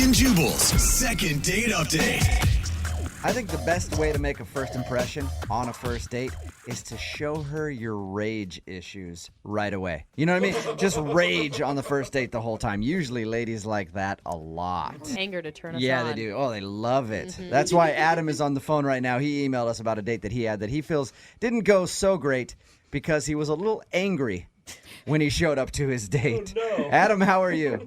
Brooke and Jubal's second date update. I think the best way to make a first impression on a first date is to show her your rage issues right away. You know what I mean? Just rage on the first date the whole time. Usually ladies like that a lot. Anger to turn us on. Yeah, they do. Oh, they love it. That's why Adam is on the phone right now. He emailed us about a date that he had that he feels didn't go so great because he was a little angry when he showed up to his date. Oh, no. Adam, how are you?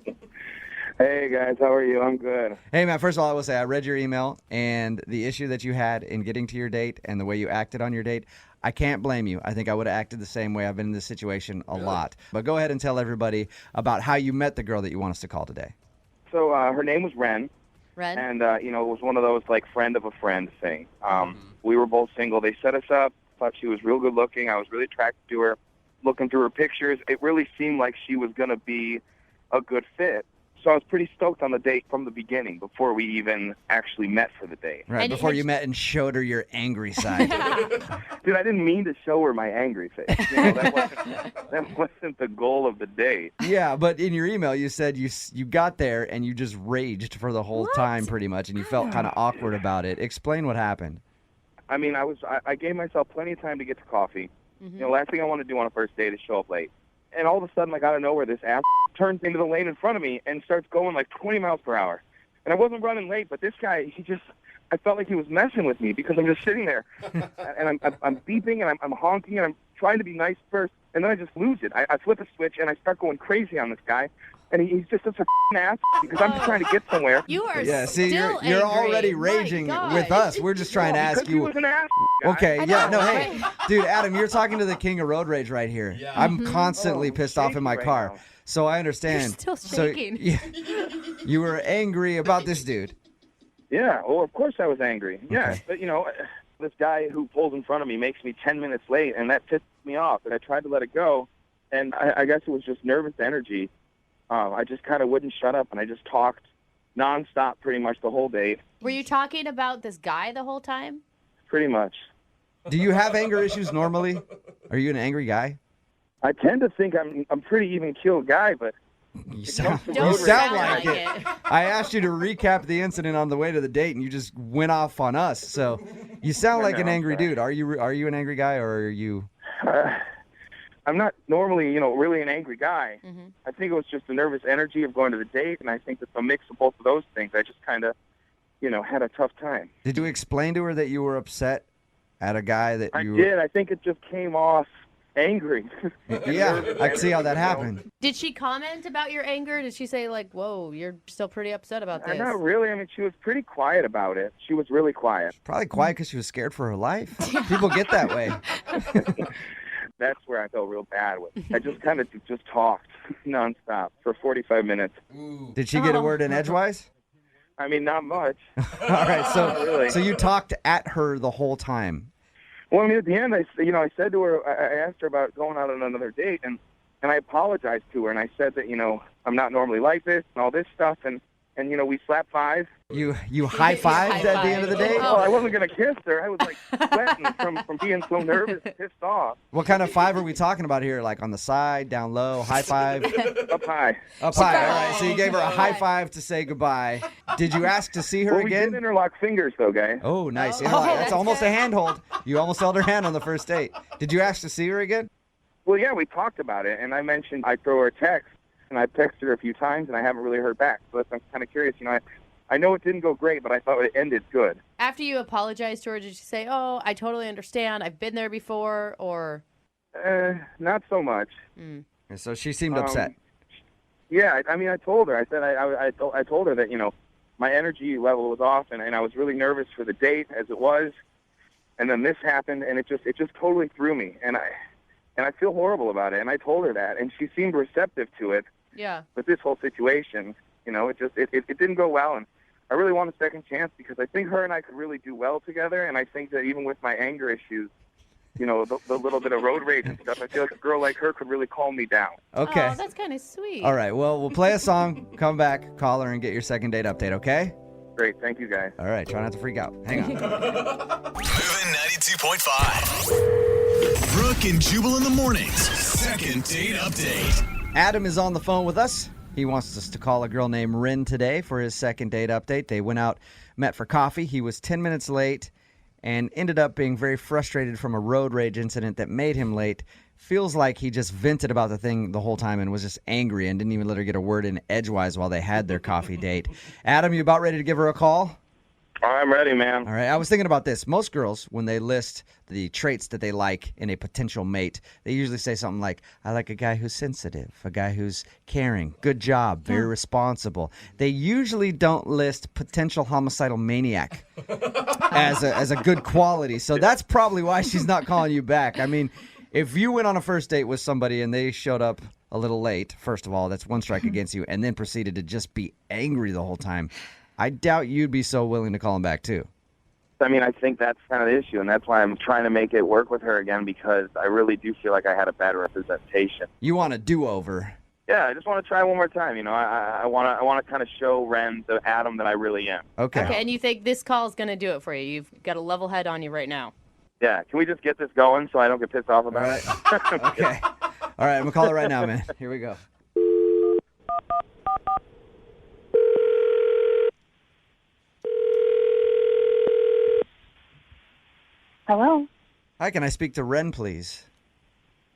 Hey guys, how are you? I'm good. Hey man, first of all, I will say I read your email and the issue that you had in getting to your date and the way you acted on your date. I can't blame you. I think I would have acted the same way. I've been in this situation a lot. But go ahead and tell everybody about how you met the girl that you want us to call today. So her name was Ren. Ren? And, it was one of those, like, friend of a friend thing. We were both single. They set us up. Thought she was real good looking. I was really attracted to her. Looking through her pictures, it really seemed like she was going to be a good fit. So I was pretty stoked on the date from the beginning before we even actually met for the date. Right, before you met and showed her your angry side. Dude, I didn't mean to show her my angry face. That wasn't the goal of the date. Yeah, but in your email you said you got there and you just raged for the whole time pretty much and you felt kind of awkward about it. Explain what happened. I mean, I gave myself plenty of time to get to coffee. Last thing I want to do on a first date is show up late. And all of a sudden, like out of nowhere, this ass turns into the lane in front of me and starts going like 20 miles per hour. And I wasn't running late, but this guy, I felt like he was messing with me because I'm just sitting there. And I'm beeping and I'm honking and I'm trying to be nice first. And then I just lose it. I flip a switch and I start going crazy on this guy. And he's just such a ass because I'm just trying to get somewhere. You are see, still you're angry. already raging with us. We're just trying to ask He you. was an ass guy. Okay, yeah, no, hey, dude, Adam, you're talking to the king of road rage right here. Yeah. I'm constantly pissed off in my right car. now. So I understand. You're still shaking. So, you were angry about this dude. Yeah, well, of course I was angry. Yeah, Okay. but, this guy who pulls in front of me makes me 10 minutes late, and that pisses me off. And I tried to let it go, and I guess it was just nervous energy. I just kind of wouldn't shut up, and I just talked nonstop pretty much the whole date. Were you talking about this guy the whole time? Pretty much. Do you have anger issues normally? Are you an angry guy? I tend to think I'm pretty even-keeled guy, but You sound Don't sound like it. I asked you to recap the incident on the way to the date, and you just went off on us. So you sound like an angry dude. Are you an angry guy, or are you? I'm not normally, really an angry guy. I think it was just the nervous energy of going to the date, and I think that the mix of both of those things, I just kind of, had a tough time. Did you explain to her that you were upset at a guy that you? I did. I think it just came off angry. Yeah, I can see how that happened. Did she comment about your anger? Did she say, like, whoa, you're still pretty upset about this? Not really. I mean, she was pretty quiet about it. She was really quiet. Probably quiet because she was scared for her life. People get that way. That's where I felt real bad with. I just kind of just talked nonstop for 45 minutes. Did she get a word in edgewise? I mean, not much. All right, really. so you talked at her the whole time. Well, I mean, at the end, I said to her, I asked her about going out on another date, and I apologized to her, and I said that, I'm not normally like this and all this stuff, and we slapped five. You high-fived at the end of the day? Oh, I wasn't going to kiss her. I was, like, sweating from being so nervous and pissed off. What kind of five are we talking about here? Like on the side, down low, high five? Up high. Up high, all right. So you gave her a high five to say goodbye. Did you ask to see her Well, we again? did interlock fingers, though, guys. Oh, nice. Oh, Interlock. That's that's almost good. a handhold. You almost held her hand on the first date. Did you ask to see her again? Well, yeah, we talked about it, and I mentioned I'd throw her a text, and I texted her a few times, and I haven't really heard back. So I'm kind of curious. I know it didn't go great, but I thought it ended good. After you apologized to her, did you say, oh, I totally understand, I've been there before, or? Not so much. So she seemed upset. Yeah, I mean, I told her. I said I told her that my energy level was off, and I was really nervous for the date as it was, and then this happened, and it just totally threw me, and I feel horrible about it. And I told her that, and she seemed receptive to it. Yeah. With this whole situation, it didn't go well, and I really want a second chance because I think her and I could really do well together, and I think that even with my anger issues, the little bit of road rage and stuff, I feel like a girl like her could really calm me down. Okay. Oh, that's kind of sweet. All right. Well, we'll play a song, come back, call her, and get your second date update, okay? Great. Thank you, guys. All right. Try not to freak out. Hang on. Moving 92.5. Brooke and Jubal in the mornings. Second date update. Adam is on the phone with us. He wants us to call a girl named Rin today for his second date update. They went out, met for coffee. He was 10 minutes late and ended up being very frustrated from a road rage incident that made him late. Feels like he just vented about the thing the whole time and was just angry and didn't even let her get a word in edgewise while they had their coffee date. Adam, you about ready to give her a call? I'm ready, man. All right, I was thinking about this. Most girls, when they list the traits that they like in a potential mate, they usually say something like, I like a guy who's sensitive, a guy who's caring, good job, very responsible. They usually don't list potential homicidal maniac as a good quality. So that's probably why she's not calling you back. I mean, if you went on a first date with somebody and they showed up a little late, first of all, that's one strike against you, and then proceeded to just be angry the whole time, I doubt you'd be so willing to call him back, too. I mean, I think that's kind of the issue, and that's why I'm trying to make it work with her again, because I really do feel like I had a bad representation. You want a do-over. Yeah, I just want to try one more time. You know, I want to kind of show Ren the Adam that I really am. Okay. Okay, and you think this call is going to do it for you? You've got a level head on you right now. Yeah, can we just get this going so I don't get pissed off about it? Okay. All right, I'm going to call it right now, man. Here we go. Hello, Hi, can I speak to Ren, please?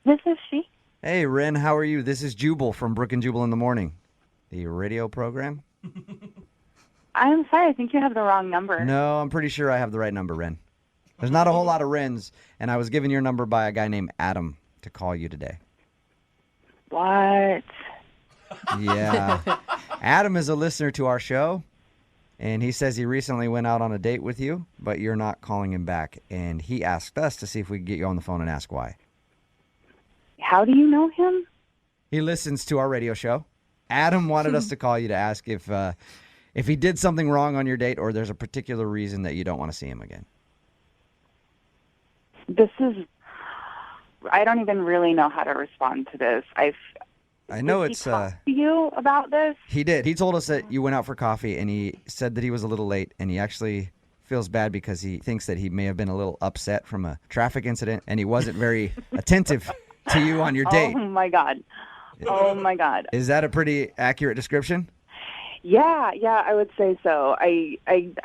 this is she. Hey, Ren, how are you? This is Jubal from Brooke and Jubal in the Morning, the radio program. I'm sorry, I think you have the wrong number. No, I'm pretty sure I have the right number, Ren. There's not a whole lot of Rens, and I was given your number by a guy named Adam to call you today. What? Yeah. Adam is a listener to our show, and he says he recently went out on a date with you, but you're not calling him back, and he asked us to see if we could get you on the phone and ask why. How do you know him? He listens to our radio show. Adam wanted us to call you to ask if he did something wrong on your date or there's a particular reason that you don't want to see him again. I don't even really know how to respond to this. I know Did it's he talk to you about this? He did. He told us that you went out for coffee, and he said that he was a little late, and he actually feels bad because he thinks that he may have been a little upset from a traffic incident, and he wasn't very attentive to you on your date. Oh my God. Oh my God. Is that a pretty accurate description? Yeah, I would say so. I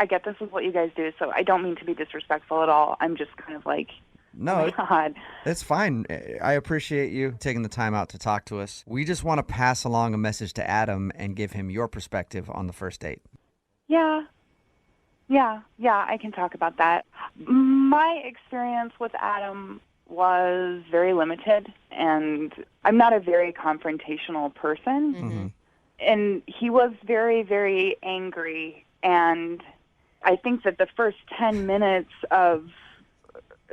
get this is what you guys do, so I don't mean to be disrespectful at all. I'm just kind of like, No, oh my God. it's fine. I appreciate you taking the time out to talk to us. We just want to pass along a message to Adam and give him your perspective on the first date. Yeah, I can talk about that. My experience with Adam was very limited, and I'm not a very confrontational person. Mm-hmm. And he was very, very angry, and I think that the first 10 minutes of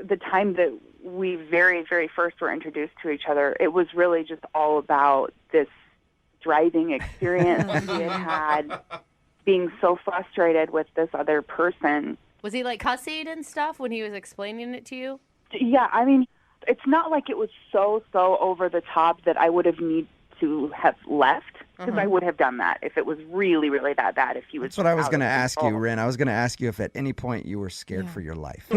the time that we very, very first were introduced to each other, it was really just all about this driving experience he had being so frustrated with this other person. Was he like cussing and stuff when he was explaining it to you? Yeah, I mean, it's not like it was so over the top that I would have need to have left, because I would have done that if it was really, really that bad. If he was. That's what I was going to ask you, control. Ren. I was going to ask you if at any point you were scared for your life.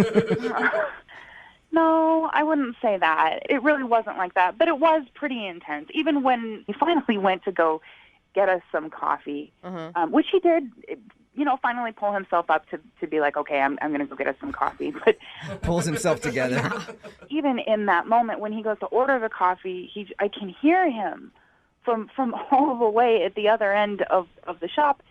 No, I wouldn't say that. It really wasn't like that, but it was pretty intense. Even when he finally went to go get us some coffee, which he did, finally pull himself up to be like, okay, I'm going to go get us some coffee. But Pulls himself together. even in that moment, when he goes to order the coffee, I can hear him from all the way at the other end of the shop,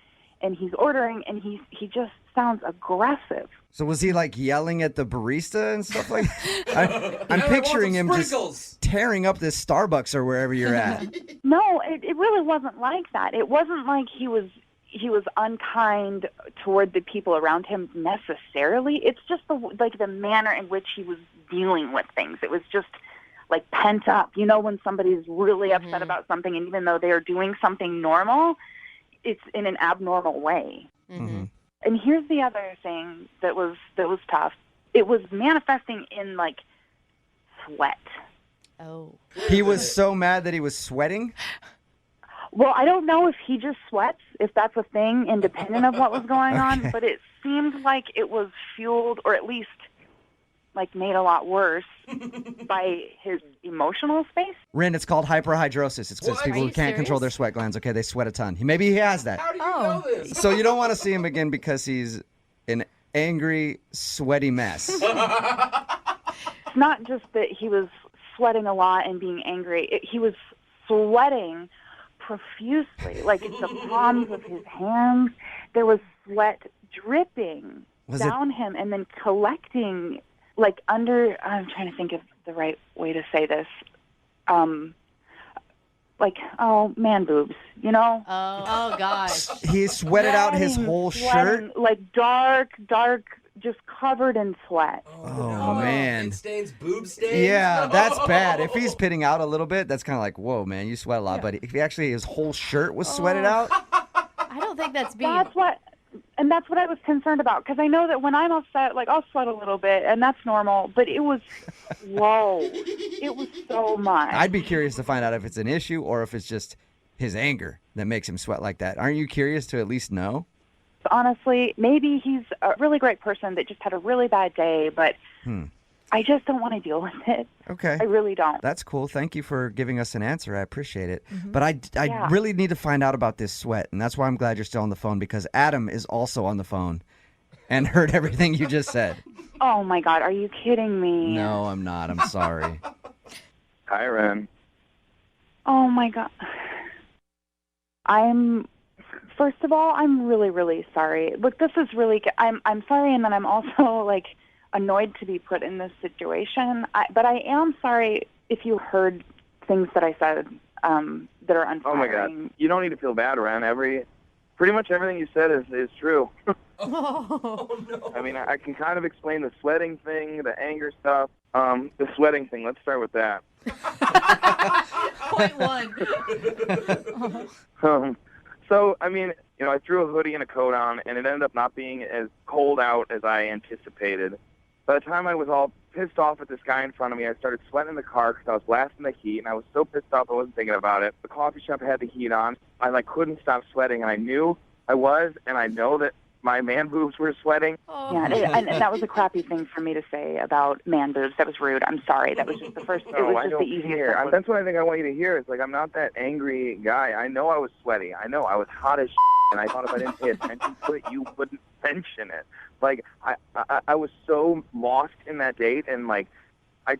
and he's ordering, and he just sounds aggressive. So was he like yelling at the barista and stuff like that? I'm picturing him just tearing up this Starbucks or wherever you're at. No, it really wasn't like that. It wasn't like he was unkind toward the people around him necessarily. It's just the manner in which he was dealing with things. It was just like pent up. You know, when somebody's really upset about something, and even though they are doing something normal, it's in an abnormal way. Mm-hmm. And here's the other thing that was tough. It was manifesting in like sweat. Oh. He was so mad that he was sweating? Well, I don't know if he just sweats, if that's a thing, independent of what was going on, but it seemed like it was fueled, or at least made a lot worse by his emotional space. Ren, it's called hyperhidrosis. It's because What? people Are who you can't control their serious? sweat glands. Okay, they sweat a ton. Maybe he has that. How do you know this? So you don't want to see him again because he's an angry, sweaty mess. It's not just that he was sweating a lot and being angry. He was sweating profusely, like the palms of his hands. There was sweat dripping down him and then collecting, like under. I'm trying to think of the right way to say this. Man boobs, you know? Oh gosh. He sweated out his whole Sweating, shirt. like dark, just covered in sweat. Oh, man. It stains, boob stains? Yeah, that's bad. If he's pitting out a little bit, that's kind of like, whoa, man, you sweat a lot. But if he actually, his whole shirt was sweated out. I don't think that's being. That's what I was concerned about, because I know that when I'm upset, like, I'll sweat a little bit, and that's normal, but it was, whoa, it was so much. I'd be curious to find out if it's an issue or if it's just his anger that makes him sweat like that. Aren't you curious to at least know? Honestly, maybe he's a really great person that just had a really bad day, but I just don't want to deal with it. Okay. I really don't. That's cool. Thank you for giving us an answer. I appreciate it. But I really need to find out about this sweat, and that's why I'm glad you're still on the phone, because Adam is also on the phone and heard everything you just said. Oh, my God. Are you kidding me? No, I'm not. I'm sorry. Hi, Ren. Oh, my God. First of all, I'm really, really sorry. Look, this is really, I'm sorry, and then I'm also, like, annoyed to be put in this situation. But I am sorry if you heard things that I said that are unflattering. Oh my God! You don't need to feel bad, Ren. Pretty much everything you said is true. Oh no. I mean, I can kind of explain the sweating thing, the anger stuff. The sweating thing. Let's start with that. Point one. So, I mean, I threw a hoodie and a coat on, and it ended up not being as cold out as I anticipated. By the time I was all pissed off at this guy in front of me, I started sweating in the car because I was blasting the heat, and I was so pissed off I wasn't thinking about it. The coffee shop had the heat on. I couldn't stop sweating, and I knew I was, and I know that my man boobs were sweating. Yeah, and that was a crappy thing for me to say about man boobs. That was rude. I'm sorry. That was just the first. It was just the easiest. That's what I think I want you to hear. Is I'm not that angry guy. I know I was sweaty. I know I was hot as and I thought if I didn't pay attention to it, you wouldn't mention it. I was so lost in that date, and I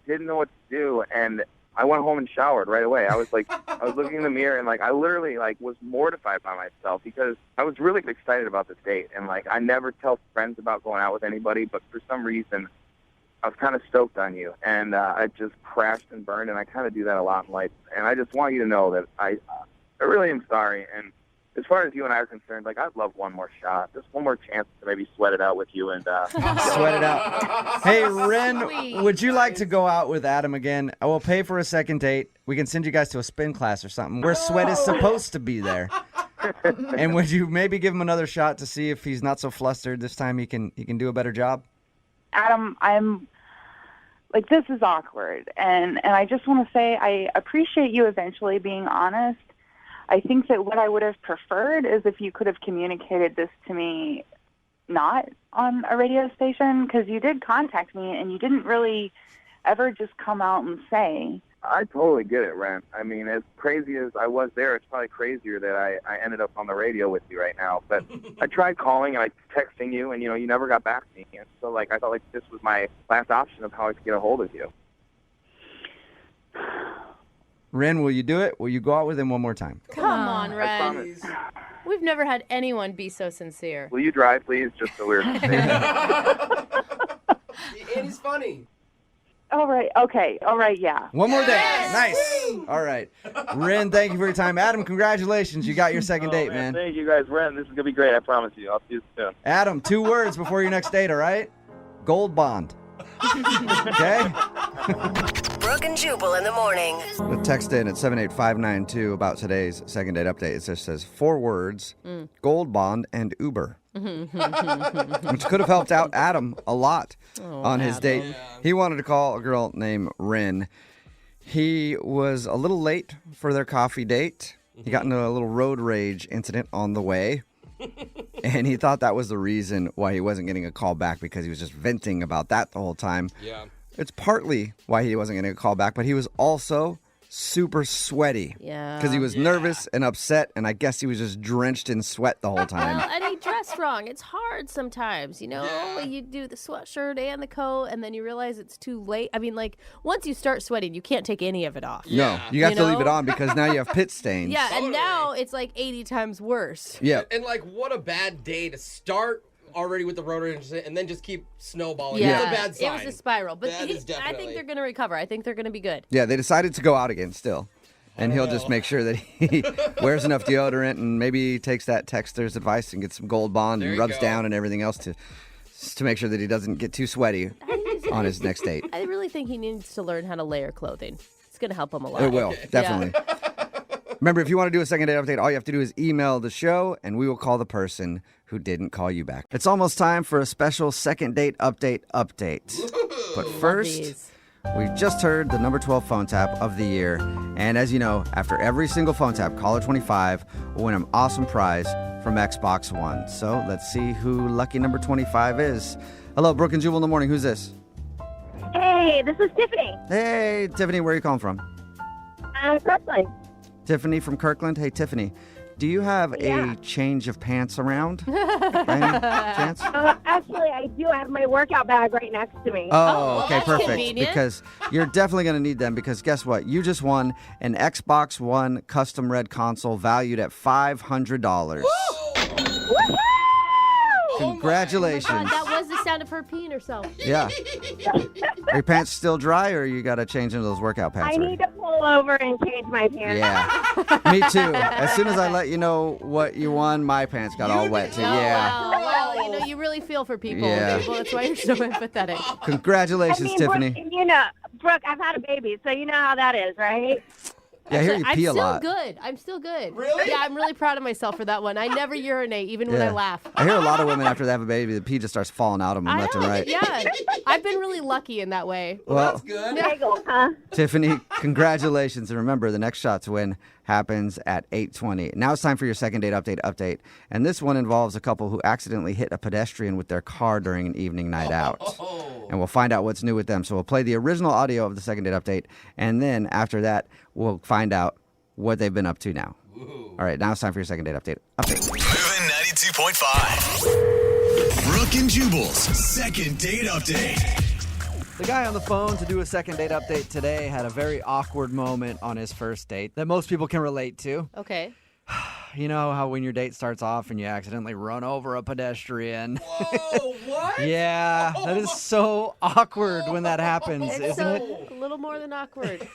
didn't know what to do, and I went home and showered right away. I was I was looking in the mirror, and I literally was mortified by myself because I was really excited about this date, and I never tell friends about going out with anybody, but for some reason I was kind of stoked on you, and I just crashed and burned, and I kind of do that a lot in life, and I just want you to know that I really am sorry. And as far as you and I are concerned, I'd love one more shot, just one more chance to maybe sweat it out with you and Sweat it out. Hey, Ren, Sweet. would you like to go out with Adam again? I will pay for a second date. We can send you guys to a spin class or something where sweat is supposed to be there. And would you maybe give him another shot to see if he's not so flustered this time? He can do a better job. Adam, I'm this is awkward, and I just want to say I appreciate you eventually being honest. I think that what I would have preferred is if you could have communicated this to me not on a radio station, because you did contact me and you didn't really ever just come out and say. I totally get it, Ren. I mean, as crazy as I was there, it's probably crazier that I ended up on the radio with you right now. But I tried calling and texting you, and you never got back to me. And so I thought this was my last option of how I could get a hold of you. Ren, will you do it? Will you go out with him one more time? Come on, I Ren. promise. We've never had anyone be so sincere. Will you drive, please, just so we're... And he's funny. All right, okay, all right, yeah. One more day. Nice. All right. Ren, thank you for your time. Adam, congratulations. You got your second date, man. Thank you, guys. Ren, this is going to be great. I promise you. I'll see you soon. Adam, 2 words before your next date, all right? Gold bond. Okay? Brooke and Jubal in the morning. Text in at 78592 about today's second date update. It just says 4 words, gold bond and Uber. Which could have helped out Adam a lot on his date. Yeah. He wanted to call a girl named Ren. He was a little late for their coffee date. He got into a little road rage incident on the way. And he thought that was the reason why he wasn't getting a call back, because he was just venting about that the whole time. Yeah. It's partly why he wasn't getting a call back, but he was also super sweaty. Yeah. Because he was nervous and upset, and I guess he was just drenched in sweat the whole time. Well, and he dressed wrong. It's hard sometimes, you know? Yeah. You do the sweatshirt and the coat, and then you realize it's too late. I mean, like, once you start sweating, you can't take any of it off. No, you have You to leave know? it on because now you have pit stains. Yeah, Totally. and now it's like 80 times worse. Yeah. And like, what a bad day to start already with the rotor incident and then just keep snowballing. Yeah, It's a bad sign. It was a spiral. But That is I definitely. think they're going to recover. I think they're going to be good. Yeah, they decided to go out again still. And he'll just make sure that he wears enough deodorant and maybe takes that texter's advice and gets some Gold Bond There and you rubs go. down and everything else to make sure that he doesn't get too sweaty on his next date. I really think he needs to learn how to layer clothing. It's going to help him a lot. It will, definitely. Remember, if you want to do a second date update, all you have to do is email the show, and we will call the person who didn't call you back. It's almost time for a special second date update. But first, These. we've just heard the number 12 phone tap of the year. And as you know, after every single phone tap, caller 25 will win an awesome prize from Xbox One. So let's see who lucky number 25 is. Hello, Brooke and Jubal in the morning. Who's this? Hey, this is Tiffany. Hey, Tiffany, where are you calling from? Kirkland. Tiffany from Kirkland. Hey, Tiffany, do you have a change of pants around? By any chance? Actually, I do have my workout bag right next to me. Oh, well, okay, that's perfect. convenient. Because you're definitely going to need them, because guess what? You just won an Xbox One custom red console valued at $500. Congratulations. God, that was the sound of her peeing herself. Yeah. Are your pants still dry, or you got to change into those workout pants? I need to pull over and change my pants. Yeah. Me too. As soon as I let you know what you won, my pants got all wet too. Oh, Yeah. well, you know, you really feel for people. Yeah. That's why you're so empathetic. Congratulations, Tiffany. Brooke, I've had a baby, so you know how that is, right? Yeah, I hear you I'm pee a still lot. good. I'm still good. Really? Yeah, I'm really proud of myself for that one. I never urinate, even when I laugh. I hear a lot of women after they have a baby, the pee just starts falling out of them left and right. Yeah, I've been really lucky in that way. Well, That's good. Bagel, huh? Tiffany, congratulations. And remember, the next shot to win happens at 8:20. Now it's time for your second date update. And this one involves a couple who accidentally hit a pedestrian with their car during an evening night out. And we'll find out what's new with them. So we'll play the original audio of the second date update. And then after that, we'll find out what they've been up to now. All right, now it's time for your second date update. Moving 92.5. Brooke and Jubal's second date update. The guy on the phone to do a second date update today had a very awkward moment on his first date that most people can relate to. Okay. You know how when your date starts off and you accidentally run over a pedestrian? Whoa, what? Yeah, that is so awkward when that happens, It's isn't so it? a little more than awkward.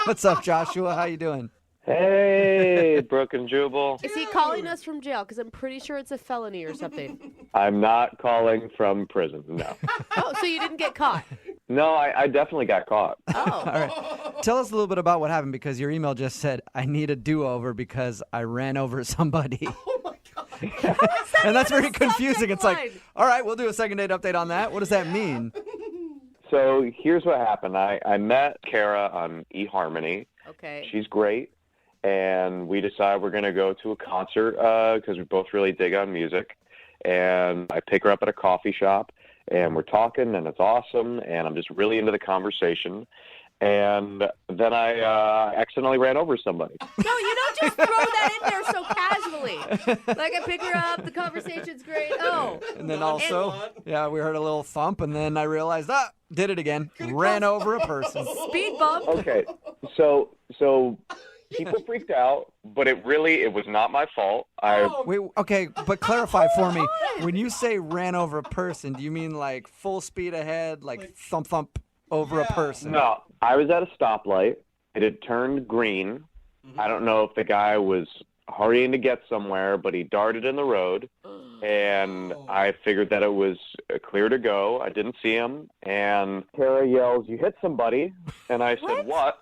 What's up, Joshua? How you doing? Hey, Brooke and Jubal. Is he calling us from jail? Because I'm pretty sure it's a felony or something. I'm not calling from prison, no. Oh, so you didn't get caught? No, I definitely got caught. All right. Tell us a little bit about what happened, because your email just said, I need a do-over because I ran over somebody. Oh my God. And that's very confusing. subject It's like, line? all right, we'll do a second date update on that. What does that mean? So here's what happened. I met Kara on eHarmony. Okay. She's great. And we decided we're going to go to a concert because we both really dig on music. And I pick her up at a coffee shop, and we're talking, and it's awesome. And I'm just really into the conversation. And then I accidentally ran over somebody. No, you don't just throw that in there so casually. Like, I pick her up, the conversation's great. Oh. And then also, yeah, we heard a little thump, and then I realized, did it again. Ran over a person. Speed bump. Okay, so people freaked out, but it was not my fault. Wait, okay, but clarify for me. When you say ran over a person, do you mean like full speed ahead, like thump over a person? No, I was at a stoplight. It had turned green. I don't know if the guy was hurrying to get somewhere, but he darted in the road, and I figured that it was clear to go. I didn't see him, and Kara yells, "You hit somebody," and I said, "What?"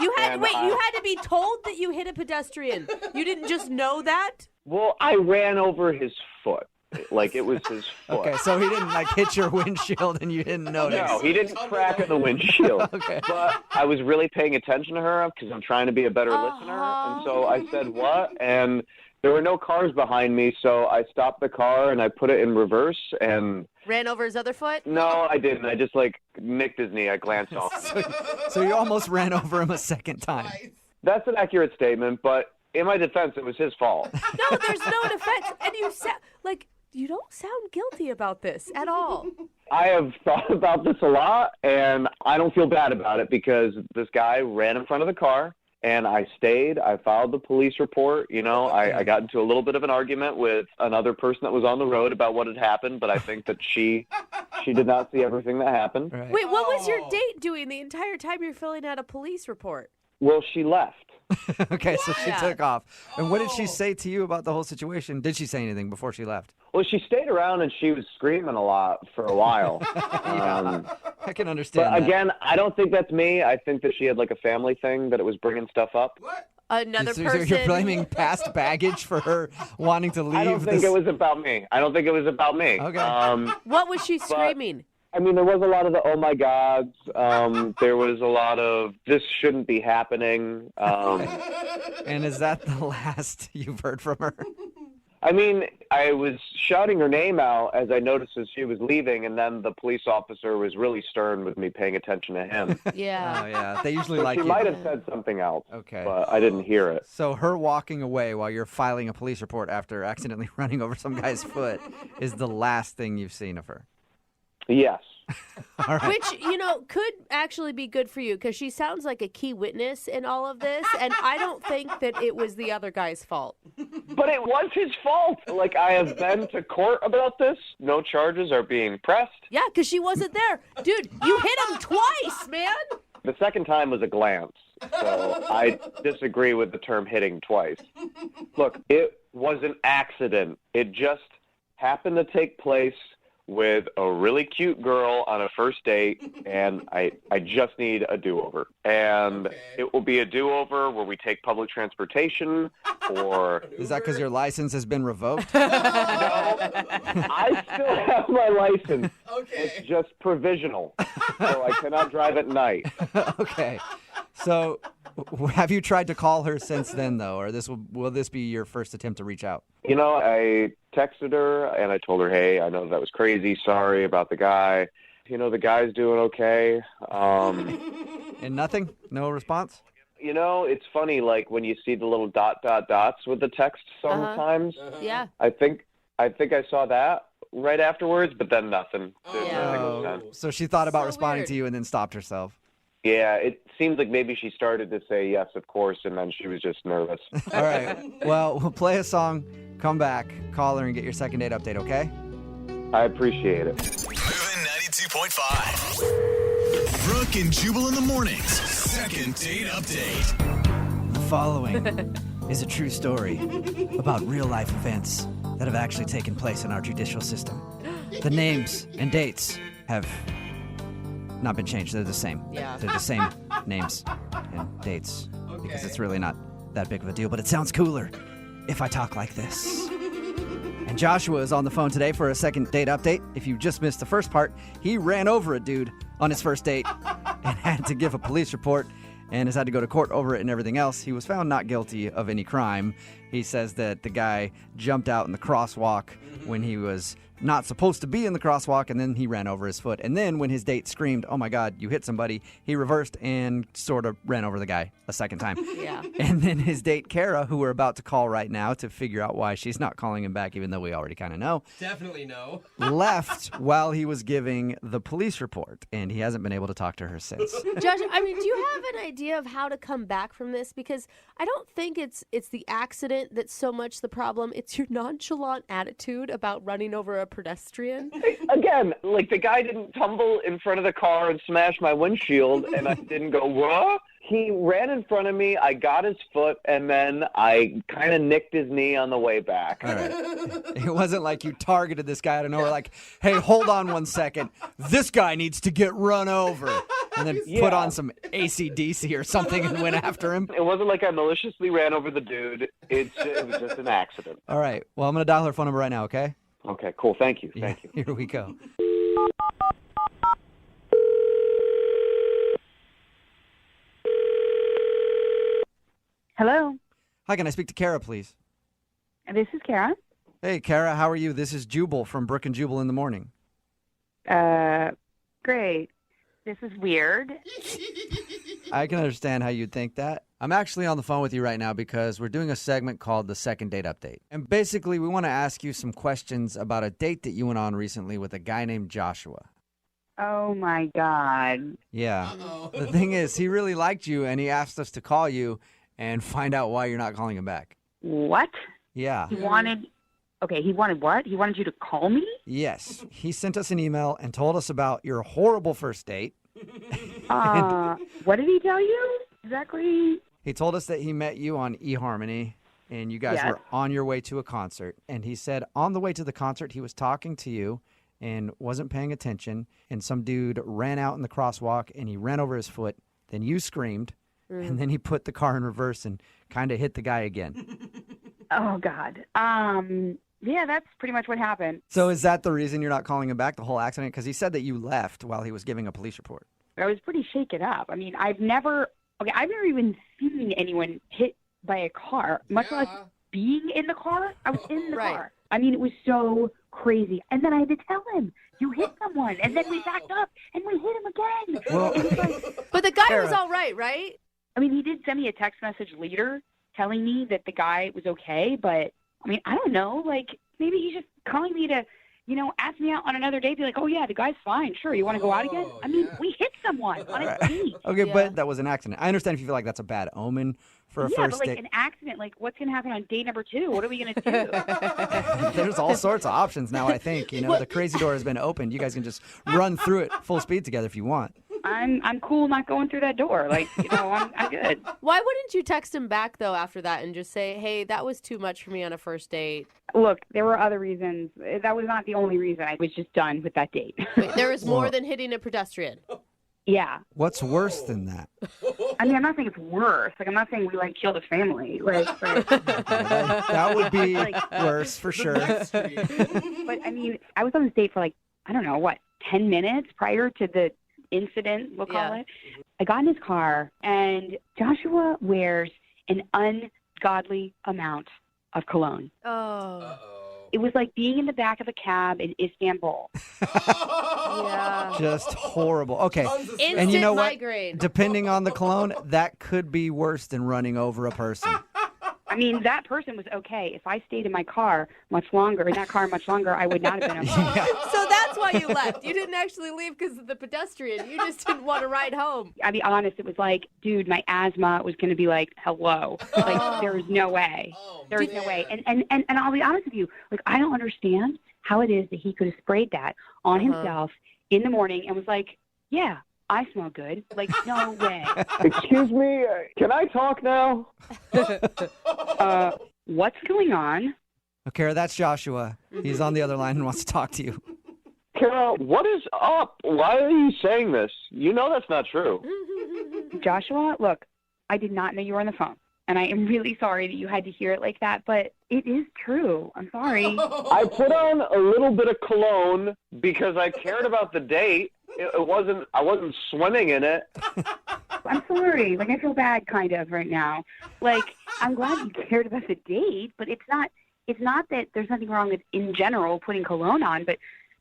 You had And, you had to be told that you hit a pedestrian. You didn't just know that? Well, I ran over his foot. Like, it was his foot. Okay, so he didn't like hit your windshield and you didn't notice. No, he didn't crack in the windshield. Okay. But I was really paying attention to her because I'm trying to be a better listener. And so I said, "What?" And There were no cars behind me, so I stopped the car and I put it in reverse and... Ran over his other foot? No, I didn't. I just, nicked his knee. I glanced off. So you almost ran over him a second time. That's an accurate statement, but in my defense, it was his fault. No, there's no defense. And you don't sound guilty about this at all. I have thought about this a lot, and I don't feel bad about it because this guy ran in front of the car. And I stayed. I filed the police report. I got into a little bit of an argument with another person that was on the road about what had happened, but I think that she did not see everything that happened. Right. Wait, what was your date doing the entire time you're filling out a police report? Well, she left. Okay, so she Yeah. took off. And what did she say to you about the whole situation? Did she say anything before she left? Well, she stayed around and she was screaming a lot for a while. I can understand But that. again, I don't think that's me. I think that she had a family thing that it was bringing stuff up. Another So person. you're blaming past baggage for her wanting to leave? I don't think it was about me. Okay. What was she screaming? I mean, there was a lot of the oh my gods. There was a lot of this shouldn't be happening. And is that the last you've heard from her? I mean, I was shouting her name out as I noticed as she was leaving, and then the police officer was really stern with me paying attention to him. Yeah. Oh, yeah. They usually But like she you. might have said something else, Okay. but I didn't hear it. So her walking away while you're filing a police report after accidentally running over some guy's foot is the last thing you've seen of her. Yes. All right. Which, could actually be good for you because she sounds like a key witness in all of this. And I don't think that it was the other guy's fault. But it was his fault. I have been to court about this. No charges are being pressed. Yeah, because she wasn't there. Dude, you hit him twice, man. The second time was a glance. So I disagree with the term hitting twice. Look, it was an accident. It just happened to take place with a really cute girl on a first date, and I just need a do-over. And it will be a do-over where we take public transportation or... Is that because your license has been revoked? No, I still have my license. It's just provisional, so I cannot drive at night. Okay. So have you tried to call her since then, though, or will this be your first attempt to reach out? I texted her, and I told her, hey, I know that was crazy. Sorry about the guy. The guy's doing okay. And nothing? No response? It's funny, when you see the little ... with the text sometimes. Yeah. I think I saw that right afterwards, but then nothing. Nothing was done. So she thought about So responding weird. to you and then stopped herself. Yeah, it seems like maybe she started to say yes, of course, and then she was just nervous. All right. Well, we'll play a song, come back, call her, and get your second date update, okay? I appreciate it. Moving 92.5. Brooke and Jubal in the mornings. Second date update. The following is a true story about real-life events that have actually taken place in our judicial system. The names and dates have not been changed. They're the same. Yeah. They're the same names and dates because it's really not that big of a deal, but it sounds cooler if I talk like this. And Joshua is on the phone today for a second date update. If you just missed the first part, he ran over a dude on his first date and had to give a police report and has had to go to court over it and everything else. He was found not guilty of any crime. He says that the guy jumped out in the crosswalk when he was not supposed to be in the crosswalk, and then he ran over his foot. And then when his date screamed, oh my God, you hit somebody, he reversed and sort of ran over the guy a second time. Yeah. And then his date, Kara, who we're about to call right now to figure out why she's not calling him back, even though we already kind of know, Definitely no. left while he was giving the police report, and he hasn't been able to talk to her since. Josh, do you have an idea of how to come back from this? Because I don't think it's the accident that's so much the problem. It's your nonchalant attitude about running over a pedestrian. Again, the guy didn't tumble in front of the car and smash my windshield, and I didn't go, what? He ran in front of me, I got his foot, and then I kind of nicked his knee on the way back. All right. It wasn't like you targeted this guy out of nowhere, like, hey, hold on 1 second. This guy needs to get run over. And then put on some AC/DC or something and went after him. It wasn't like I maliciously ran over the dude. It was just an accident. All right. Well, I'm going to dial her phone number right now, okay? Okay, cool. Thank you. Thank you. Here we go. Hello. Hi, can I speak to Kara, please? This is Kara. Hey, Kara, how are you? This is Jubal from Brooke and Jubal in the morning. Great. This is weird. I can understand how you'd think that. I'm actually on the phone with you right now because we're doing a segment called the Second Date Update. And basically, we want to ask you some questions about a date that you went on recently with a guy named Joshua. Oh, my God. Yeah. The thing is, he really liked you, and he asked us to call you and find out why you're not calling him back. What? Yeah. He wanted what? He wanted you to call me? Yes. He sent us an email and told us about your horrible first date. What did he tell you? Exactly. He told us that he met you on eHarmony, and you guys were on your way to a concert. And he said on the way to the concert, he was talking to you and wasn't paying attention. And some dude ran out in the crosswalk, and he ran over his foot. Then you screamed, and then he put the car in reverse and kind of hit the guy again. Oh, God. Yeah, that's pretty much what happened. So is that the reason you're not calling him back, the whole accident? Because he said that you left while he was giving a police report. I was pretty shaken up. I mean, I've never even seen anyone hit by a car, much less being in the car. I was in the car. I mean, it was so crazy. And then I had to tell him, you hit someone. And then we backed up and we hit him again. Well, it was like, But the guy was all right, right? I mean, he did send me a text message later telling me that the guy was okay, but I mean, I don't know. Like, maybe he's just calling me to, ask me out on another date. Be like, oh, yeah, the guy's fine. Sure, you want to go out again? I mean, we hit someone on a date. Okay, but that was an accident. I understand if you feel like that's a bad omen for a first but date. an accident, what's going to happen on date number 2? What are we going to do? There's all sorts of options now, I think. The crazy door has been opened. You guys can just run through it full speed together if you want. I'm cool not going through that door. I'm good. Why wouldn't you text him back, though, after that and just say, hey, that was too much for me on a first date? Look, there were other reasons. That was not the only reason. I was just done with that date. Wait, there was more than hitting a pedestrian. Yeah. What's worse than that? I mean, I'm not saying it's worse. I'm not saying we, killed a family. That would be worse, for sure. But, I mean, I was on this date for, 10 minutes prior to the incident, we'll call it. I got in his car, and Joshua wears an ungodly amount of cologne. Oh. It was like being in the back of a cab in Istanbul. Yeah. Just horrible. Okay. Instant And you know what? migraine. Depending on the cologne, that could be worse than running over a person. I mean, that person was okay. If I stayed in my car much longer, I would not have been okay. So that's why you left. You didn't actually leave because of the pedestrian. You just didn't want to ride home. I'll be honest, it was like, dude, my asthma was going to be like, hello. There was no way. There was no way. And I'll be honest with you, I don't understand how it is that he could have sprayed that on himself in the morning and was like, yeah, I smell good. No way. Excuse me, can I talk now? What's going on? Okay, that's Joshua. He's on the other line and wants to talk to you. Kara, what is up? Why are you saying this? You know that's not true. Joshua, look, I did not know you were on the phone. And I am really sorry that you had to hear it like that, but it is true. I'm sorry. I put on a little bit of cologne because I cared about the date. I wasn't swimming in it. I'm sorry. I feel bad kind of right now. I'm glad you cared about the date, but it's not that there's nothing wrong with, in general, putting cologne on, but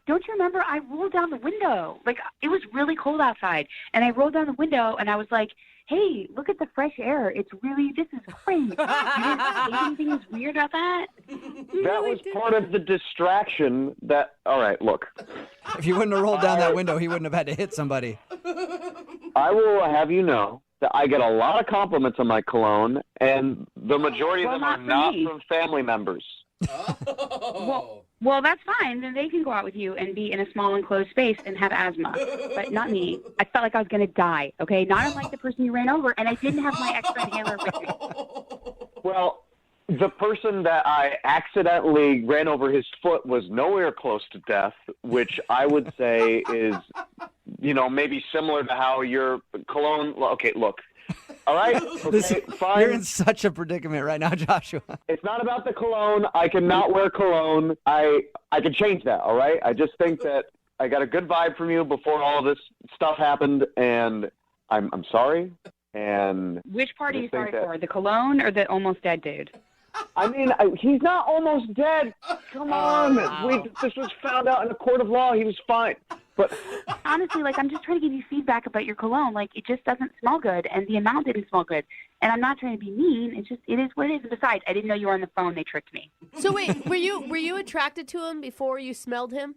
don't you remember I rolled down the window? It was really cold outside, and I rolled down the window, and I was like, hey, look at the fresh air. This is great. You didn't think anything was weird about that? That was part of the distraction all right, look. If you wouldn't have rolled down that window, he wouldn't have had to hit somebody. I will have you know that I get a lot of compliments on my cologne, and the majority of them are not from family members. Well, that's fine. Then they can go out with you and be in a small enclosed space and have asthma. But not me. I felt like I was going to die, okay? Not unlike the person you ran over, and I didn't have my extra inhaler with me. Well, the person that I accidentally ran over his foot was nowhere close to death, which I would say is, maybe similar to how your cologne... Okay, look. All right? Okay, fine. You're in such a predicament right now, Joshua. It's not about the cologne. I cannot wear cologne. I can change that, all right? I just think that I got a good vibe from you before all this stuff happened, and I'm sorry. And which part are you sorry for? The cologne or the almost dead dude? I mean, he's not almost dead. Come on. Wow. This was found out in a court of law. He was fine. But Honestly, like, I'm just trying to give you feedback about your cologne. Like, it just doesn't smell good, and the amount didn't smell good. And I'm not trying to be mean. It is what it is. And besides, I didn't know you were on the phone. They tricked me. So wait, were you attracted to him before you smelled him?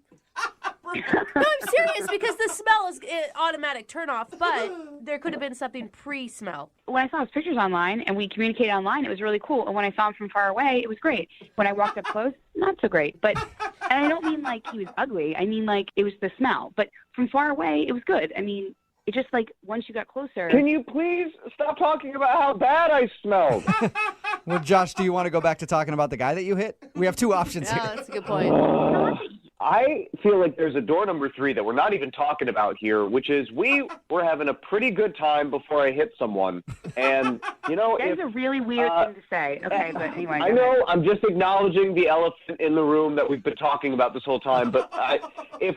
No, I'm serious because the smell is automatic turnoff, but there could have been something pre-smell. When I saw his pictures online and we communicated online, it was really cool. And when I saw him from far away, it was great. When I walked up close, not so great. But, and I don't mean like he was ugly. I mean like it was the smell. But from far away, it was good. I mean, it just like once you got closer. can you please stop talking about how bad I smelled? Well, Josh, do you want to go back to talking about the guy that you hit? We have two options Yeah, here. that's a good point. I feel like there's a door number 3 that we're not even talking about here, which is we were having a pretty good time before I hit someone. And, you know, That is a really weird thing to say. Okay, but anyway. I know I'm just acknowledging the elephant in the room that we've been talking about this whole time, but if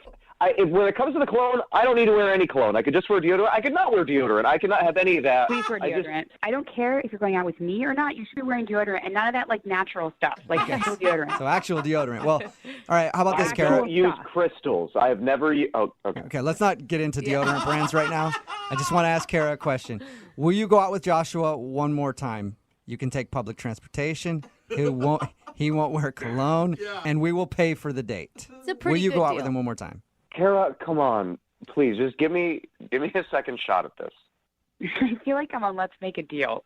when it comes to the cologne, I don't need to wear any cologne. I could just wear deodorant. I could not wear deodorant. I cannot have any of that. Please wear deodorant. I don't care if you're going out with me or not. You should be wearing deodorant and none of that like natural stuff, like actual deodorant. So actual deodorant. Well, all right. How about this, I Kara? don't use crystals. I have never oh, okay. Okay, let's not get into deodorant brands right now. I just want to ask Kara a question. Will you go out with Joshua one more time? You can take public transportation. He won't wear cologne, and we will pay for the date. It's a pretty Will you good go out deal. with him one more time? Kara, come on. Please, just give me a second shot at this. I feel like I'm on Let's Make a Deal.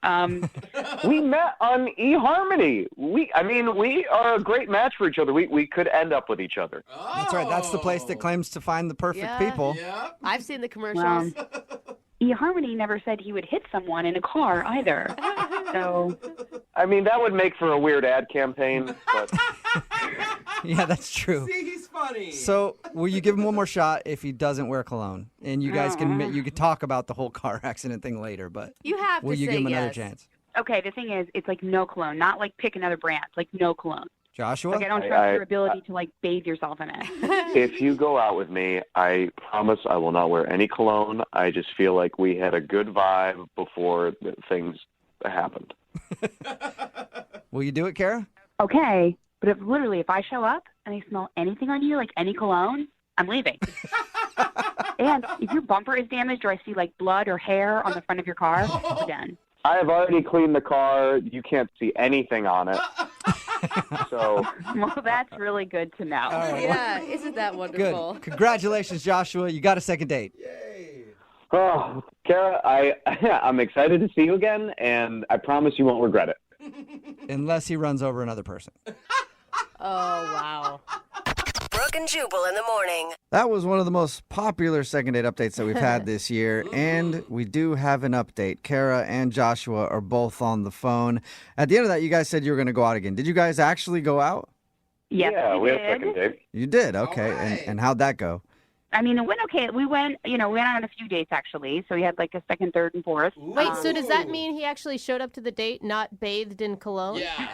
We met on eHarmony. We are a great match for each other. We could end up with each other. That's right. That's the place that claims to find the perfect Yeah. people. Yeah. I've seen the commercials. eHarmony never said he would hit someone in a car either. So I mean, that would make for a weird ad campaign, but Yeah, that's true. See, he's funny. So, will you give him one more shot if he doesn't wear cologne? And you guys can talk about the whole car accident thing later, but You have will to you say give him another yes. chance? okay, the thing is, it's like no cologne, not like pick another brand, like no cologne. Joshua? Like I don't trust I- your ability to like bathe yourself in it. if you go out with me, I promise I will not wear any cologne. I just feel like we had a good vibe before things happened. Will you do it, Kara? Okay, but if I show up and I smell anything on you, like any cologne, I'm leaving. And if your bumper is damaged or I see like blood or hair on the front of your car, we're done. I have already cleaned the car. You can't see anything on it. So Well, that's really good to know. Yeah, isn't that Good. wonderful? Congratulations, Joshua. You got a second date. Oh, Kara, I'm excited to see you again, and I promise you won't regret it. Unless he runs over another person. Oh, wow. Brooke and Jubal in the morning. That was one of the most popular second date updates that we've had this year. And we do have an update. Kara and Joshua are both on the phone. At the end of that, you guys said you were going to go out again. Did you guys actually go out? Yes, yeah, we had a did. second date. You did? Okay. right. And how'd that go? I mean, it went okay. We went on a few dates actually. So we had like a second, third, and fourth. Wait, so does that mean he actually showed up to the date not bathed in cologne? Yeah.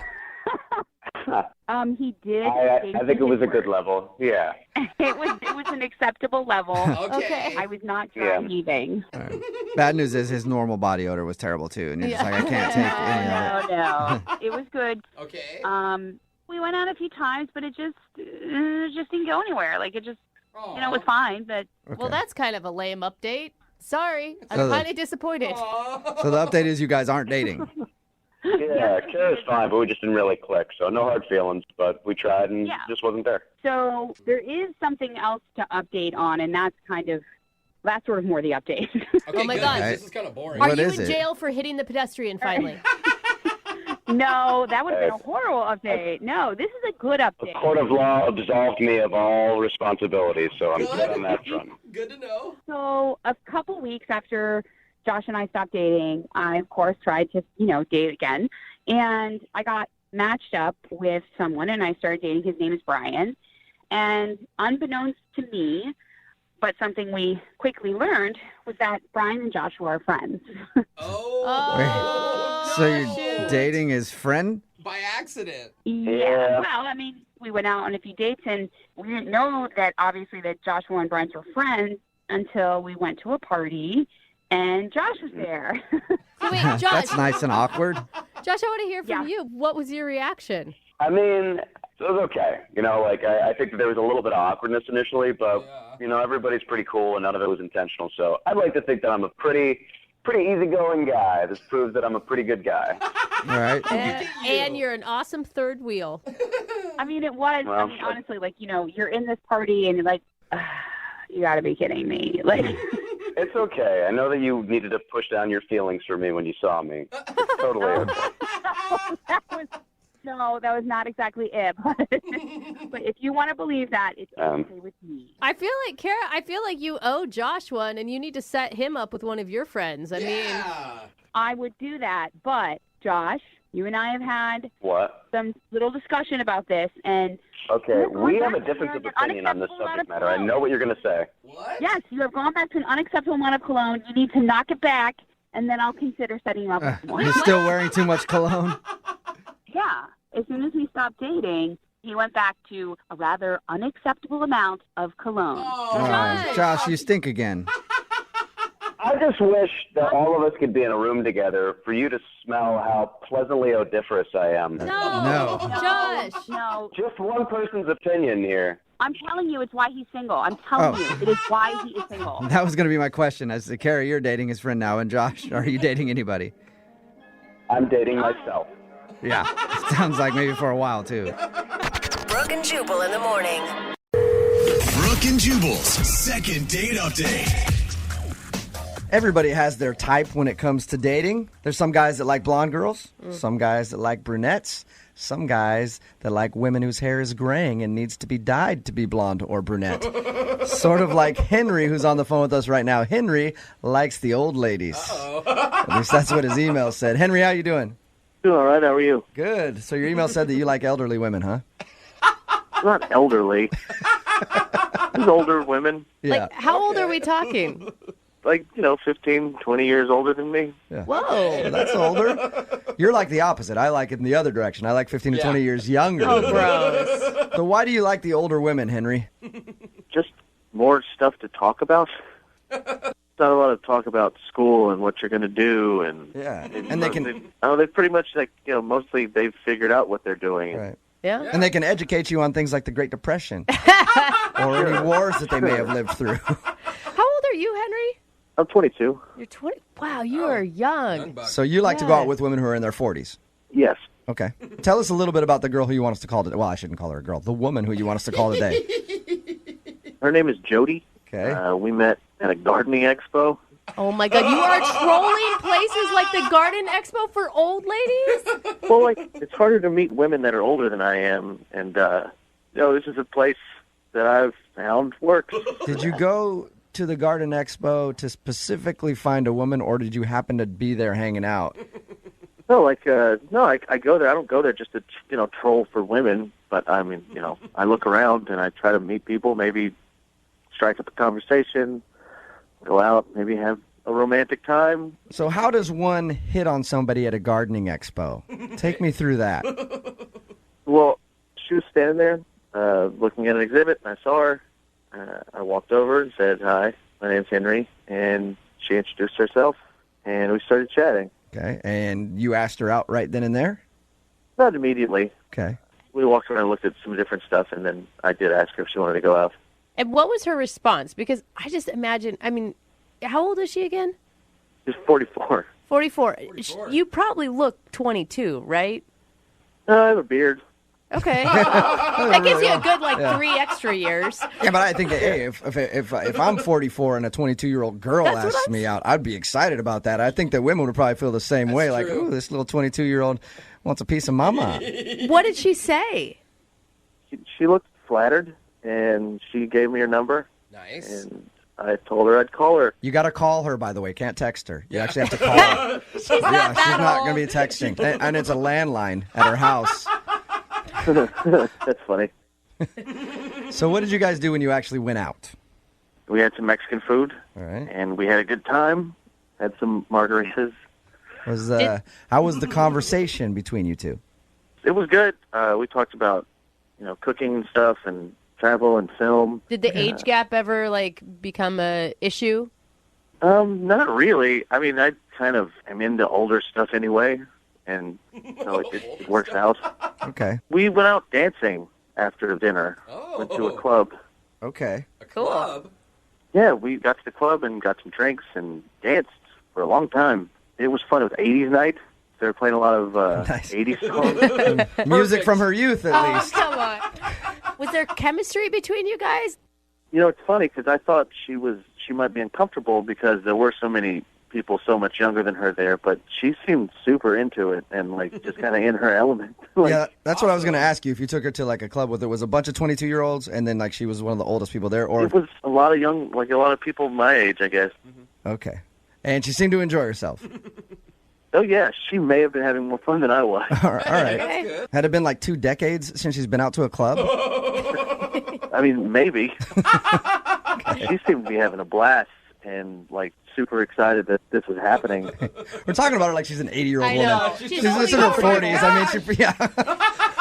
He did. I think it was a good level. Yeah. It was an acceptable level. Okay. I was not dry heaving. All right. Bad news is his normal body odor was terrible too. And you're just like, I can't take any of it. No. It was good. Okay. We went out a few times, but it just didn't go anywhere. Like it just, it was fine, but Well, that's kind of a lame update. Sorry. I'm So the- kind of disappointed. So the update is you guys aren't dating. Yeah, Kara's fine, but we just didn't really click. So no hard feelings, but we tried and just wasn't there. so there is something else to update on, and that's sort of more the update. Okay, Oh my good, God. 'cause This is kind of boring. Are What you is in it? jail for hitting the pedestrian finally? No, that would have been a horrible update. No, this is a good The update. court of law absolved me of all responsibilities, so I'm good on that front. Good to know. So a couple weeks after Josh and I stopped dating, I, of course, tried to, date again. And I got matched up with someone, and I started dating. His name is Brian. And unbeknownst to me, but something we quickly learned, was that Brian and Joshua are friends. Oh, So no, you're shoot. dating his friend? By accident. Yeah. Well, I mean, we went out on a few dates, and we didn't know that, obviously, that Joshua and Brian were friends until we went to a party. and Josh was there. So wait, Josh. That's nice and awkward. Josh, I want to hear from you. What was your reaction? I mean, it was okay. I think that there was a little bit of awkwardness initially, but, everybody's pretty cool and none of it was intentional. So I'd like to think that I'm a pretty easygoing guy. This proves that I'm a pretty good guy. All right. And you're an awesome third wheel. I mean, it was. Well, I mean, honestly, you're in this party and you're like, you got to be kidding me. Like, It's okay. I know that you needed to push down your feelings for me when you saw me. It's totally okay. that was not exactly it. But if you want to believe that, it's okay with me. I feel like, Kara, you owe Josh one, and you need to set him up with one of your friends. I mean, I would do that. But, Josh, you and I have had some little discussion about this, and okay, we have a difference of opinion on this subject matter. I know what you're going to say. What? yes, you have gone back to an unacceptable amount of cologne. You need to knock it back, and then I'll consider setting you up with more. You're still wearing too much cologne? Yeah. As soon as we stopped dating, he went back to a rather unacceptable amount of cologne. Josh, you stink again. I just wish that all of us could be in a room together for you to smell how pleasantly odoriferous I am. No. Josh. No, Just one person's opinion here. I'm telling you, it's why he's single. I'm telling you, it is why he is single. That was going to be my question. As the Kara, you're dating his friend now, and Josh, are you dating anybody? I'm dating myself. Yeah. Sounds like maybe for a while, too. Brooke and Jubal in the morning. Brooke and Jubal's second date update. Everybody has their type when it comes to dating. There's some guys that like blonde girls, some guys that like brunettes, some guys that like women whose hair is graying and needs to be dyed to be blonde or brunette. Sort of like Henry, who's on the phone with us right now. Henry likes the old ladies. At least that's what his email said. Henry, how you doing? Doing all right. How are you? Good. So your email said that you like elderly women, huh? Not elderly. Just older women. Yeah. Like, how old are we talking? 15, 20 years older than me. Yeah. Whoa. Well, that's older. You're like the opposite. I like it in the other direction. I like 15 to 20 years younger. Oh, gross. So why do you like the older women, Henry? Just more stuff to talk about. Not a lot of talk about school and what you're going to do, and And they can they pretty much mostly they've figured out what they're doing. right. Yeah. And they can educate you on things like the Great Depression or any wars that they may have lived through. How old are you, Henry? I'm 22. You're 20. Wow, you are young. So you like to go out with women who are in their 40s. Yes. Okay. Tell us a little bit about the girl who you want us to call today. Well, I shouldn't call her a girl. The woman who you want us to call today. Her name is Jody. Okay. We met at a gardening expo. Oh, my God. You are trolling places like the Garden Expo for old ladies? Well, it's harder to meet women that are older than I am, and this is a place that I've found works. Did you go to the Garden Expo to specifically find a woman, or did you happen to be there hanging out? No, I go there. I don't go there just to troll for women, but I mean, I look around and I try to meet people, maybe strike up a conversation, go out, maybe have a romantic time. So how does one hit on somebody at a gardening expo? Take me through that. Well, she was standing there looking at an exhibit, and I saw her. I walked over and said, "Hi, my name's Henry," and she introduced herself, and we started chatting. Okay, and you asked her out right then and there? Not immediately. Okay. We walked around and looked at some different stuff, and then I did ask her if she wanted to go out. And what was her response? Because I just imagine, how old is she again? She's 44. 44. You probably look 22, right? I have a beard. Okay. That gives you a good, 3 extra years. Yeah, but I think that, hey, if I'm 44 and a 22-year-old girl asks me out, I'd be excited about that. I think that women would probably feel the same way. Like, ooh, this little 22-year-old wants a piece of mama. What did she say? She looked flattered, and she gave me her number. Nice. And I told her I'd call her. You got to call her, by the way. Can't text her. You actually have to call her. She's not She's not going to be texting. And it's a landline at her house. That's funny. So what did you guys do when you actually went out? We had some Mexican food, All right. and we had a good time. Had some margaritas. How was the conversation between you two? It was good. We talked about, cooking and stuff, and travel and film. Did the age gap ever, become a issue? Not really. I mean, I kind of am into older stuff anyway, and so it works out. Okay. We went out dancing after dinner. Went to a club. Okay. A club? Yeah, we got to the club and got some drinks and danced for a long time. It was fun. It was 80s night. They were playing a lot of Nice. 80s songs. Music from her youth, at Oh, least. come on. Was there chemistry between you guys? You know, it's funny because I thought she might be uncomfortable because there were so many people so much younger than her there, but she seemed super into it and like just kind of in her element. Like, Yeah, that's what I was going to ask you. If you took her to like a club with it was a bunch of 22-year-olds, and then like she was one of the oldest people there, or it was a lot of young, like a lot of people my age, I guess. okay, and she seemed to enjoy herself. Oh yeah, she may have been having more fun than I was. All right. Okay. Good. Had it been like 2 decades since she's been out to a club? I mean, maybe. She seemed to be having a blast and like super excited that this was happening. We're talking about her like she's an 80-year-old I woman. know. She's She's just in her 40s. I mean, yeah.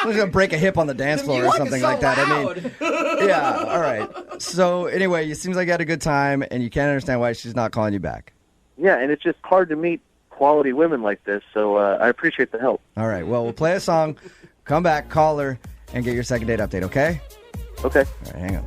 She's going to break a hip on the dance floor or music is something so like that. loud. I mean, yeah, all right. So anyway, it seems like you had a good time, and you can't understand why she's not calling you back. Yeah, and it's just hard to meet quality women like this, so I appreciate the help. All right, well, we'll play a song, come back, call her, and get your second date update, okay? Okay. All right, hang on.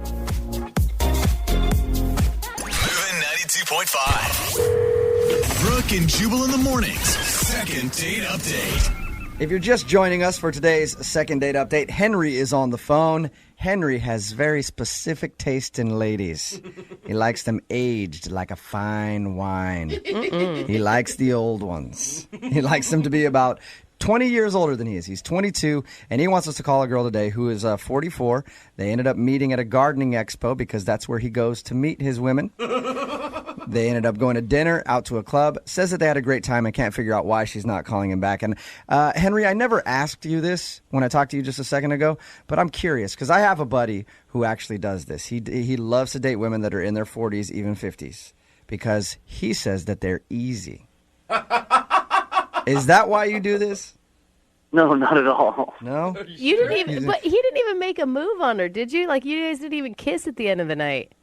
Moving 92.5. Brooke and Jubal in the mornings. Second date update. If you're just joining us for today's second date update, Henry is on the phone. Henry has very specific taste in ladies. He likes them aged like a fine wine. He likes the old ones. He likes them to be about 20 years older than he is. He's 22, and he wants us to call a girl today who is 44. They ended up meeting at a gardening expo because that's where he goes to meet his women. They ended up going to dinner, out to a club, says that they had a great time and can't figure out why she's not calling him back. And Henry, I never asked you this when I talked to you just a second ago, but I'm curious because I have a buddy who actually does this. He loves to date women that are in their 40s, even 50s, because he says that they're easy. Is that why you do this? No, not at all. No? You didn't even, but he didn't even make a move on her, did you? Like, you guys didn't even kiss at the end of the night.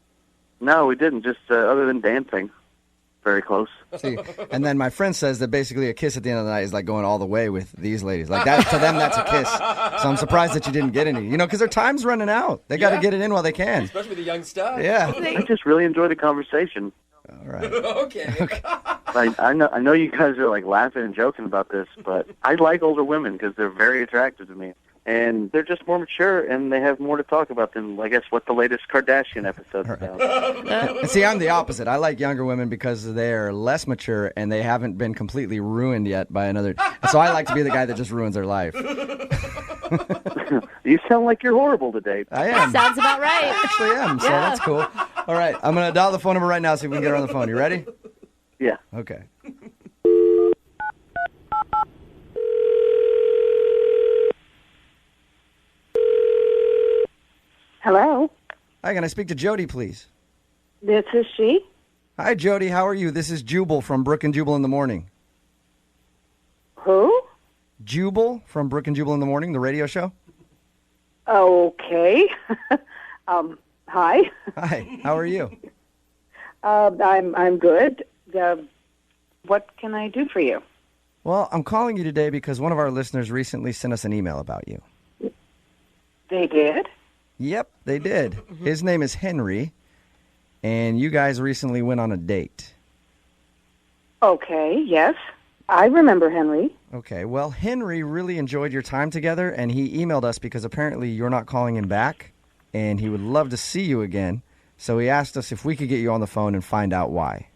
No, we didn't, just other than dancing. Very close. See, and then my friend says that basically a kiss at the end of the night is like going all the way with these ladies. Like that, to them, that's a kiss. So I'm surprised that you didn't get any. You know, because their time's running out. They got to get it in while they can. Especially with the young stuff. Yeah. I just really enjoy the conversation. All right. Okay. I know you guys are like laughing and joking about this, but I like older women because they're very attractive to me. And they're just more mature, and they have more to talk about than, I guess, what the latest Kardashian episode's about. See, I'm the opposite. I like younger women because they're less mature and they haven't been completely ruined yet by another. So I like to be the guy that just ruins their life. You sound like you're horrible to date. I am. Sounds about right. I actually am, so that's cool. All right, I'm going to dial the phone number right now, see if we can get her on the phone. You ready? Yeah. Okay. Hello, Hi, can I speak to Jody, please? this is she. Hi, Jody. How are you? This is Jubal from Brooke and Jubal in the Morning. Who? Jubal from Brooke and Jubal in the Morning, the radio show. Okay. Hi. Hi, how are you? I'm good. What can I do for you? Well, I'm calling you today because one of our listeners recently sent us an email about you. They did? Yep, they did. His name is Henry, and you guys recently went on a date. Okay, yes. I remember Henry. Okay, well, Henry really enjoyed your time together, and he emailed us because apparently you're not calling him back, and he would love to see you again. So he asked us if we could get you on the phone and find out why.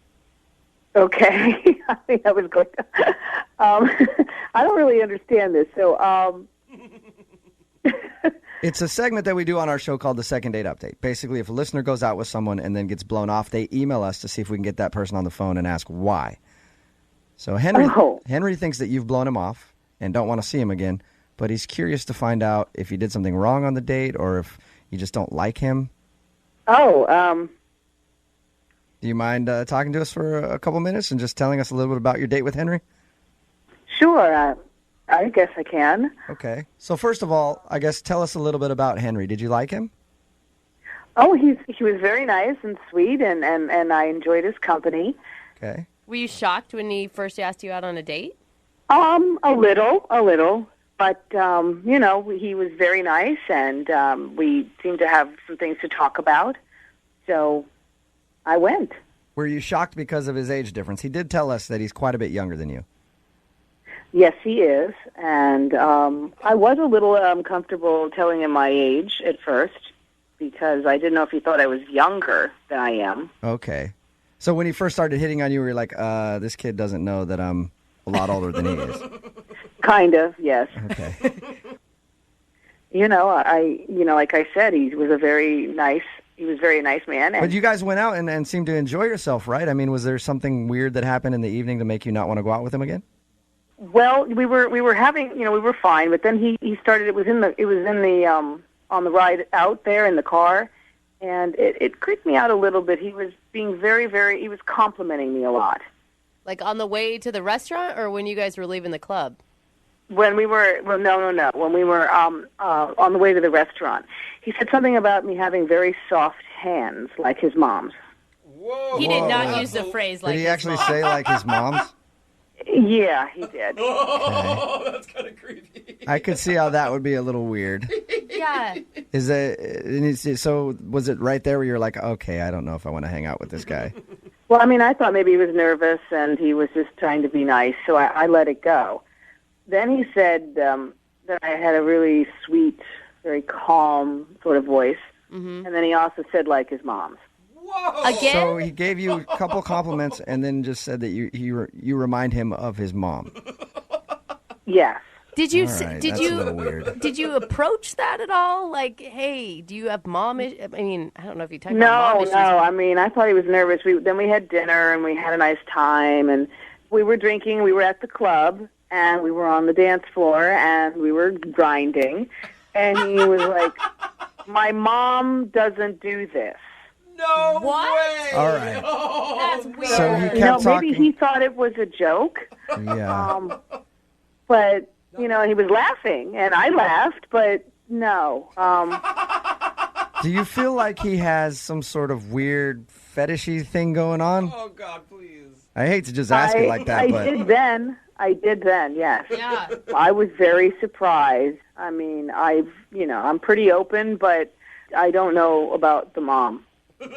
Okay. I think I was going to... I don't really understand this, so... It's a segment that we do on our show called the Second Date Update. Basically, if a listener goes out with someone and then gets blown off, they email us to see if we can get that person on the phone and ask why. So Henry thinks that you've blown him off and don't want to see him again, but he's curious to find out if you did something wrong on the date or if you just don't like him. Oh, Do you mind talking to us for a couple minutes and just telling us a little bit about your date with Henry? sure. I guess I can. Okay. So first of all, I guess tell us a little bit about Henry. Did you like him? Oh, he was very nice and sweet, and I enjoyed his company. Okay. Were you shocked when he first asked you out on a date? A little. But, he was very nice, and we seemed to have some things to talk about. So I went. Were you shocked because of his age difference? He did tell us that he's quite a bit younger than you. Yes, he is. And I was a little uncomfortable telling him my age at first because I didn't know if he thought I was younger than I am. Okay. So when he first started hitting on you, were you like, this kid doesn't know that I'm a lot older than he is? Kind of, yes. Okay. Like I said, he was a very nice man. And But you guys went out and seemed to enjoy yourself, right? I mean, was there something weird that happened in the evening to make you not want to go out with him again? Well, we were having, we were fine, but then he started. It was in the on the ride out there in the car, and it creeped me out a little bit. He was being he was complimenting me a lot. Like on the way to the restaurant, or when you guys were leaving the club? When we were, no. When we were on the way to the restaurant, he said something about me having very soft hands, like his mom's. Whoa. He did not use the phrase like Did he his actually mom. say like his mom's? Yeah, he did. Oh, that's kind of creepy. I could see how that would be a little weird. Yeah. So was it right there where you're like, okay, I don't know if I want to hang out with this guy? Well, I mean, I thought maybe he was nervous and he was just trying to be nice, so I let it go. Then he said that I had a really sweet, very calm sort of voice, and then he also said like his mom's. Whoa. Again? So he gave you a couple compliments and then just said that you remind him of his mom. Yes. Did you All right, did that's you a little weird. did you approach that at all? Like, hey, do you have mom? I mean, I don't know if you talked about mom issues. No. I mean, I thought he was nervous. Then we had dinner and we had a nice time and we were drinking. We were at the club and we were on the dance floor and we were grinding. And he was like, "My mom doesn't do this." No What? way. All right. That's weird. So he kept No, talking. maybe he thought it was a joke. Yeah. But, he was laughing, and I laughed, but no. Do you feel like he has some sort of weird fetishy thing going on? Oh, God, please. I hate to just ask it like that, I but did then, yes. Yeah. I was very surprised. I mean, I'm pretty open, but I don't know about the mom.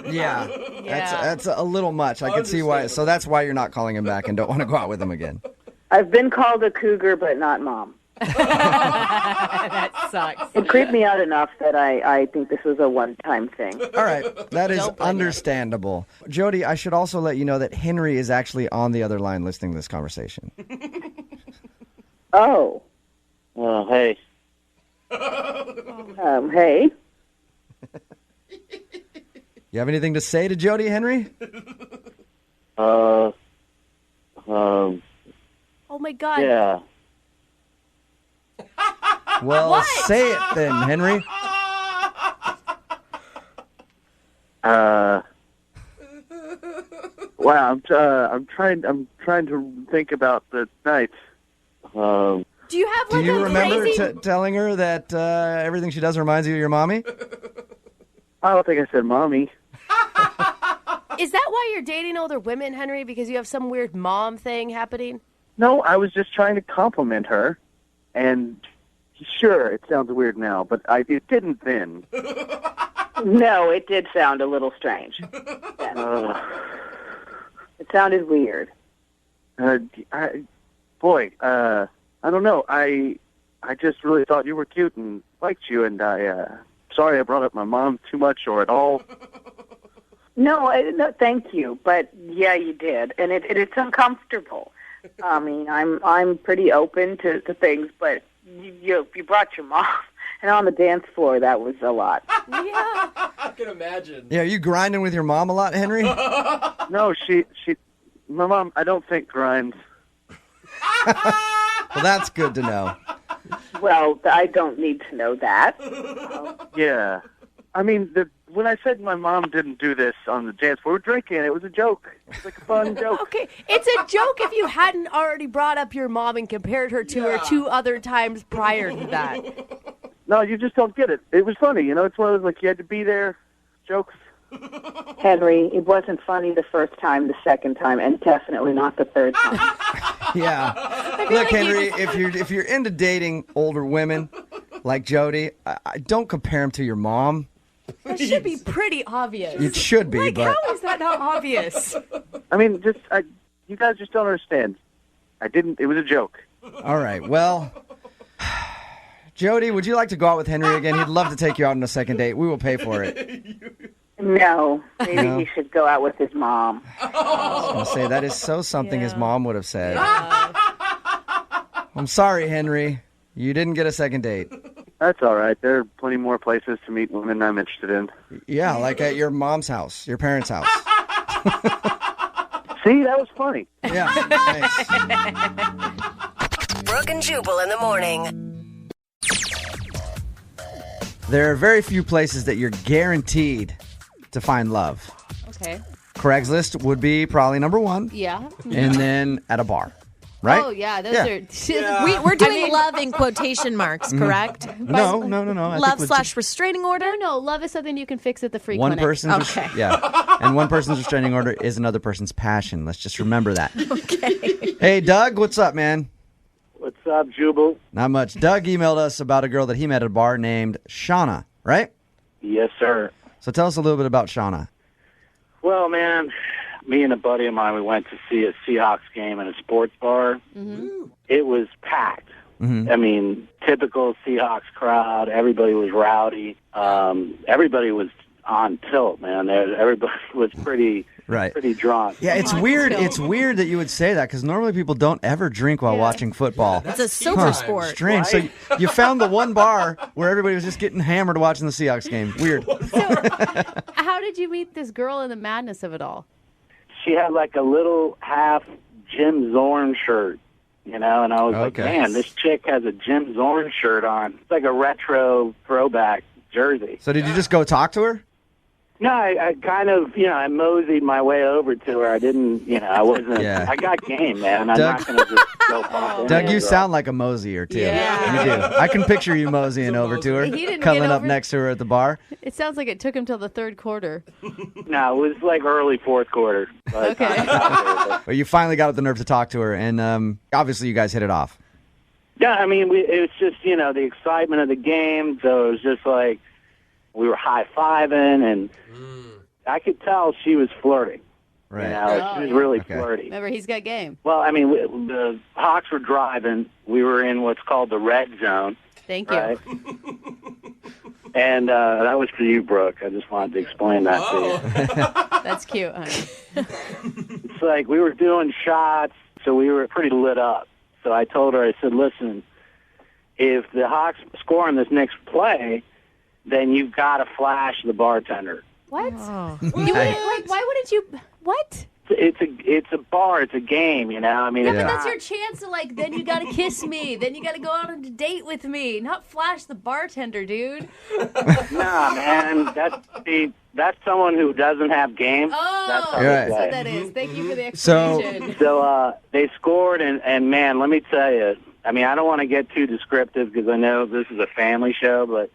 yeah, Yeah. that's a little much. I could see why. So that's why you're not calling him back and don't want to go out with him again. I've been called a cougar, but not mom. That sucks. It creeped me out enough that I think this was a one-time thing. All right, that is Don't blame understandable. Jody, I should also let you know that Henry is actually on the other line listening to this conversation. Oh. Hey. Hey. You have anything to say to Jody, Henry? Oh my God. Yeah. Well, What? say it then, Henry. Wow, I'm trying to think about the night. Do you have Do like you a remember crazy? telling her that everything she does reminds you of your mommy? I don't think I said mommy. Is that why you're dating older women, Henry? Because you have some weird mom thing happening? No, I was just trying to compliment her, and sure, it sounds weird now, but it didn't then. No, it did sound a little strange. It sounded weird. I don't know. I just really thought you were cute and liked you, and sorry I brought up my mom too much or at all. No, thank you. But yeah, you did, and it's uncomfortable. I mean, I'm pretty open to things, but you brought your mom, and on the dance floor, that was a lot. Yeah. I can imagine. Yeah, are you grinding with your mom a lot, Henry? No, my mom, I don't think grinds. Well, that's good to know. Well, I don't need to know that. Yeah. I mean, when I said my mom didn't do this on the dance floor, we were drinking. It was a joke. It was like a fun joke. Okay, it's a joke if you hadn't already brought up your mom and compared her to her 2 other times prior to that. No, you just don't get it. It was funny. It's one of those, like, you had to be there. Jokes. Henry, it wasn't funny the first time, the second time, and definitely not the third time. Yeah. Look, Henry, if you're into dating older women like Jody, I don't compare them to your mom. That should be pretty obvious. It should be, like, but how is that not obvious? I mean, you guys just don't understand. It was a joke. all right. Well, Jody, would you like to go out with Henry again? He'd love to take you out on a second date. We will pay for it. No, maybe No? he should go out with his mom. I was going to say, that is so something his mom would have said. I'm sorry, Henry. You didn't get a second date. That's all right. There are plenty more places to meet women I'm interested in. Yeah, like at your mom's house, your parents' house. See, that was funny. Yeah, thanks. Brooke and Jubal in the morning. There are very few places that you're guaranteed to find love. Okay. Craigslist would be probably number one. Yeah. And then at a bar, right? Oh, yeah. Those Yeah. are... We're doing love in quotation marks, correct? No. I Love think / restraining order? No, love is something you can fix at the free one clinic. person's and one person's restraining order is another person's passion. Let's just remember that. Okay. Hey, Doug, what's up, man? What's up, Jubal? Not much. Doug emailed us about a girl that he met at a bar named Shauna, right? Yes, sir. So tell us a little bit about Shauna. Well, man, me and a buddy of mine, we went to see a Seahawks game in a sports bar. Mm-hmm. It was packed. Mm-hmm. I mean, typical Seahawks crowd. Everybody was rowdy. Everybody was on tilt, man. Everybody was pretty drunk. Yeah, it's weird. It's weird that you would say that because normally people don't ever drink while watching football. It's a sober sport. Strange. So you found the one bar where everybody was just getting hammered watching the Seahawks game. Weird. How did you meet this girl in the madness of it all? She had like a little half Jim Zorn shirt, and I was like, man, this chick has a Jim Zorn shirt on. It's like a retro throwback jersey. So did you just go talk to her? No, I kind of, I moseyed my way over to her. I didn't, I wasn't. Yeah. I got game, man. I'm Doug- not going to just go pop in Doug, there, you bro. sound like a moseier, too. Yeah. You do. I can picture you moseying over to her, He didn't cuddling get up over- next to her at the bar. It sounds like it took him till the third quarter. No, it was like early fourth quarter. But Okay. But you finally got up the nerve to talk to her, and obviously you guys hit it off. Yeah, I mean, it was just, the excitement of the game. So it was just like we were high-fiving, and I could tell she was flirting. Right. She was really flirty. Remember, he's got game. Well, I mean, the Hawks were driving. We were in what's called the red zone. Thank you. Right? And that was for you, Brooke. I just wanted to explain that to you. That's cute, honey. It's like we were doing shots, so we were pretty lit up. So I told her, I said, listen, if the Hawks score on this next play, then you've got to flash the bartender. What? Oh. You wouldn't, why wouldn't you? What? It's a bar. It's a game, I mean, Yeah, it's but not, that's your chance to then you gotta kiss me. Then you gotta go out on a date with me. Not flash the bartender, dude. Nah, man. That's someone who doesn't have game. Oh, That's how Right. they that's what play. that is. Thank you for the So- explanation. So they scored, and man, let me tell you. I mean, I don't want to get too descriptive because I know this is a family show, but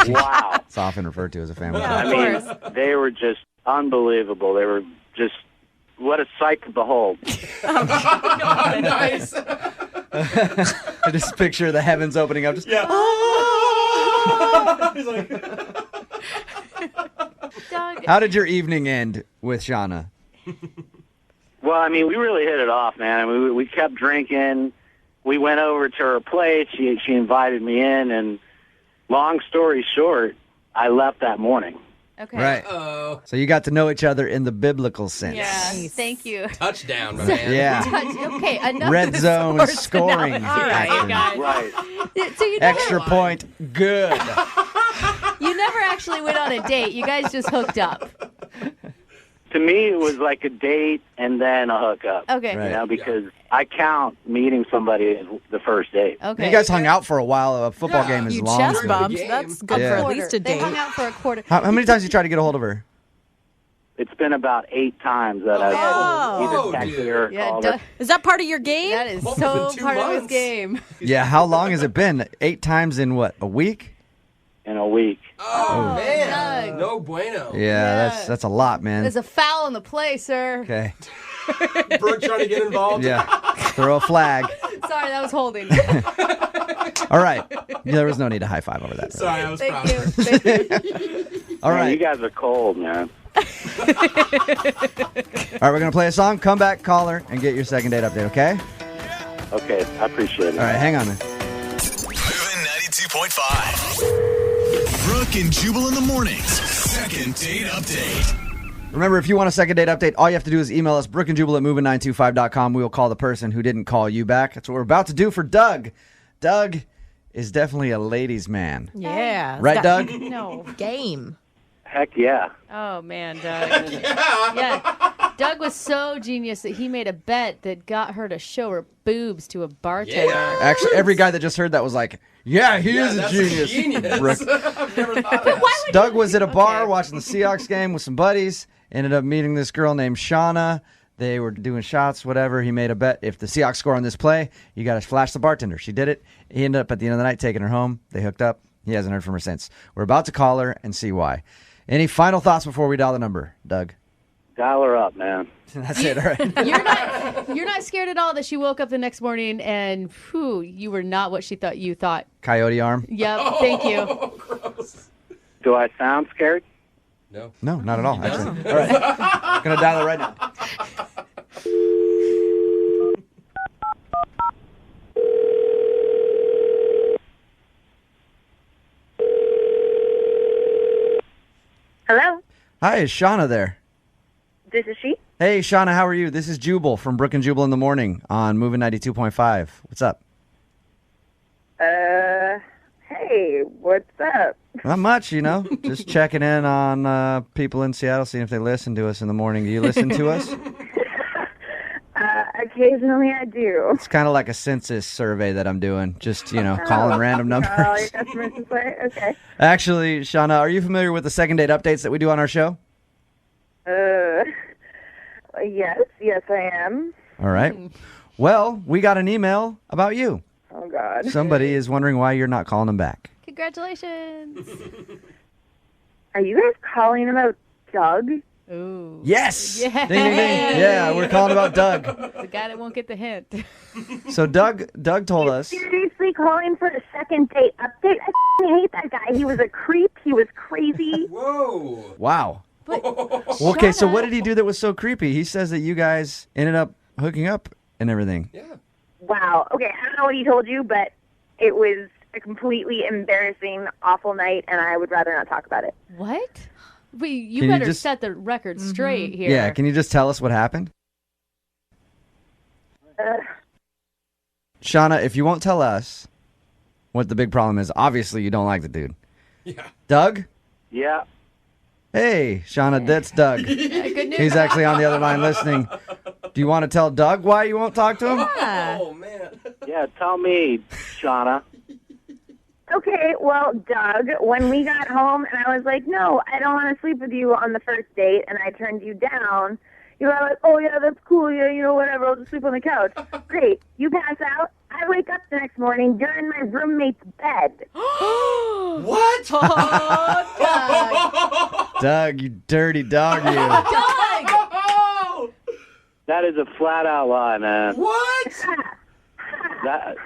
wow. It's often referred to as a family. Yeah. I Of mean, course. they were just unbelievable. They were just, what a sight to behold. Nice. I just picture the heavens opening up. Just, Doug, How did your evening end with Shauna? Well, I mean, we really hit it off, man. I mean, we kept drinking. We went over to her place. She invited me in, and long story short, I left that morning. okay. Right. Oh, So you got to know each other in the biblical sense. Yeah. Nice. Thank you. touchdown, my man. Yeah. Okay. Enough. Red of the zone sports scoring analogy, action. guys. Right. So you never, Extra point. Good. you never actually went on a date. You guys just hooked up. To me, it was like a date and then a hookup. Okay. Right. Because I count meeting somebody as the first date. Okay. You guys hung out for a while. A football game is You long. chest so- bumped. game. That's good Yeah. for at least a They date. hung out for a quarter. How many times you tried to get a hold of her? It's been about 8 times that I've Oh. either texted her or Yeah, called Doug, her. Is that part of your game? that is Well, it's so been 2 part of his months. game. Yeah. How long has it been? 8 times in what? A week? In a week. Oh, man. Doug. No No bueno. Yeah, that's a lot, man. There's a foul in the play, sir. Okay. Brooke trying to get involved. Yeah. Throw a flag. Sorry, that was holding. All right. There was no need to high five over that. Sorry, I was Thank proud. you. Thank you. All Man, right. you guys are cold, man. All right, we're going to play a song. Come back, caller, and get your second date update, okay? Okay, I appreciate it. All right, hang on, man. Moving 92.5. Brooke and Jubal in the mornings. Second date update. Remember, if you want a second date update, all you have to do is email us, brookandjubal at moving925.com. We will call the person who didn't call you back. That's what we're about to do for Doug. Doug is definitely a ladies' man. Yeah. Right, Doug? No. Game. Heck yeah. Oh, man, Doug. Yeah. Doug was so genius that he made a bet that got her to show her boobs to a bartender. Yeah. Actually, every guy that just heard that was like, yeah, he is a that's genius. genius. Brooke. I've never thought of that. Doug was at a bar watching the Seahawks game with some buddies. Ended up meeting this girl named Shauna. They were doing shots, whatever. He made a bet. If the Seahawks score on this play, you got to flash the bartender. She did it. He ended up at the end of the night taking her home. They hooked up. He hasn't heard from her since. We're about to call her and see why. Any final thoughts before we dial the number, Doug? Dial her up, man. That's it, all right. You're not scared at all that she woke up the next morning and you were not what she thought you thought. Coyote arm? Yep, thank you. Gross. Do I sound scared? No. No, not at all, actually. All right. I'm going to dial it right now. Hello, Hi, is Shauna there? this is she. Hey, Shauna, how are you? This is Jubal from Brooke and Jubal in the morning on Moving 92.5. What's up? Hey, what's up? Not much, just checking in on people in Seattle, seeing if they listen to us in the morning. Do you listen to us? Occasionally I do. It's kind of like a census survey that I'm doing, just, calling random numbers. All your customers this way? Okay. Actually, Shauna, are you familiar with the second date updates that we do on our show? Yes, I am. All right. Well, we got an email about you. Oh, God. Somebody is wondering why you're not calling them back. Congratulations. Are you guys calling about Doug? Ooh. Yes! Yeah. Ding, ding, ding. Yeah, we're calling about Doug. The guy that won't get the hint. So Doug told us. Seriously calling for a second date update? I hate that guy. He was a creep. He was crazy. Whoa. Wow. But Well, okay, so what did he do that was so creepy? He says that you guys ended up hooking up and everything. Yeah. Wow. Okay, I don't know what he told you, but it was a completely embarrassing, awful night, and I would rather not talk about it. what? Wait, you Can you better just- set the record straight here. Yeah, can you just tell us what happened? Shauna, if you won't tell us what the big problem is, obviously you don't like the dude. Yeah. Doug? Yeah. Hey, Shauna, that's Doug. Good news. He's actually on the other line listening. Do you want to tell Doug why you won't talk to him? Oh, man. Yeah, tell me, Shauna. Okay, well, Doug, when we got home and I was like, no, I don't want to sleep with you on the first date, and I turned you down, you were like, oh, yeah, that's cool, yeah, whatever, I'll just sleep on the couch. Great. You pass out. I wake up the next morning, you're in my roommate's bed. What? Oh, Doug, you dirty dog, you. Doug! That is a flat-out lie, man. What? It's That's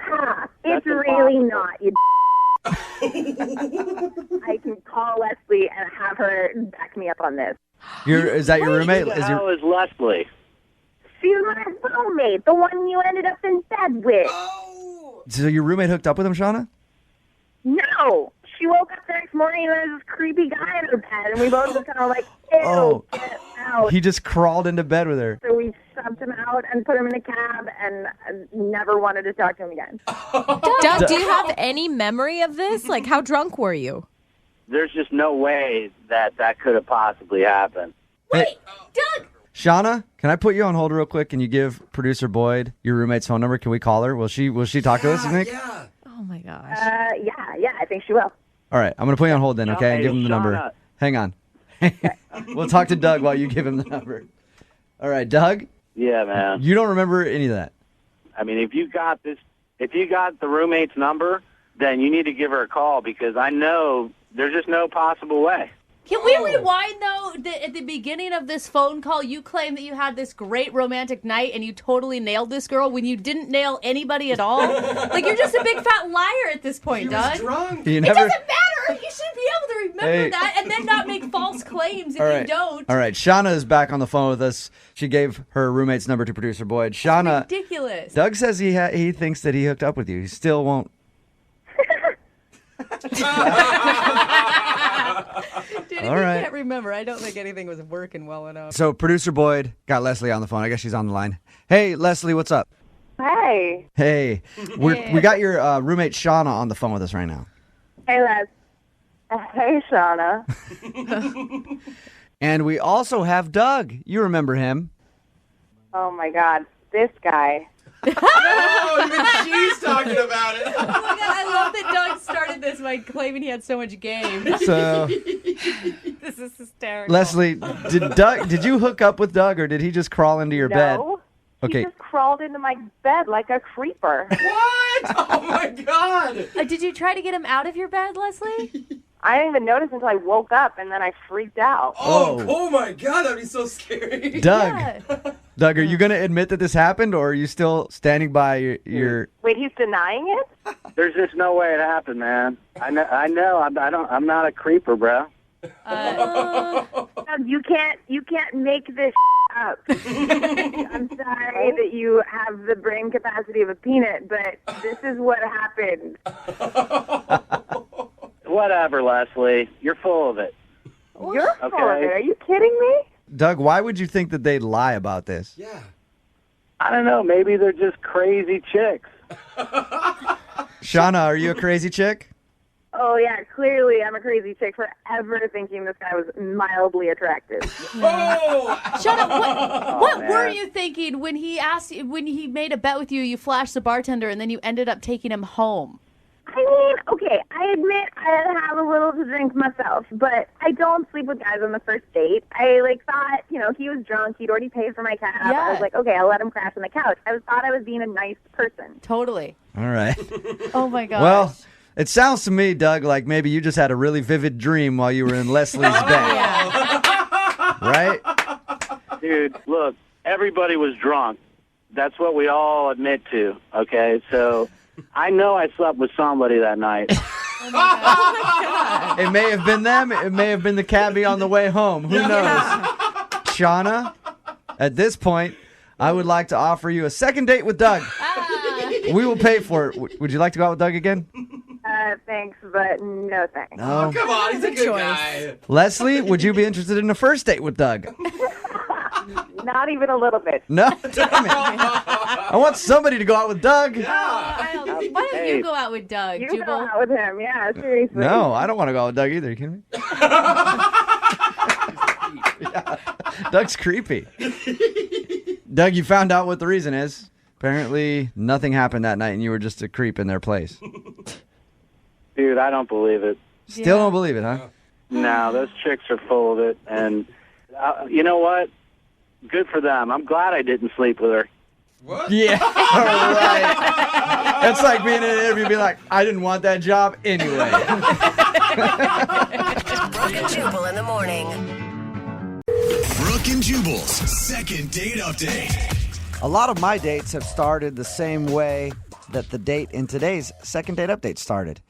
really impossible. not, you I can call Leslie and have her back me up on this. Is that your roommate? Who the Is your hell is Leslie? She's my roommate, the one you ended up in bed with. so your roommate hooked up with him, Shauna? No. She woke up the next morning and there was this creepy guy in her bed, and we both just kind of like, ew, Oh. get out. He just crawled into bed with her. So we shoved him out and put him in a cab and never wanted to talk to him again. Doug, do you have any memory of this? Like, how drunk were you? There's just no way that could have possibly happened. Hey, Doug! Shauna, can I put you on hold real quick? Can you give producer Boyd your roommate's phone number? Can we call her? Will she talk to us, you think? Yeah. Oh, my gosh. Yeah, I think she will. All right, I'm going to put you on hold then, okay? And Hey, give him the number. Shauna. Hang on. We'll talk to Doug while you give him the number. All right, Doug, Yeah, man. you don't remember any of that. I mean, if you got the roommate's number, then you need to give her a call because I know there's just no possible way. Can we rewind, though, that at the beginning of this phone call, you claimed that you had this great romantic night and you totally nailed this girl when you didn't nail anybody at all? Like, you're just a big fat liar at this point, Doug. Drunk. You It never... doesn't matter. You should be able to remember that and then not make false claims if you don't. All right, Shauna is back on the phone with us. She gave her roommate's number to producer Boyd. Shauna, Ridiculous. Doug says he thinks that he hooked up with you. He still won't. Dude, All if right. you can't remember, I don't think anything was working well enough. So producer Boyd got Leslie on the phone. I guess she's on the line. Hey, Leslie, what's up? Hey. Hey, we got your roommate Shauna on the phone with us right now. Hey, Les. Hey, Shauna. And we also have Doug. You remember him. Oh, my God. This guy. Oh, even she's talking about it. Oh my God, I love that Doug started this by claiming he had so much game. So, This is hysterical. Leslie, did you hook up with Doug or did he just crawl into your bed? No. Okay. He just crawled into my bed like a creeper. What? Oh, my God. Did you try to get him out of your bed, Leslie? I didn't even notice until I woke up, and then I freaked out. Oh my God, that'd be so scary. Doug. Yeah. Doug, are you going to admit that this happened or are you still standing by your Wait, he's denying it? There's just no way it happened, man. I know. I'm not a creeper, bro. Doug, you can't make this up. I'm sorry that you have the brain capacity of a peanut, but this is what happened. Whatever, Leslie. You're full of it. You're full of Okay. it. Are you kidding me? Doug, why would you think that they'd lie about this? Yeah. I don't know. Maybe they're just crazy chicks. Shauna, are you a crazy chick? Oh, yeah, clearly I'm a crazy chick for ever thinking this guy was mildly attractive. Oh! Shauna, what man. were you thinking when he made a bet with you, you flashed the bartender, and then you ended up taking him home? I mean, okay, I admit I have a little to drink myself, but I don't sleep with guys on the first date. I, thought, he was drunk. He'd already paid for my cab. Yeah. I was like, okay, I'll let him crash on the couch. I thought I was being a nice person. Totally. All right. Oh, my God. Well, it sounds to me, Doug, like maybe you just had a really vivid dream while you were in Leslie's bed. Right? Dude, look, everybody was drunk. That's what we all admit to, okay? So I know I slept with somebody that night. It may have been them. It may have been the cabbie on the way home. Who knows? Shauna, at this point, I would like to offer you a second date with Doug. We will pay for it. Would you like to go out with Doug again? Thanks, but no thanks. No. Come on, he's a good guy. Leslie, would you be interested in a first date with Doug? Not even a little bit. No? Damn it. I want somebody to go out with Doug. Why don't you go out with Doug, You Jubal? go out with him, yeah, seriously. No, I don't want to go out with Doug either. Are you kidding me? Yeah. Doug's creepy. Doug, you found out what the reason is. Apparently, nothing happened that night, and you were just a creep in their place. Dude, I don't believe it. Still don't believe it, huh? No, those chicks are full of it. And you know what? Good for them. I'm glad I didn't sleep with her. What? Yeah, all right. That's like being in an interview, being like, I didn't want that job anyway. Brooke and Jubal in the morning. Brooke and Jubal's second date update. A lot of my dates have started the same way that the date in today's second date update started.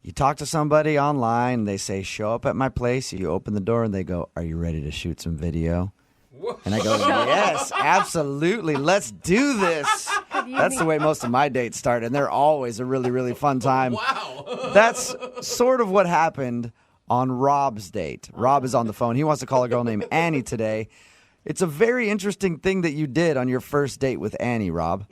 You talk to somebody online, they say, show up at my place. You open the door and they go, are you ready to shoot some video? And I go, yes, absolutely. Let's do this. That's the way most of my dates start, and they're always a really, really fun time. Wow. That's sort of what happened on Rob's date. Rob is on the phone. He wants to call a girl named Annie today. It's a very interesting thing that you did on your first date with Annie, Rob.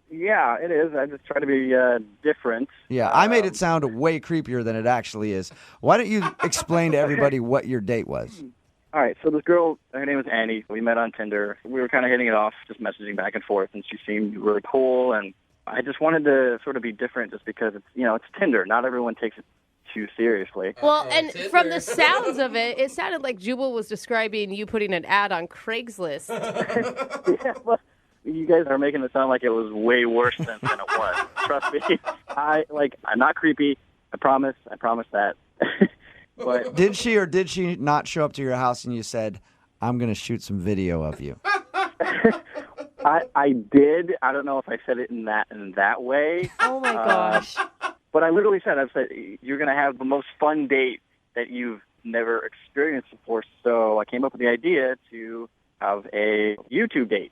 Yeah, it is. I just try to be different. Yeah, I made it sound way creepier than it actually is. Why don't you explain to everybody what your date was? All right, so this girl, her name was Annie. We met on Tinder. We were kind of hitting it off, just messaging back and forth, and she seemed really cool. And I just wanted to sort of be different just because it's Tinder. Not everyone takes it too seriously. Well, and from the sounds of it, it sounded like Jubal was describing you putting an ad on Craigslist. Yeah, well, you guys are making it sound like it was way worse than it was. Trust me. I'm not creepy. I promise that. But Did she or did she not show up to your house and you said, I'm going to shoot some video of you? I did. I don't know if I said it in that way. Oh my gosh. But I literally said, you're going to have the most fun date that you've never experienced before. So I came up with the idea to have a YouTube date.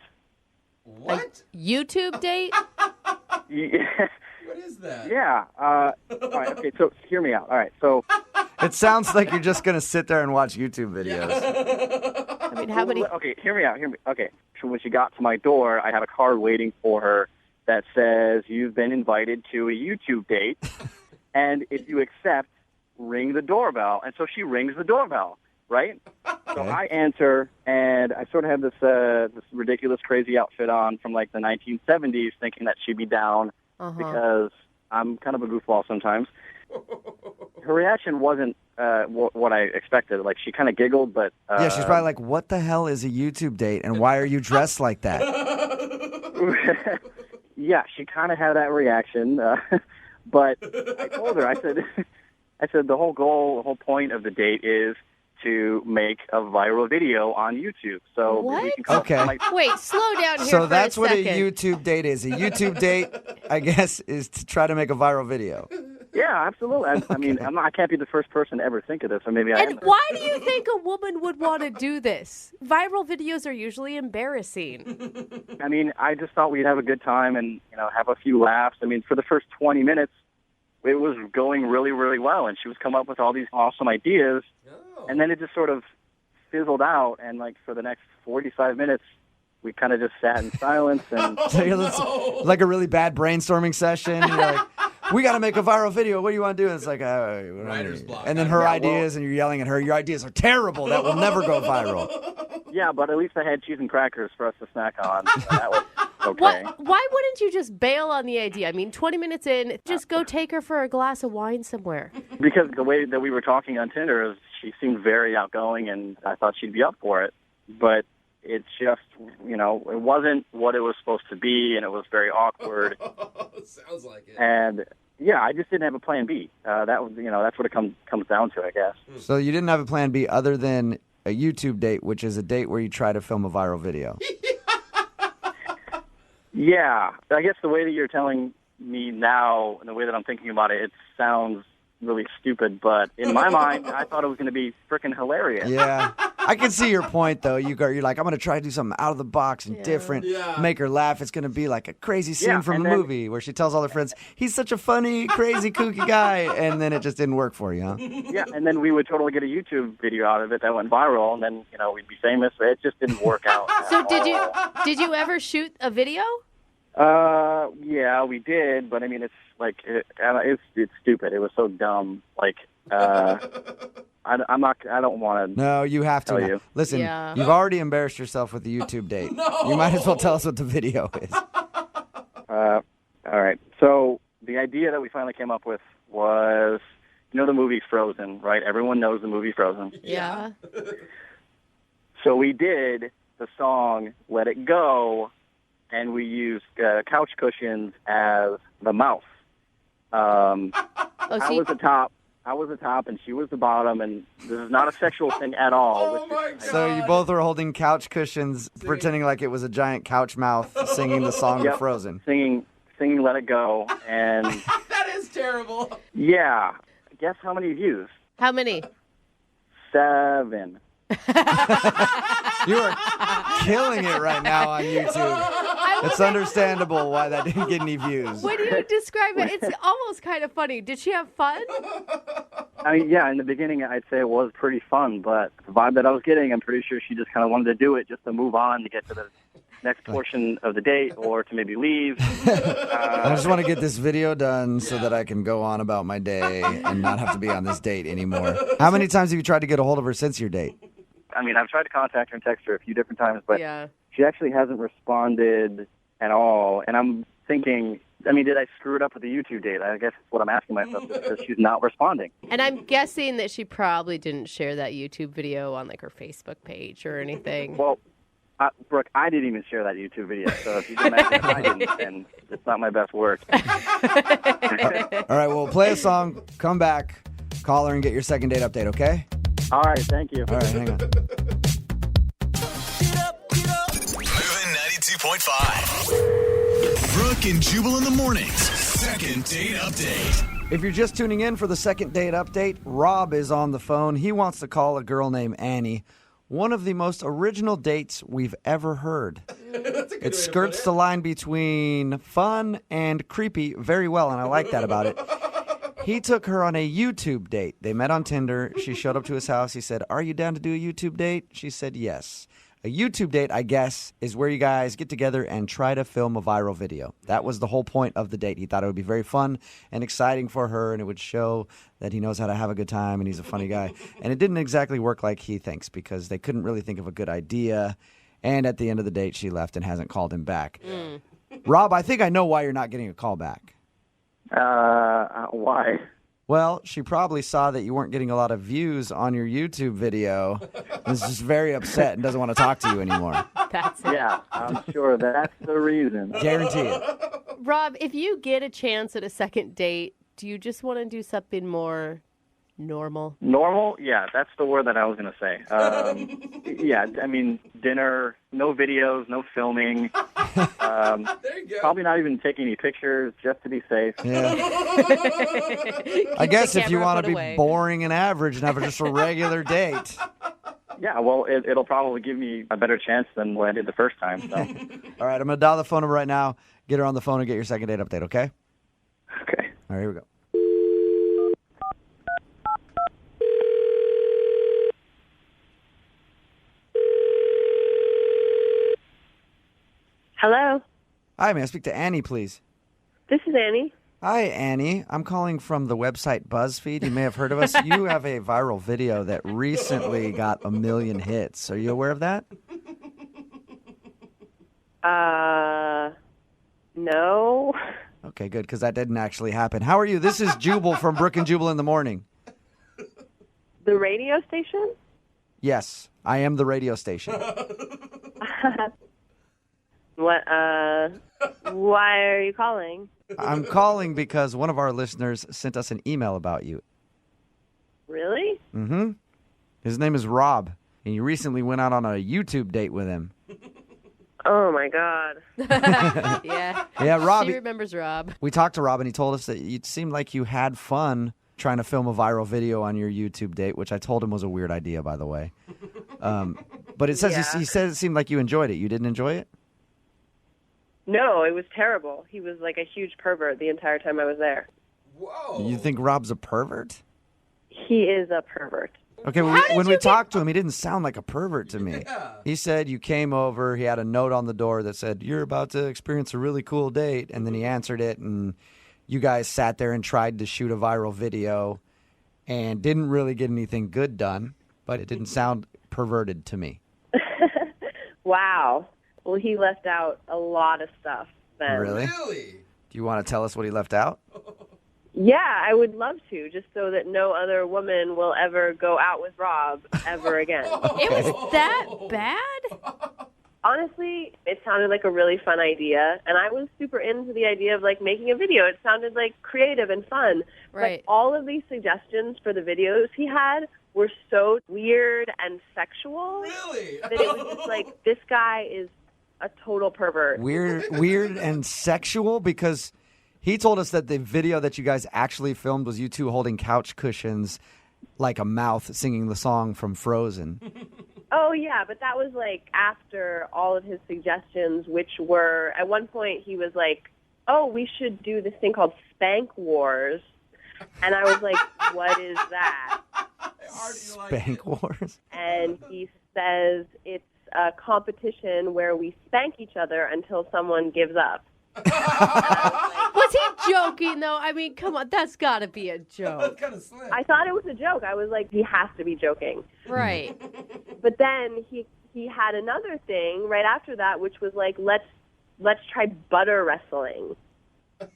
What? YouTube date? Yeah. What is that? Yeah. All right. Okay. So hear me out. All right. So It sounds like you're just going to sit there and watch YouTube videos. I mean, how many? Okay. Hear me out. Okay. So when she got to my door, I had a card waiting for her that says, "You've been invited to a YouTube date, and if you accept, ring the doorbell." And so she rings the doorbell, right? So I answer, and I sort of have this ridiculous, crazy outfit on from like the 1970s, thinking that she'd be down because I'm kind of a goofball sometimes. Her reaction wasn't what I expected. Like, she kind of giggled, but... yeah, she's probably like, what the hell is a YouTube date, and why are you dressed like that? Yeah, she kind of had that reaction. But I told her, I said, the whole point of the date is to make a viral video on YouTube. So What? we can come Okay. Wait, slow down here So for that's a what a second. YouTube date is. A YouTube date, I guess, is to try to make a viral video. Yeah, absolutely. I mean, I can't be the first person to ever think of this, or maybe I am. And why do you think a woman would want to do this? Viral videos are usually embarrassing. I mean, I just thought we'd have a good time and, have a few laughs. I mean, for the first 20 minutes, it was going really, really well, and she was coming up with all these awesome ideas, and then it just sort of fizzled out, and, like, for the next 45 minutes, we kind of just sat in silence. And Like a really bad brainstorming session. You're like, we got to make a viral video. What do you want to do? And it's like, Writer's block. and then her ideas, and you're yelling at her, your ideas are terrible. That will never go viral. Yeah, but at least I had cheese and crackers for us to snack on. So that was okay. Why wouldn't you just bail on the idea? I mean, 20 minutes in, just go take her for a glass of wine somewhere. Because the way that we were talking on Tinder, she seemed very outgoing, and I thought she'd be up for it. But it just, it wasn't what it was supposed to be, and it was very awkward. Sounds like it. And yeah, I just didn't have a plan B. That was, that's what it comes down to, I guess. So you didn't have a plan B other than a YouTube date, which is a date where you try to film a viral video. Yeah, I guess the way that you're telling me now, and the way that I'm thinking about it, it sounds really stupid, but in my mind, I thought it was going to be freaking hilarious. Yeah. I can see your point, though. You're like, I'm going to try to do something out of the box and different, make her laugh. It's going to be like a crazy scene from a movie where she tells all her friends, he's such a funny, crazy, kooky guy, and then it just didn't work for you, huh? Yeah, and then we would totally get a YouTube video out of it that went viral, and then, we'd be famous. It just didn't work out. So did you ever shoot a video? Yeah, we did, but I mean, it's like, it's stupid. It was so dumb. Like, I don't want to. No, you have to. Tell you. Listen, you've already embarrassed yourself with the YouTube date. You might as well tell us what the video is. All right. So the idea that we finally came up with was, the movie Frozen, right? Everyone knows the movie Frozen. Yeah. So we did the song Let It Go, and we used couch cushions as the mouth. I was the top, and she was the bottom, and this is not a sexual thing at all. So you both were holding couch cushions, pretending like it was a giant couch mouth, singing the song of Frozen. Singing Let It Go, and... That is terrible. Yeah. Guess how many views? How many? 7. You are killing it right now on YouTube. It's understandable why that didn't get any views. When you describe it, it's almost kind of funny. Did she have fun? I mean, yeah, in the beginning, I'd say it was pretty fun, but the vibe that I was getting, I'm pretty sure she just kind of wanted to do it just to move on to get to the next portion of the date or to maybe leave. I just want to get this video done so that I can go on about my day and not have to be on this date anymore. How many times have you tried to get a hold of her since your date? I mean, I've tried to contact her and text her a few different times, but yeah. She actually hasn't responded at all. And I'm thinking, I mean, did I screw it up with the YouTube date? I guess that's what I'm asking myself, because she's not responding. And I'm guessing that she probably didn't share that YouTube video on like her Facebook page or anything. Well, Brooke, I didn't even share that YouTube video, so if you can imagine I didn't, then it's not my best work. All right, well, play a song, come back, Call her and get your second date update, okay? All right, thank you. All right, hang on. Moving 92.5. Brooke and Jubal in the mornings. Second date update. If you're just tuning in for the second date update, Rob is on the phone. He wants to call a girl named Annie. One of the most original dates we've ever heard. It skirts the line between fun and creepy very well, and I like that about it. He took her on a YouTube date. They met on Tinder. She showed up to his house. He said, "Are you down to do a YouTube date?" She said, "Yes." A YouTube date, I guess, is where you guys get together and try to film a viral video. That was the whole point of the date. He thought it would be very fun and exciting for her, and it would show that he knows how to have a good time and he's a funny guy. And it didn't exactly work like he thinks because they couldn't really think of a good idea. And at the end of the date, she left and hasn't called him back. Rob, I think I know why you're not getting a call back. Why? Well, she probably saw that you weren't getting a lot of views on your YouTube video. And is just very upset and doesn't want to talk to you anymore. That's it. Yeah, I'm sure that's the reason. Guarantee it. Rob, if you get a chance at a second date, do you just want to do something more normal? Normal? Yeah, that's the word that I was going to say. Yeah, I mean, dinner, no videos, no filming. There you go. Probably not even taking any pictures just to be safe. Yeah. I guess if you want to be boring and average and have just a regular date. Yeah, well, it'll probably give me a better chance than what I did the first time. So. All right, I'm going to dial the phone number right now. Get her on the phone and get your second date update, okay? Okay. All right, here we go. Hello, Hi, may I speak to Annie, please? this is Annie. Hi, Annie. I'm calling from the website BuzzFeed. You may have heard of us. You have a viral video that recently got 1 million hits. Are you aware of that? No. Okay, good, because that didn't actually happen. How are you? This is Jubal from Brooke and Jubal in the morning. The radio station? Yes, I am the radio station. What, why are you calling? I'm calling because one of our listeners sent us an email about you. Really? Mm-hmm. His name is Rob, and you recently went out on a YouTube date with him. Oh, my God. Yeah. Yeah, Rob. She remembers Rob. We talked to Rob, and he told us that it seemed like you had fun trying to film a viral video on your YouTube date, which I told him was a weird idea, by the way. But it says he said it seemed like you enjoyed it. You didn't enjoy it? No, it was terrible. He was like a huge pervert the entire time I was there. Whoa. You think Rob's a pervert? He is a pervert. Okay, when we talked to him, he didn't sound like a pervert to me. Yeah. He said you came over, he had a note on the door that said, "You're about to experience a really cool date," and then he answered it, and you guys sat there and tried to shoot a viral video and didn't really get anything good done, but it didn't sound perverted to me. Wow. Well, he left out a lot of stuff then. Really? Really? Do you want to tell us what he left out? Yeah, I would love to, just so that no other woman will ever go out with Rob ever again. It was that bad? Honestly, it sounded like a really fun idea, and I was super into the idea of, like, making a video. It sounded, like, creative and fun. Right. But all of these suggestions for the videos he had were so weird and sexual Really? that it was just like, this guy is a total pervert. Weird and sexual, because he told us that the video that you guys actually filmed was you two holding couch cushions like a mouth singing the song from Frozen. Oh, yeah, but that was, like, after all of his suggestions, which were, at one point he was like, oh, we should do this thing called Spank Wars. And I was like, what is that? Spank Wars? And he says it's a competition where we spank each other until someone gives up. Was he joking, though? I mean, come on. That's got to be a joke. That's kind of slick. I thought it was a joke. I was like, he has to be joking. Right. But then he had another thing right after that, which was like, let's try butter wrestling. And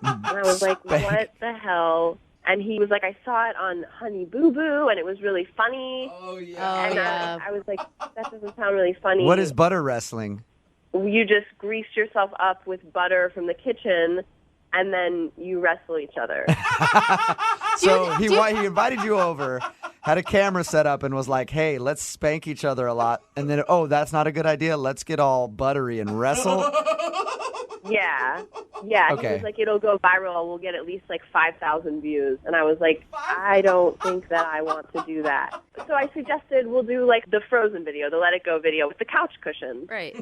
I was like, what the hell? And he was like, I saw it on Honey Boo Boo, and it was really funny. Oh, yeah. And I was like, that doesn't sound really funny. What is butter wrestling? You just grease yourself up with butter from the kitchen, and then you wrestle each other. So he invited you over, had a camera set up, and was like, hey, let's spank each other a lot. And then, oh, that's not a good idea. Let's get all buttery and wrestle. Yeah. Yeah. Okay. He was like, it'll go viral. We'll get at least like 5,000 views. And I was like, I don't think that I want to do that. So I suggested we'll do like the Frozen video, the Let It Go video with the couch cushions. Right.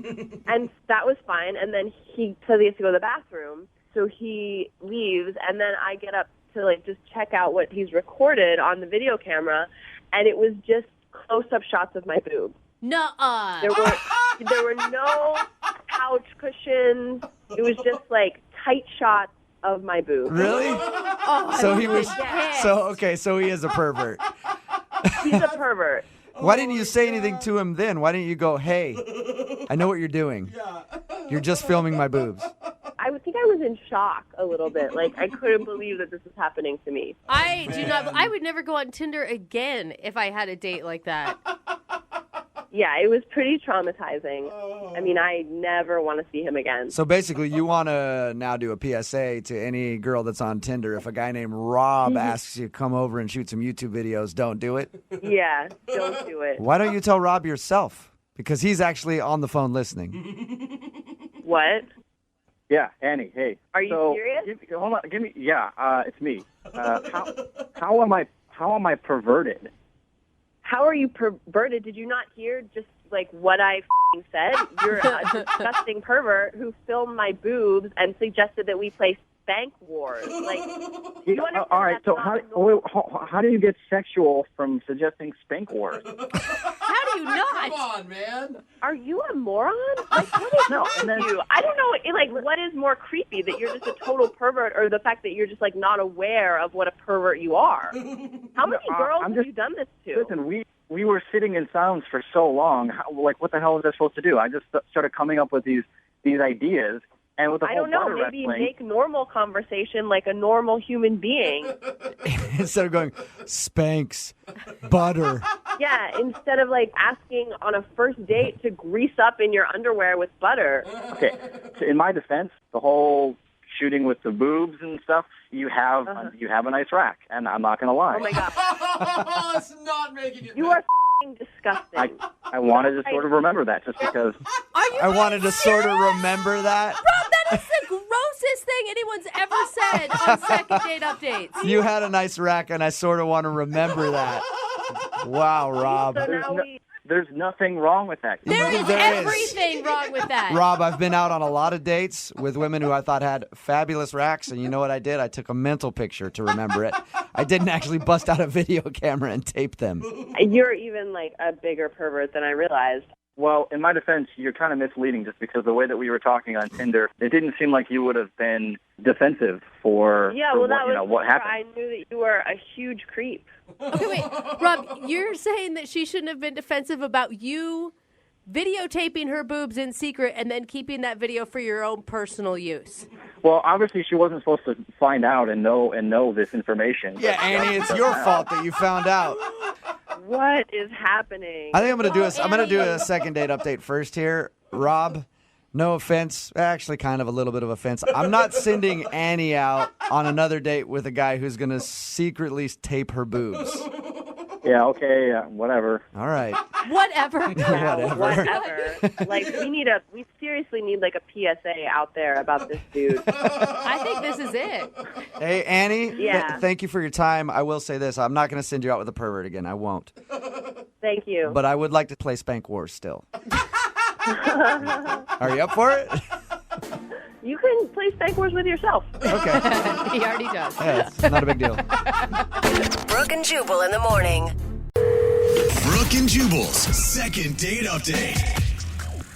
And that was fine. And then he said he has to go to the bathroom. So he leaves. And then I get up to like just check out what he's recorded on the video camera. And it was just close-up shots of my boobs. Nuh-uh. There were no couch cushions. It was just like tight shots of my boobs. Really? Oh, So he was. Yes. So he is a pervert. He's a pervert. Why didn't you say anything to him then? Why didn't you go, hey, I know what you're doing. You're just filming my boobs. I would think I was in shock a little bit. Like, I couldn't believe that this was happening to me. I would never go on Tinder again if I had a date like that. Yeah, it was pretty traumatizing. I mean, I never want to see him again. So basically, you want to now do a PSA to any girl that's on Tinder. If a guy named Rob asks you to come over and shoot some YouTube videos, don't do it. Yeah, don't do it. Why don't you tell Rob yourself? Because he's actually on the phone listening. What? Yeah, Annie. Hey. Are you serious? Hold on. Give me. Yeah, it's me. How am I perverted? How are you perverted? Did you not hear just like what I said? You're a disgusting pervert who filmed my boobs and suggested that we play Spank Wars. Like, you understand all right. that's So not how do you get sexual from suggesting Spank Wars? How do you not? Come on, man. Are you a moron? Like, what is wrong with you? I don't know. Like, what is more creepy, that you're just a total pervert, or the fact that you're just like not aware of what a pervert you are? How many girls have you done this to? Listen, we were sitting in silence for so long. Like, what the hell was I supposed to do? I just started coming up with these ideas. And with the I whole don't know. butter Maybe wrestling, make normal conversation like a normal human being. Instead of going, spanks, butter. Yeah, instead of like asking on a first date to grease up in your underwear with butter. Okay, so in my defense, the whole shooting with the boobs and stuff, you have a nice rack, and I'm not going to lie. Oh my God. It's not making it. You are disgusting. I wanted to sort of remember that just because. I wanted to sort of remember that. Rob, that is the grossest thing anyone's ever said on second date updates. You had a nice rack, and I sort of want to remember that. Wow, Rob. There's nothing wrong with that. There is everything wrong with that. Rob, I've been out on a lot of dates with women who I thought had fabulous racks, and you know what I did? I took a mental picture to remember it. I didn't actually bust out a video camera and tape them. You're even like a bigger pervert than I realized. Well, in my defense, you're kind of misleading just because the way that we were talking on Tinder, it didn't seem like you would have been defensive for, what happened. I knew that you were a huge creep. Okay, wait. Rob, you're saying that she shouldn't have been defensive about you videotaping her boobs in secret and then keeping that video for your own personal use. Well, obviously she wasn't supposed to find out and know this information. Yeah, Annie, it's your fault that you found out. What is happening? I think I'm gonna do a second date update first here. Rob, no offense, actually kind of a little bit of offense. I'm not sending Annie out on another date with a guy who's gonna secretly tape her boobs. Yeah, okay, whatever. All right. Whatever. Whatever. Like, we seriously need like a PSA out there about this dude. I think this is it. Hey, Annie, Yeah. thank you for your time. I will say this. I'm not going to send you out with a pervert again. I won't. Thank you. But I would like to play Spank Wars still. Are you up for it? You can play Spank Wars with yourself. Okay. He already does. Yeah, it's not a big deal. Brooke and Jubal in the morning. Brooke and Jubal's second date update.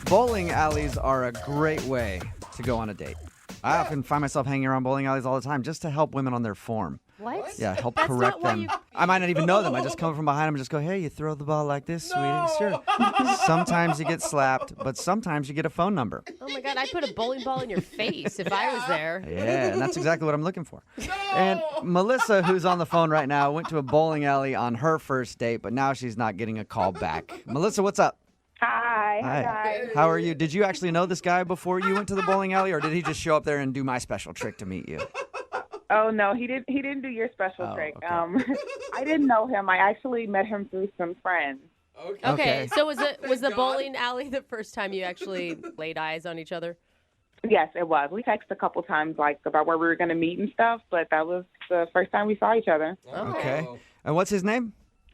Bowling alleys are a great way to go on a date. I often find myself hanging around bowling alleys all the time just to help women on their form. What? Yeah, help That's correct not why them. you- I might not even know them. I just come from behind them and just go, hey, you throw the ball like this, sweetie. Sure. Sometimes you get slapped, but sometimes you get a phone number. Oh my God, I'd put a bowling ball in your face if I was there. Yeah, and that's exactly what I'm looking for. And Melissa, who's on the phone right now, went to a bowling alley on her first date, but now she's not getting a call back. Melissa, what's up? Hi. Hi guys. How are you? Did you actually know this guy before you went to the bowling alley, or did he just show up there and do my special trick to meet you? Oh no, he didn't do your special trick. Okay. I didn't know him. I actually met him through some friends. Okay. So was the bowling alley the first time you actually laid eyes on each other? Yes, it was. We texted a couple times like about where we were going to meet and stuff, but that was the first time we saw each other. Okay. And what's his name?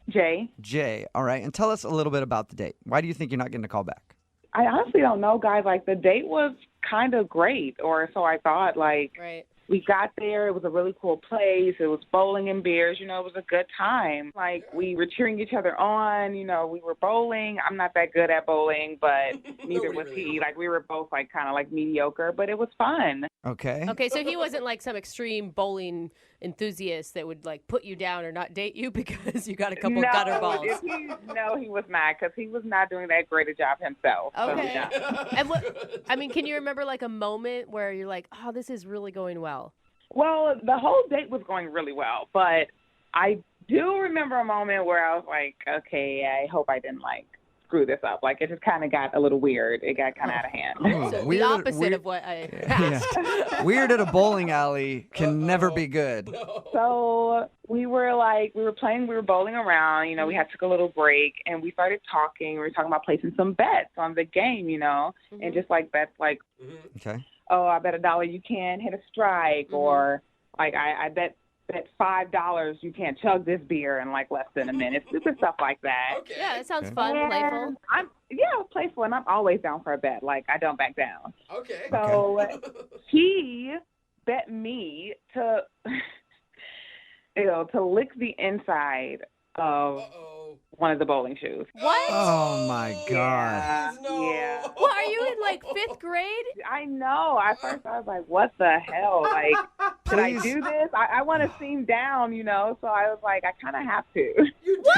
Jay. Jay. All right. And tell us a little bit about the date. Why do you think you're not getting a call back? I honestly don't know, guys. Like, the date was kind of great, or so I thought. Like, right. We got there. It was a really cool place. It was bowling and beers. You know, it was a good time. Like, we were cheering each other on. You know, we were bowling. I'm not that good at bowling, but neither was he. Like, we were both, like, kind of, like, mediocre, but it was fun. Okay. Okay, so he wasn't like some extreme bowling enthusiast that would like put you down or not date you because you got a couple gutter balls. No, he was not, because he was not doing that great a job himself. Okay. So, no. And can you remember like a moment where you're like, oh, this is really going well? Well, the whole date was going really well, but I do remember a moment where I was like, okay, I hope I didn't like screw this up. Like, it just kind of got a little weird. It got kind of out of hand. So the opposite of what I asked. Weird at a bowling alley can never be good. So we were bowling around, you know, we took a little break and we started talking. We were talking about placing some bets on the game, you know, and just like bets like, Okay. oh, I bet $1 you can't hit a strike, or like I bet $5 you can't chug this beer in like less than a minute. Stupid stuff like that. Okay. Yeah, it sounds fun, playful. Playful, and I'm always down for a bet. Like, I don't back down. Okay. So he bet me to, to lick the inside of one of the bowling shoes. What? Oh my God. Yeah. What, are you in like 5th grade? I know. At first I was like, what the hell? Like, should I Please. do this? I want to seem down, you know, so I was like, I kind of have to.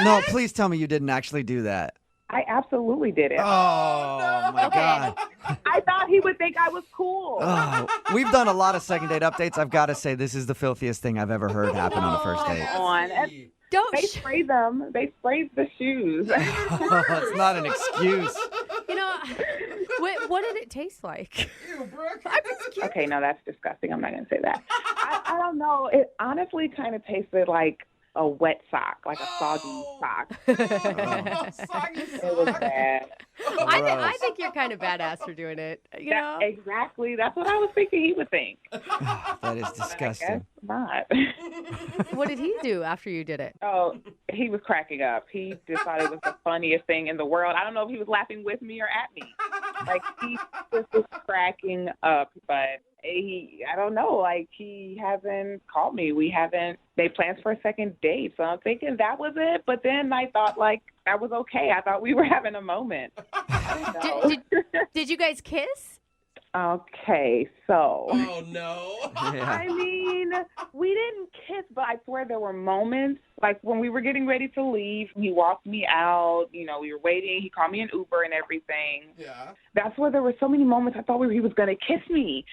No, please tell me you didn't actually do that. I absolutely did it. Oh my God. I thought he would think I was cool. Oh, we've done a lot of second date updates. I've got to say, this is the filthiest thing I've ever heard happen on a first date. Come on. They spray them. They sprayed the shoes. It's not an excuse. You know, what did it taste like? Ew, Brooke. Okay, no, that's disgusting. I'm not going to say that. I don't know. It honestly kind of tasted like a wet sock, like a soggy sock. It was bad. I think you're kind of badass for doing it. You know? Exactly. That's what I was thinking he would think. That is disgusting. Not. What did he do after you did it? Oh, he was cracking up. He decided it was the funniest thing in the world. I don't know if he was laughing with me or at me. Like, he just was cracking up, but I don't know. Like, he hasn't called me. We haven't made plans for a second date. So I'm thinking that was it. But then I thought, like, that was okay. I thought we were having a moment. Did you guys kiss? Okay, so. Oh, no. I mean, we didn't kiss, but I swear there were moments. Like, when we were getting ready to leave, he walked me out. You know, we were waiting. He called me an Uber and everything. Yeah. That's where there were so many moments I thought he was going to kiss me.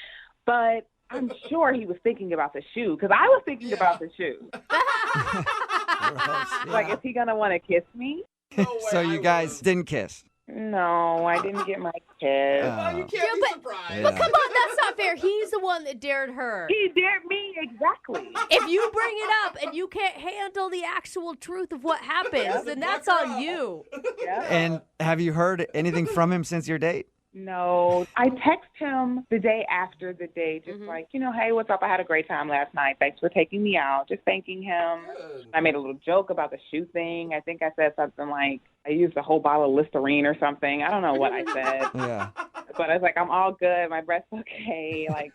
But I'm sure he was thinking about the shoe, because I was thinking about the shoe. Like, is he going to want to kiss me? So you guys didn't kiss? No, I didn't get my kiss. You can't be surprised. But come on, that's not fair. He's the one that dared her. He dared me, exactly. If you bring it up and you can't handle the actual truth of what happens, then that's on you. Yeah. And have you heard anything from him since your date? No, I text him the day after the date, just like, you know, hey, what's up? I had a great time last night. Thanks for taking me out. Just thanking him. I made a little joke about the shoe thing. I think I said something like, I used a whole bottle of Listerine or something. I don't know what I said. Yeah. But I was like, I'm all good. My breath's okay. Like,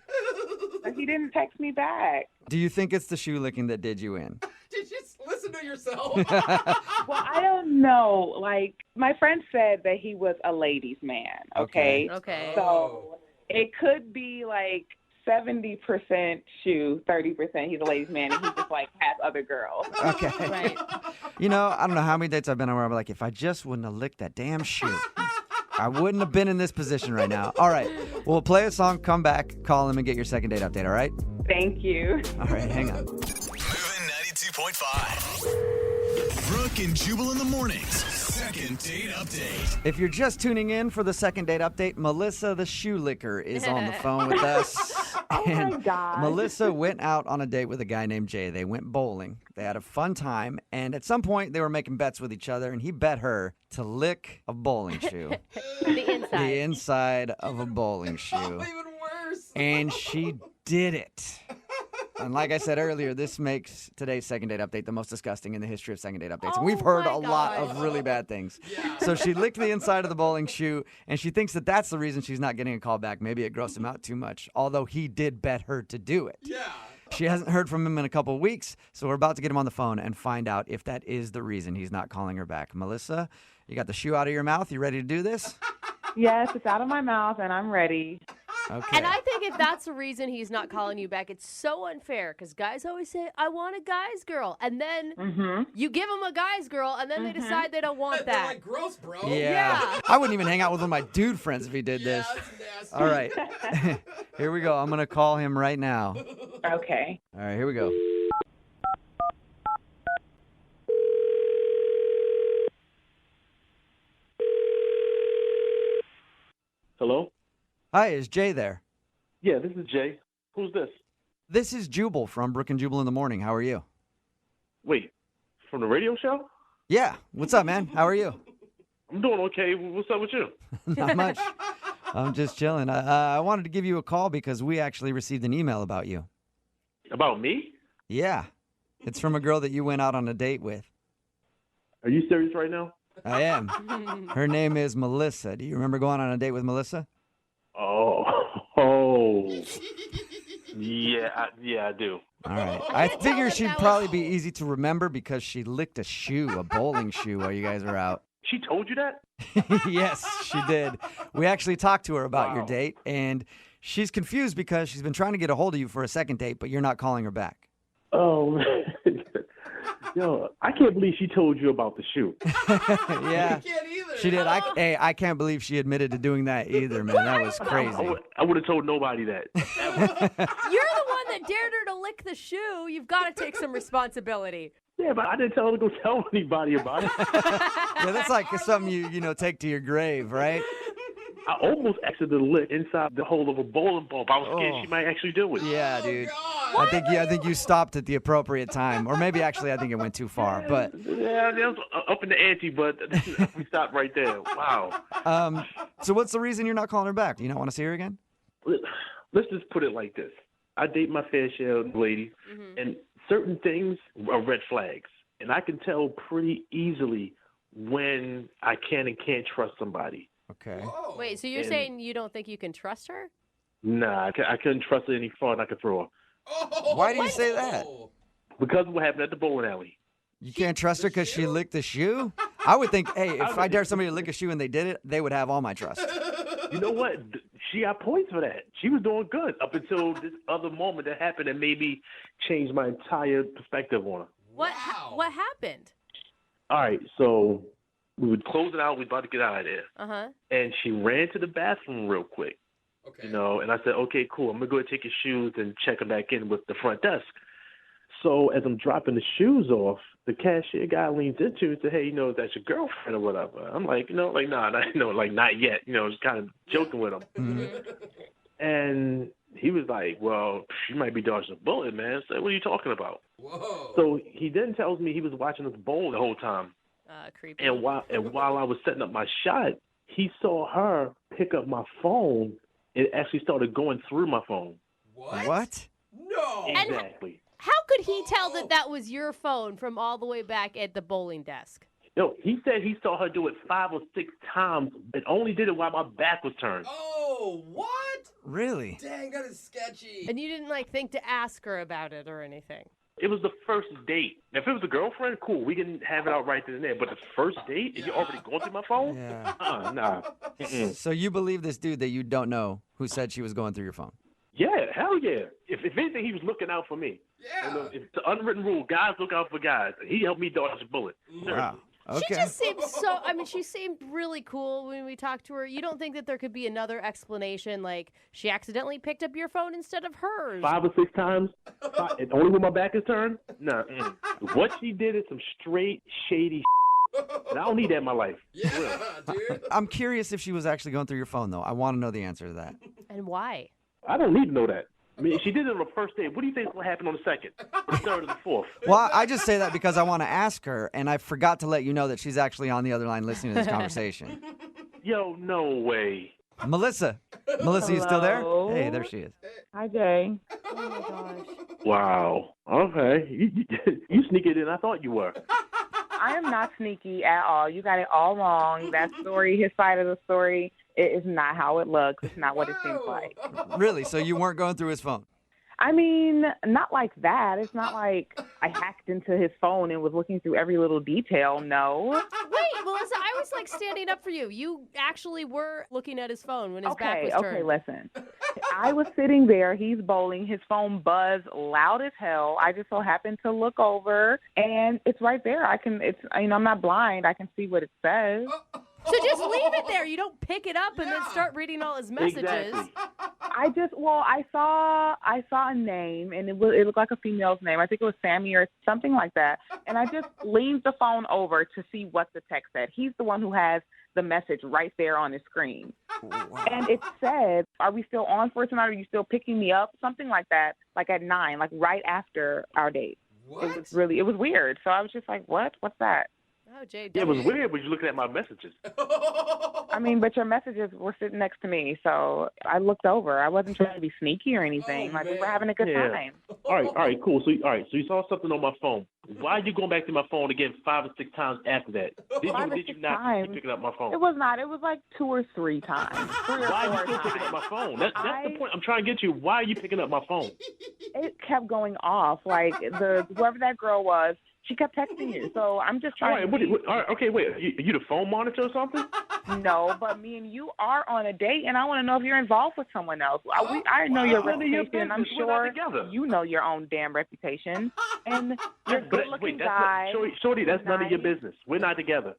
but he didn't text me back. Do you think it's the shoe licking that did you in? Did you listen to yourself? Well, I don't know. Like, my friend said that he was a ladies' man, okay? Okay. So it could be like 70% shoe, 30% he's a ladies' man, and he just like has other girls. Okay. Right. You know, I don't know how many dates I've been on where I'm like, if I just wouldn't have licked that damn shoe, I wouldn't have been in this position right now. All right. We'll play a song, come back, call him, and get your second date update, all right? Thank you. All right, hang on. Moving 92.5. Brooke and Jubal in the mornings. second date update. If you're just tuning in for the second date update, Melissa the shoe licker is on the phone with us. My God. Melissa went out on a date with a guy named Jay. They went bowling. They had a fun time, and at some point they were making bets with each other, and he bet her to lick a bowling shoe. The inside. The inside of a bowling shoe. Even worse. And she did it. And like I said earlier, this makes today's second date update the most disgusting in the history of second date updates. And we've heard a lot of really bad things. Yeah. So she licked the inside of the bowling shoe, and she thinks that that's the reason she's not getting a call back. Maybe it grossed him out too much, although he did bet her to do it. Yeah. She hasn't heard from him in a couple of weeks, so we're about to get him on the phone and find out if that is the reason he's not calling her back. Melissa, you got the shoe out of your mouth. You ready to do this? Yes, it's out of my mouth, and I'm ready. Okay. And I think if that's the reason he's not calling you back, it's so unfair because guys always say, I want a guy's girl. And then you give them a guy's girl, and then they decide they don't want They're that. like, gross, bro. Yeah. I wouldn't even hang out with one of my dude friends if he did this. That's nasty. All right. Here we go. I'm going to call him right now. Okay. All right, here we go. Hello? Hi, is Jay there? Yeah, this is Jay. Who's this? This is Jubal from Brooke and Jubal in the Morning. How are you? Wait, from the radio show? Yeah. What's up, man? How are you? I'm doing okay. What's up with you? Not much. I'm just chilling. I wanted to give you a call because we actually received an email about you. About me? Yeah. It's from a girl that you went out on a date with. Are you serious right now? I am. Her name is Melissa. Do you remember going on a date with Melissa? Oh. Yeah, I do. All right. I figure she'd probably be easy to remember because she licked a shoe, a bowling shoe, while you guys were out. She told you that? Yes, she did. We actually talked to her about your date, and she's confused because she's been trying to get a hold of you for a second date, but you're not calling her back. Oh, man. Yo, I can't believe she told you about the shoe. Yeah, she did. I can't believe she admitted to doing that either, man. That was crazy. I would have told nobody that. You're the one that dared her to lick the shoe. You've got to take some responsibility. Yeah, but I didn't tell her to go tell anybody about it. Yeah, that's like something you take to your grave, right? I almost accidentally licked inside the hole of a bowling ball. But I was scared she might actually do it. Yeah, dude. I think you stopped at the appropriate time, or maybe actually I think it went too far. But yeah, that was up in the ante, but we stopped right there. Wow. So what's the reason you're not calling her back? Do you not want to see her again? Let's just put it like this: I date my fair share of ladies, and certain things are red flags, and I can tell pretty easily when I can and can't trust somebody. Okay. Wait, so you're saying you don't think you can trust her? Nah, I couldn't trust her any farther than I could throw her. Why do you say that? Because of what happened at the bowling alley. You can't trust her because she licked the shoe? I would think, hey, if I dare somebody to lick a shoe and they did it, they would have all my trust. You know what? She got points for that. She was doing good up until this other moment that happened and made me change my entire perspective on her. What happened? All right, so we were closing out. We were about to get out of there. Uh-huh. And she ran to the bathroom real quick. Okay. You know, and I said, okay, cool. I'm going to go and take your shoes and check them back in with the front desk. So as I'm dropping the shoes off, the cashier guy leans into and said, hey, that's your girlfriend or whatever. I'm like, nah, not yet. Just kind of joking with him. Mm-hmm. And he was like, well, she might be dodging a bullet, man. So what are you talking about? Whoa. So he then tells me he was watching us bowl the whole time. Creepy. And while I was setting up my shot, he saw her pick up my phone. It actually started going through my phone. What? No. Exactly. How could he tell that was your phone from all the way back at the bowling desk? No, he said he saw her do it 5 or 6 times and only did it while my back was turned. Oh, what? Really? Dang, that is sketchy. And you didn't think to ask her about it or anything? It was the first date. If it was a girlfriend, cool, we can have it out right then and there. But the first date, if you're already going through my phone? Yeah. Nah. Mm-mm. So you believe this dude that you don't know who said she was going through your phone? Yeah, hell yeah. If anything, he was looking out for me. Yeah. It's the unwritten rule. Guys look out for guys. He helped me dodge a bullet. Wow. Okay. She just seemed she seemed really cool when we talked to her. You don't think that there could be another explanation, like she accidentally picked up your phone instead of hers? 5 or 6 times, and only when my back is turned? Nah. What she did is some straight, shady And I don't need that in my life. Yeah, dude. I'm curious if she was actually going through your phone, though. I want to know the answer to that. And why? I don't need to know that. I mean, if she did it on the first date, what do you think will happen on the second, or the third, or the fourth? Well, I just say that because I want to ask her, and I forgot to let you know that she's actually on the other line listening to this conversation. Yo, no way. Melissa, you still there? Hello? Hey, there she is. Hi, Jay. Oh my gosh. Wow. Okay. You sneakier than I thought you were. I am not sneaky at all. You got it all wrong. That story, his side of the story, it is not how it looks. It's not what it seems like. Really? So you weren't going through his phone? I mean, not like that. It's not like I hacked into his phone and was looking through every little detail. No. Wait, Melissa, I was like standing up for you. You actually were looking at his phone when his back was turned. Okay, listen. I was sitting there. He's bowling. His phone buzzed loud as hell. I just so happened to look over, and it's right there. I'm not blind. I can see what it says. So just leave it there. You don't pick it up and then start reading all his messages. Exactly. I saw a name, and it looked like a female's name. I think it was Sammy or something like that. And I just leaned the phone over to see what the text said. He's the one who has the message right there on his screen. Wow. And it said, "Are we still on for tonight? Are you still picking me up?" Something like that, like at 9, like right after our date. What? It was weird. So I was just like, what? What's that? Oh, Jay. Yeah, it was weird when you looking at my messages. I mean, but your messages were sitting next to me, so I looked over. I wasn't trying to be sneaky or anything. We were having a good time. All right, cool. So you saw something on my phone. Why are you going back to my phone again 5 or 6 times after that? Did you not keep picking up my phone? It was not. It was like 2 or 3 times. 3 or 4 Why are you still times. picking up my phone? That's the point I'm trying to get you. Why are you picking up my phone? It kept going off. Like whoever that girl was, she kept texting you. So I'm just trying Wait. Are you the phone monitor or something? No, but me and you are on a date, and I want to know if you're involved with someone else. I know your reputation, and I'm sure you know your own damn reputation. And you're a good-looking guy. Shorty, that's none of your business. We're not together.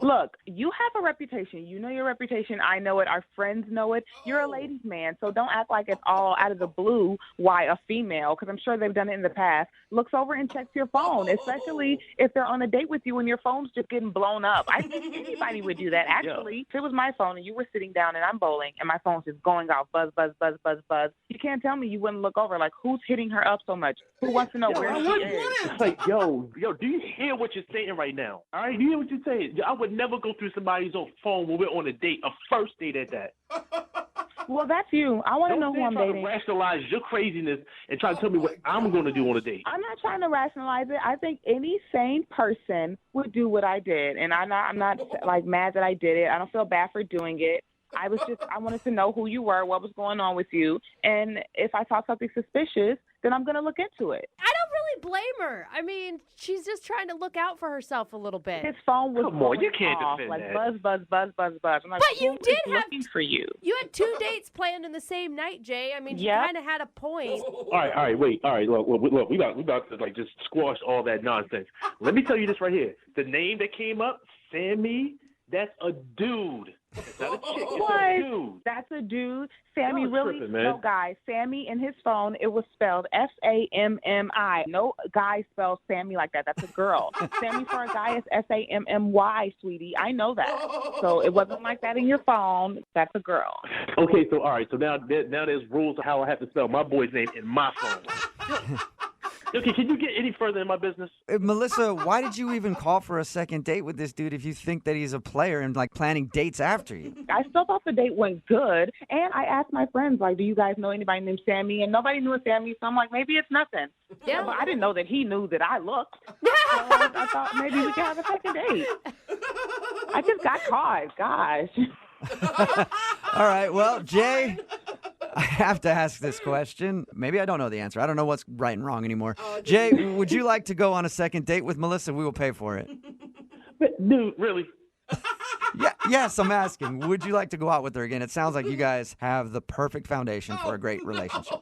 Look, you have a reputation. You know your reputation. I know it. Our friends know it. You're a ladies' man, so don't act like it's all out of the blue why a female, because I'm sure they've done it in the past, looks over and checks your phone, especially if they're on a date with you and your phone's just getting blown up. I think anybody would do that. Actually, if it was my phone and you were sitting down and I'm bowling and my phone's just going off, buzz, buzz, buzz, buzz, buzz, you can't tell me you wouldn't look over. Like, who's hitting her up so much? Who wants to know where she is? It's like, yo, do you hear what you're saying right now? All right, you hear what you're saying? I would never go through somebody's phone when we're on a date, a first date at that. Well, that's you. I want to know who I'm dating. Don't rationalize your craziness and try to tell me what I'm going to do on a date. I'm not trying to rationalize it. I think any sane person would do what I did, and I'm not like mad that I did it. I don't feel bad for doing it. I wanted to know who you were, what was going on with you, and if I saw something suspicious, then I'm going to look into it. I don't really blame her. I mean, she's just trying to look out for herself a little bit. His phone was you can't off, defend like that. buzz, buzz, buzz, buzz, buzz. I'm like, but you did have looking for you. You had 2 dates planned in the same night, Jay. I mean, you kind of had a point. All right, wait. All right, look, we about to like just squash all that nonsense. Let me tell you this right here. The name that came up, Sammy, that's a dude. It's not a chick. It's a dude. That's a dude. Sammy really? Tripping, man. No, guys. Sammy in his phone, it was spelled Sammi. No guy spells Sammy like that. That's a girl. Sammy for a guy is Sammy, sweetie. I know that. So it wasn't like that in your phone. That's a girl. Okay, so all right. So now there's rules of how I have to spell my boy's name in my phone. Okay, can you get any further in my business? Melissa, why did you even call for a second date with this dude if you think that he's a player and like planning dates after you? I still thought the date went good, and I asked my friends, like, do you guys know anybody named Sammy? And nobody knew a Sammy, so I'm like, maybe it's nothing. Yeah. But I didn't know that he knew that I looked. So I thought maybe we could have a second date. I just got caught, gosh. All right, well, Jay, I have to ask this question. Maybe I don't know the answer. I don't know what's right and wrong anymore. Jay, would you like to go on a second date with Melissa? We will pay for it. Dude, really? Yeah, yes, I'm asking. Would you like to go out with her again? It sounds like you guys have the perfect foundation for a great relationship.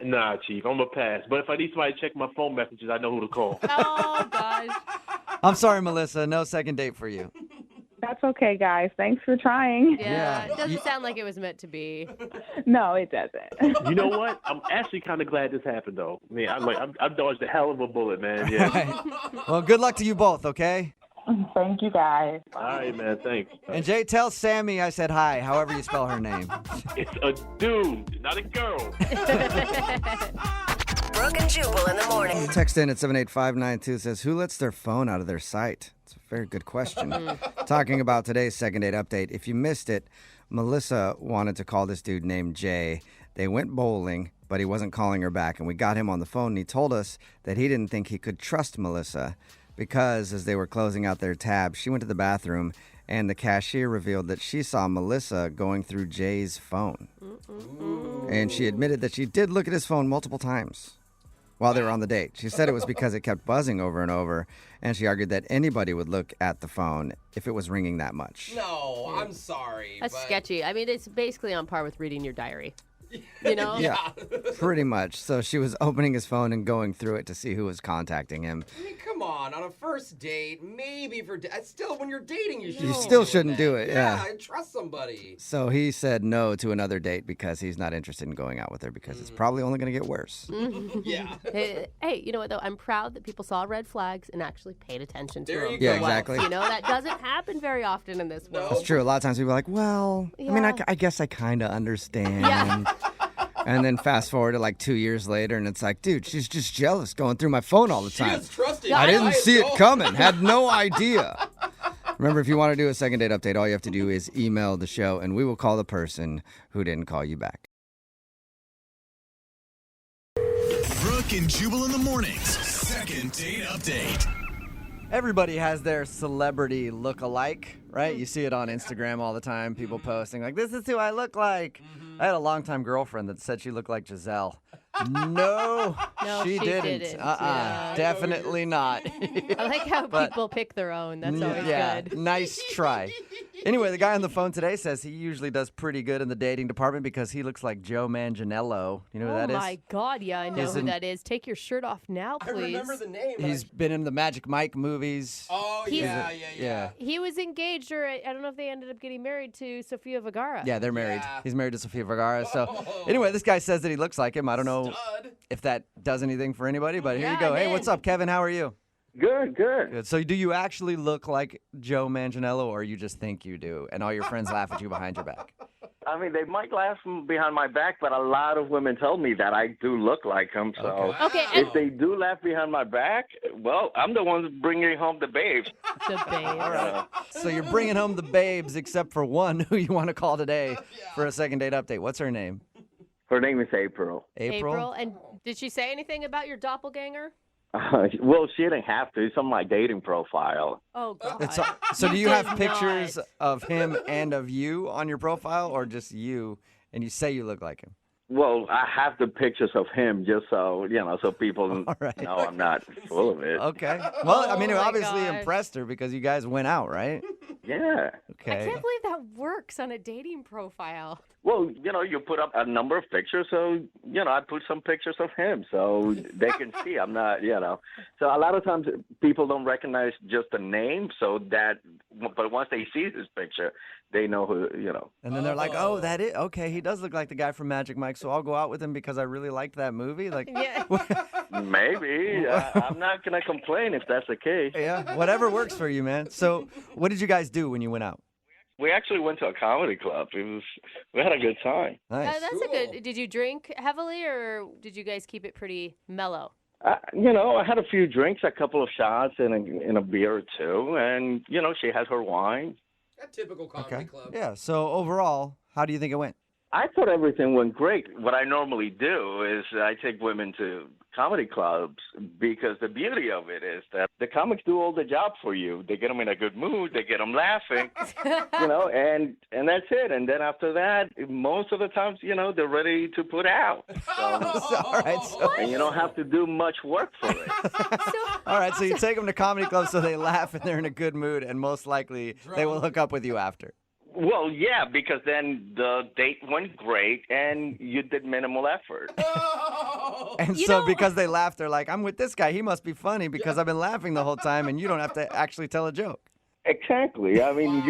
Nah, Chief, I'm going to pass. But if I need somebody to check my phone messages, I know who to call. Oh, gosh. I'm sorry, Melissa. No second date for you. That's okay, guys. Thanks for trying. Yeah, it doesn't sound like it was meant to be. No, it doesn't. You know what? I'm actually kind of glad this happened, though. I mean, I dodged a hell of a bullet, man. Yeah. Right. Well, good luck to you both, okay? Thank you, guys. All right, man. Thanks. And Jay, tell Sammy I said hi, however you spell her name. It's a dude, not a girl. Brooke and Jubal in the morning. Text in at 78592 says, who lets their phone out of their sight? It's a very good question. Talking about today's second date update. If you missed it, Melissa wanted to call this dude named Jay. They went bowling, but he wasn't calling her back. And we got him on the phone, and he told us that he didn't think he could trust Melissa because as they were closing out their tab, she went to the bathroom, and the cashier revealed that she saw Melissa going through Jay's phone. And she admitted that she did look at his phone multiple times while they were on the date. She said it was because it kept buzzing over and over, and she argued that anybody would look at the phone if it was ringing that much. No, I'm sorry. That's but... sketchy. I mean, it's basically on par with reading your diary. You know? Yeah, pretty much. So she was opening his phone and going through it to see who was contacting him. I mean, come on a first date, maybe still when you're dating, you still shouldn't do it. Yeah, trust somebody. So he said no to another date because he's not interested in going out with her because it's probably only going to get worse. Yeah. Hey, you know what though? I'm proud that people saw red flags and actually paid attention to them. Yeah, exactly. You know, that doesn't happen very often in this world. That's true. A lot of times people are like, well, I mean, I guess I kind of understand. Yeah. And then fast forward to like 2 years later, and it's like, dude, she's just jealous going through my phone all the time. She is trusting. I didn't see it coming. Had no idea. Remember, if you want to do a second date update, all you have to do is email the show, and we will call the person who didn't call you back. Brooke and Jubal in the mornings. Second date update. Everybody has their celebrity look-alike, right? You see it on Instagram all the time, people posting like, this is who I look like. I had a longtime girlfriend that said she looked like Giselle. No, she didn't. Yeah. Definitely not. I like how people pick their own. That's always good. Nice try. Anyway, the guy on the phone today says he usually does pretty good in the dating department because he looks like Joe Manganiello. You know who that is? Oh, my God. Yeah, I know who that is. Take your shirt off now, please. I remember the name. He's been in the Magic Mike movies. Oh, yeah. He was engaged, or I don't know if they ended up getting married to Sofia Vergara. Yeah, they're married. Yeah. He's married to Sofia Vergara. So anyway, this guy says that he looks like him. I don't know if that does anything for anybody, but here you go. Hey, what's up, Kevin? How are you? Good. So do you actually look like Joe Manganiello, or you just think you do, and all your friends laugh at you behind your back? I mean, they might laugh behind my back, but a lot of women told me that I do look like him. So if they do laugh behind my back, well, I'm the one bringing home the babes. The babes. All right. So you're bringing home the babes, except for one who you want to call today for a second date update. What's her name? Her name is April. April. And did she say anything about your doppelganger? Well, she didn't have to. It's on my dating profile. Oh, God. So do you have pictures of him and of you on your profile, or just you, and you say you look like him? Well, I have the pictures of him just so, so people know I'm not full of it. Okay. Well, I mean, it obviously impressed her because you guys went out, right? Yeah. Okay. I can't believe that works on a dating profile. Well, you put up a number of pictures, so, I put some pictures of him so they can see I'm not, So a lot of times people don't recognize just the name, but once they see this picture, they know who, And then they're like, oh, that is, okay, he does look like the guy from Magic Mike, so I'll go out with him because I really liked that movie. Like, Maybe. I'm not going to complain if that's the case. Yeah, whatever works for you, man. So what did you guys do when you went out? We actually went to a comedy club. We had a good time. Nice. That's a good. Did you drink heavily, or did you guys keep it pretty mellow? I had a few drinks, a couple of shots, and a beer or two, and she had her wine. A typical comedy club. Yeah. So overall, how do you think it went? I thought everything went great. What I normally do is I take women to comedy clubs because the beauty of it is that the comics do all the job for you. They get them in a good mood. They get them laughing, and that's it. And then after that, most of the times, they're ready to put out. So, all right. So, and you don't have to do much work for it. All right. So you take them to comedy clubs so they laugh and they're in a good mood, and most likely they will hook up with you after. Well, yeah, because then the date went great and you did minimal effort. And so because they laughed, they're like, I'm with this guy. He must be funny because I've been laughing the whole time and you don't have to actually tell a joke. Exactly. I mean,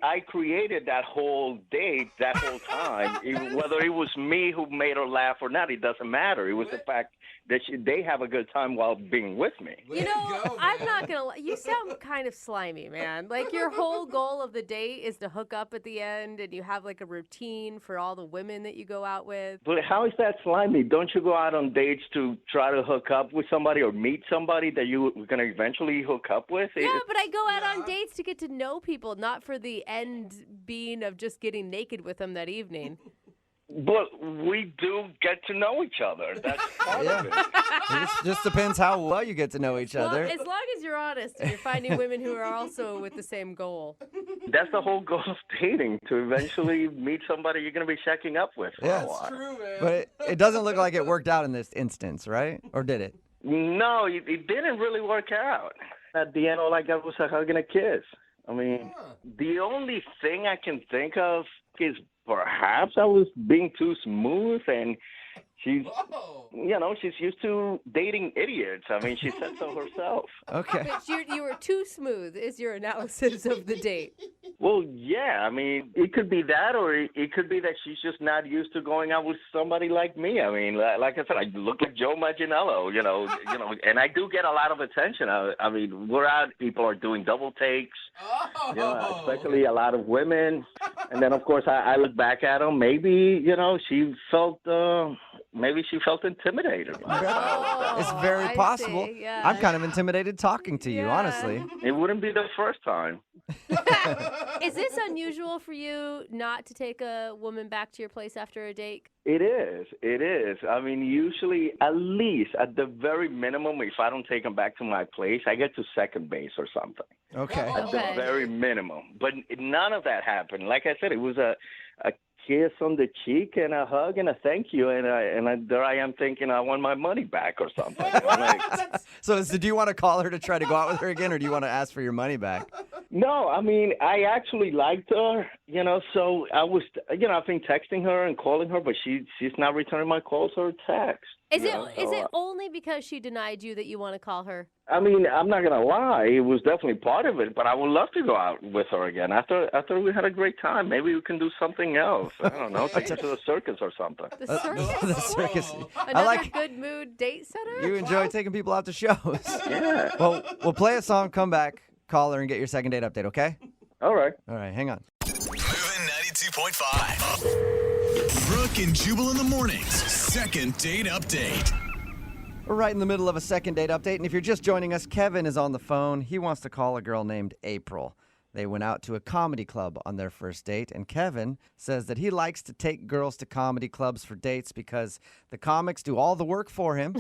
I created that whole date, that whole time. Whether it was me who made her laugh or not, it doesn't matter. It was the fact they have a good time while being with me. You know, I'm not going to lie. You sound kind of slimy, man. Like, your whole goal of the date is to hook up at the end, and you have, like, a routine for all the women that you go out with. But how is that slimy? Don't you go out on dates to try to hook up with somebody or meet somebody that you're going to eventually hook up with? Yeah, but I go out on dates to get to know people, not for the end being of just getting naked with them that evening. But we do get to know each other. That's part of it. It just depends how well you get to know each other. Well, as long as you're honest and you're finding women who are also with the same goal. That's the whole goal of dating, to eventually meet somebody you're going to be checking up with for a while. True, man. But it doesn't look like it worked out in this instance, right? Or did it? No, it didn't really work out. At the end, all I got was a hug and a kiss. I mean, the only thing I can think of is perhaps I was being too smooth, and she's, she's used to dating idiots. I mean, she said so herself. Okay. But you were too smooth is your analysis of the date. Well, yeah, I mean, it could be that, or it could be that she's just not used to going out with somebody like me. I mean, like I said, I look like Joe Manganiello, and I do get a lot of attention. I mean, we're out, people are doing double takes, especially a lot of women. And then, of course, I look back at them. Maybe, she felt intimidated. It's very possible. Yeah. I'm kind of intimidated talking to you, honestly. It wouldn't be the first time. Is this unusual for you not to take a woman back to your place after a date? It is. I mean, usually, at least, at the very minimum, if I don't take them back to my place, I get to second base or something. Okay. At the very minimum. But none of that happened. Like I said, it was a kiss on the cheek and a hug and a thank you, and there I am thinking I want my money back or something. So do you want to call her to try to go out with her again, or do you want to ask for your money back? No, I mean, I actually liked her, so I was, I've been texting her and calling her, but she's not returning my calls or texts. Is it only because she denied you that you want to call her? I mean, I'm not going to lie. It was definitely part of it, but I would love to go out with her again. After we had a great time, maybe we can do something else. I don't know, take her to the circus or something. The circus? The circus. Another good mood date setter? You enjoy taking people out to shows. Yeah. Well, we'll play a song, come back, call her, and get your second date update, okay? All right. All right, hang on. Moving 92.5. Brooke and Jubal in the mornings. Second date update. We're right in the middle of a second date update, and if you're just joining us, Kevin is on the phone. He wants to call a girl named April. They went out to a comedy club on their first date, and Kevin says that he likes to take girls to comedy clubs for dates because the comics do all the work for him,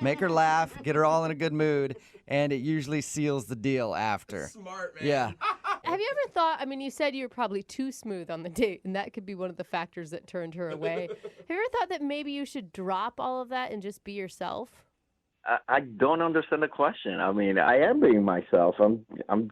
make her laugh, get her all in a good mood, and it usually seals the deal after. Smart, man. Yeah. Have you ever thought, I mean, you said you were probably too smooth on the date, and that could be one of the factors that turned her away. Have you ever thought that maybe you should drop all of that and just be yourself? I don't understand the question. I mean, I am being myself. I'm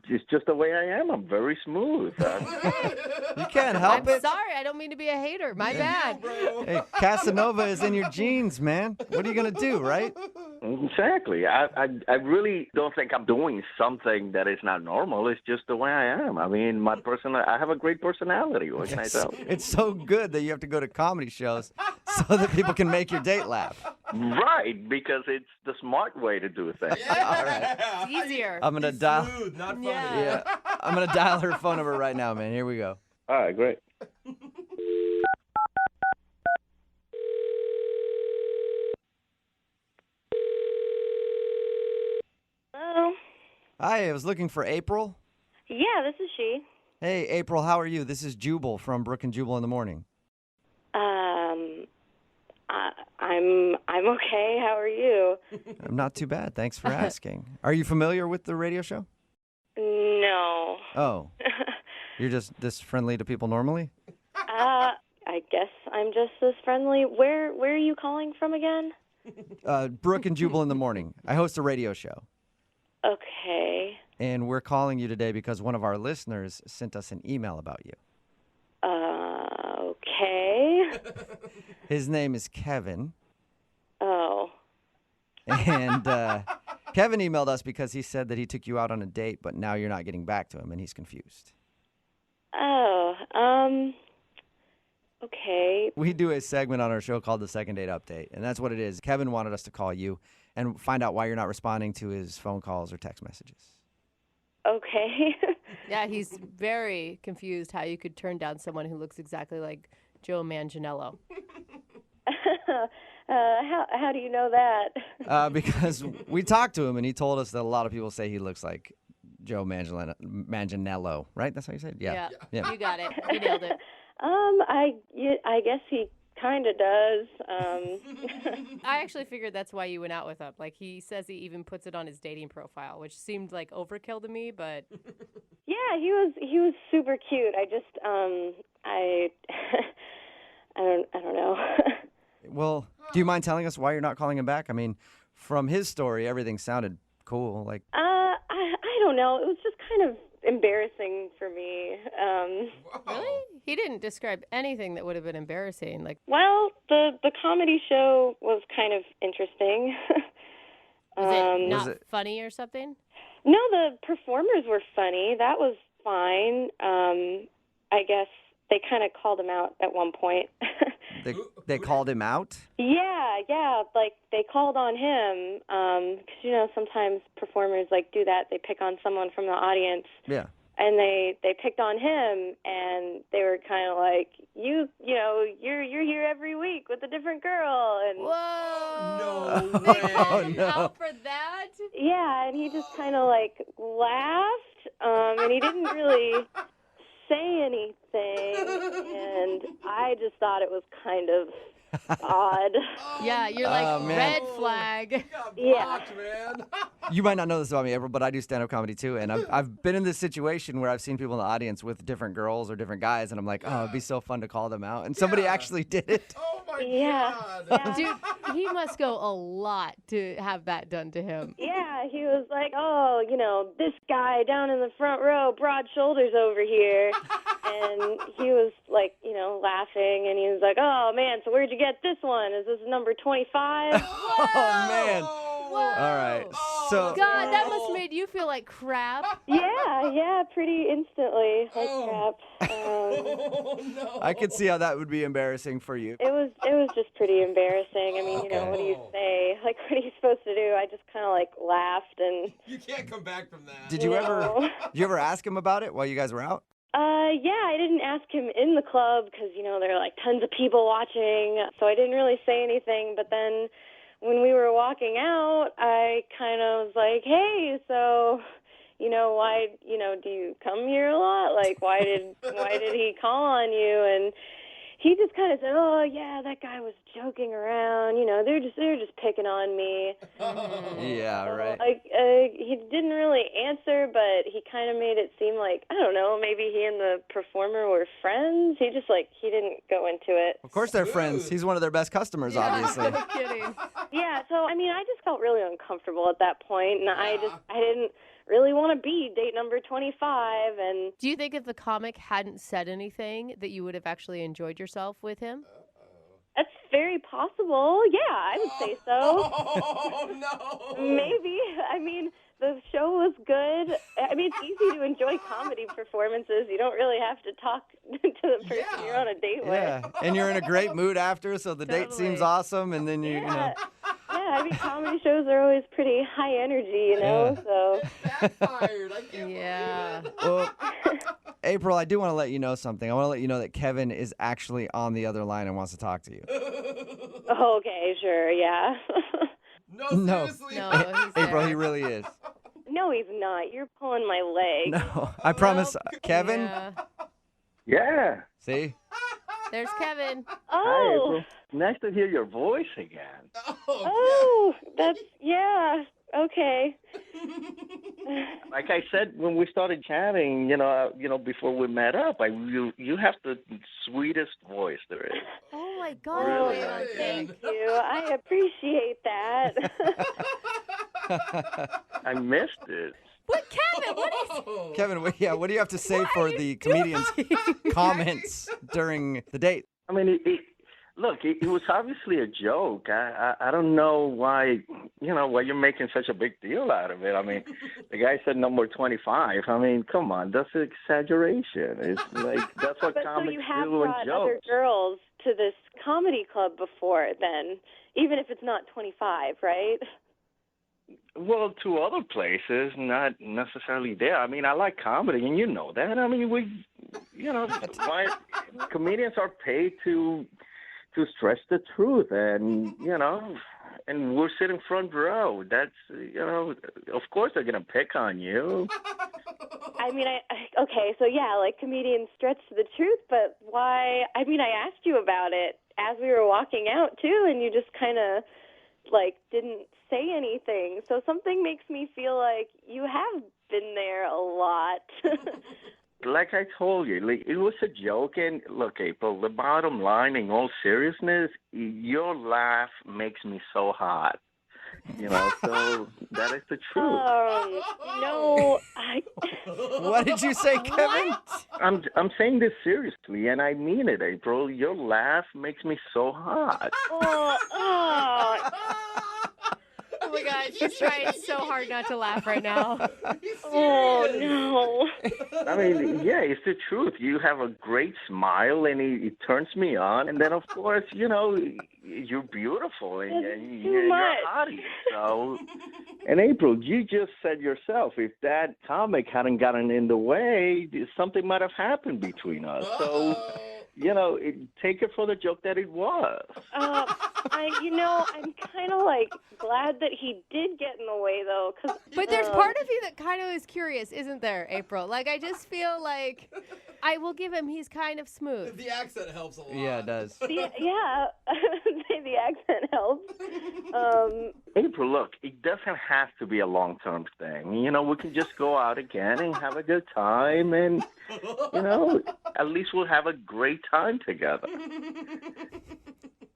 just the way I am. I'm very smooth. You can't help it. I'm sorry. I don't mean to be a hater. My bad. Hey, Casanova is in your genes, man. What are you going to do, right? Exactly. I really don't think I'm doing something that is not normal. It's just the way I am. I mean, I have a great personality. What can I tell you? It's so good that you have to go to comedy shows so that people can make your date laugh. Right, because it's the smart way to do things. Yeah. All right. It's easier. I'm going to dial. Smooth, not funny. Yeah. I'm going to dial her phone number right now, man. Here we go. All right, great. Hello. Hi, I was looking for April. Yeah, this is she. Hey, April, how are you? This is Jubal from Brooke and Jubal in the morning. I'm okay. How are you? I'm not too bad. Thanks for asking. Are you familiar with the radio show? No. Oh. You're just this friendly to people normally? I guess I'm just this friendly. Where are you calling from again? Brooke and Jubal in the morning. I host a radio show. Okay. And we're calling you today because one of our listeners sent us an email about you. Okay. His name is Kevin. Oh. And Kevin emailed us because he said that he took you out on a date, but now you're not getting back to him, and he's confused. Oh. Okay. We do a segment on our show called the Second Date Update, and that's what it is. Kevin wanted us to call you and find out why you're not responding to his phone calls or text messages. Okay. Yeah, he's very confused how you could turn down someone who looks exactly like Joe Manganiello. How do you know that? Because we talked to him, and he told us that a lot of people say he looks like Joe Manganiello, right? That's how you say it? Yeah. You got it. You nailed it. I guess he kind of does. I actually figured that's why you went out with him. Like, he says he even puts it on his dating profile, which seemed like overkill to me, but... Yeah, he was super cute. I just I don't know. Well, do you mind telling us why you're not calling him back? I mean, from his story, everything sounded cool. Like, I don't know. It was just kind of embarrassing for me. Really? He didn't describe anything that would have been embarrassing. Like, Well, the comedy show was kind of interesting. was it funny or something? No, the performers were funny. That was fine. I guess they kind of called him out at one point. they called him out? Yeah, like they called on him because sometimes performers like do that. They pick on someone from the audience. Yeah. And they picked on him, and they were kind of like, you're here every week with a different girl, and whoa, no, they called him out for that. Yeah, and he just kind of like laughed, and he didn't really say anything, and I just thought it was kind of odd. Yeah, you're like, red flag. Blocked, man. You might not know this about me, April, but I do stand-up comedy too, and I've been in this situation where I've seen people in the audience with different girls or different guys, and I'm like, oh, it'd be so fun to call them out, and somebody actually did it. Oh my God. Dude, he must go a lot to have that done to him. Yeah, he was like, oh, this guy down in the front row, broad shoulders over here. And he was like, laughing, and he was like, oh, man, so where'd you get this one? Is this number 25? Oh, man. Whoa. All right. So God, that must have made you feel like crap. Yeah, pretty instantly like crap. I could see how that would be embarrassing for you. It was just pretty embarrassing. I mean, what do you say? Like, what are you supposed to do? I just kind of like laughed and. You can't come back from that. Did you ever ask him about it while you guys were out? Yeah, I didn't ask him in the club because, there are like tons of people watching, so I didn't really say anything. But then when we were walking out, I kind of was like, hey, so, why, do you come here a lot? Like, why did he call on you? And he just kind of said, oh, yeah, that guy was joking around. They're just picking on me. Yeah, right. Like, he didn't really answer, but he kind of made it seem like, I don't know, maybe he and the performer were friends. He didn't go into it. Of course they're friends. He's one of their best customers, obviously. No kidding. Yeah, so, I mean, I just felt really uncomfortable at that point, and I didn't really want to be date number 25. And do you think if the comic hadn't said anything that you would have actually enjoyed yourself with him? That's very possible. Yeah, I would say so. Oh, no. Maybe. I mean, the show was good. I mean, it's easy to enjoy comedy performances. You don't really have to talk to the person you're on a date Yeah, with. and you're in a great mood after, so the date seems awesome, and then you know. Yeah, I mean, comedy shows are always pretty high energy, so. Backfired. I can't Yeah. Well, April, I do want to let you know something. I want to let you know that Kevin is actually on the other line and wants to talk to you. Okay, sure, yeah. No, seriously. No, he's April, there. he really is. No, he's not. You're pulling my leg. No, I promise. Kevin? Yeah. Yeah. See? There's Kevin. Hi, Oh, April. Nice to hear your voice again. oh, yeah, okay. Like I said when we started chatting, before we met up, you have the sweetest voice there is. Oh my God. Really man. nice. Thank you. I appreciate that. I missed it. But Kevin, what is... Kevin, what do you have to say for the comedian's comments during the date? I mean, Look, it was obviously a joke. I don't know why you're making such a big deal out of it. I mean, the guy said number 25. I mean, come on, that's an exaggeration. It's like that's what But so comics you have do in brought other jokes. girls to this comedy club before then, even if it's not 25, right? Well, to other places, not necessarily there. I mean, I like comedy, and you know that. I mean, why comedians are paid to stretch the truth, and and we're sitting front row. That's of course they're gonna pick on you. I mean, okay, so yeah, like comedians stretch the truth, but why? I mean, I asked you about it as we were walking out too, and you just kind of like didn't say anything. So something makes me feel like you have been there a lot. Like I told you, it was a joke. And look, April, the bottom line, in all seriousness, your laugh makes me so hot. So that is the truth. No, What did you say, Kevin? I'm saying this seriously, and I mean it, April. Your laugh makes me so hot. Oh my God, she's trying so hard not to laugh right now. Oh no. I mean, yeah, it's the truth. You have a great smile, and it turns me on. And then, of course, you're beautiful, and you're a hottie. So, and April, you just said yourself, if that comic hadn't gotten in the way, something might have happened between us. So, take it for the joke that it was. I'm kind of like glad that he did get in the way, though. But there's part of you that kind of is curious, isn't there, April? Like, I just feel like I will give him, he's kind of smooth. The accent helps a lot. Yeah, it does. Yeah, the accent helps. April, look, it doesn't have to be a long-term thing. We can just go out again and have a good time, and, at least we'll have a great time together.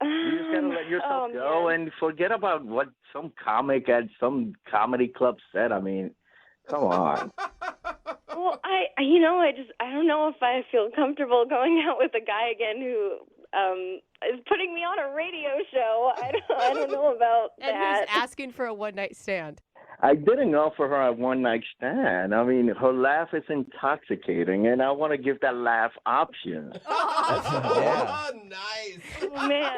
You just gotta let yourself go and forget about what some comic at some comedy club said. I mean, come on. Well, I don't know if I feel comfortable going out with a guy again who is putting me on a radio show. I don't know about and that. who's asking for a one-night stand. I didn't offer her a one-night stand. I mean, her laugh is intoxicating, and I want to give that laugh options. Oh, nice. Oh, man.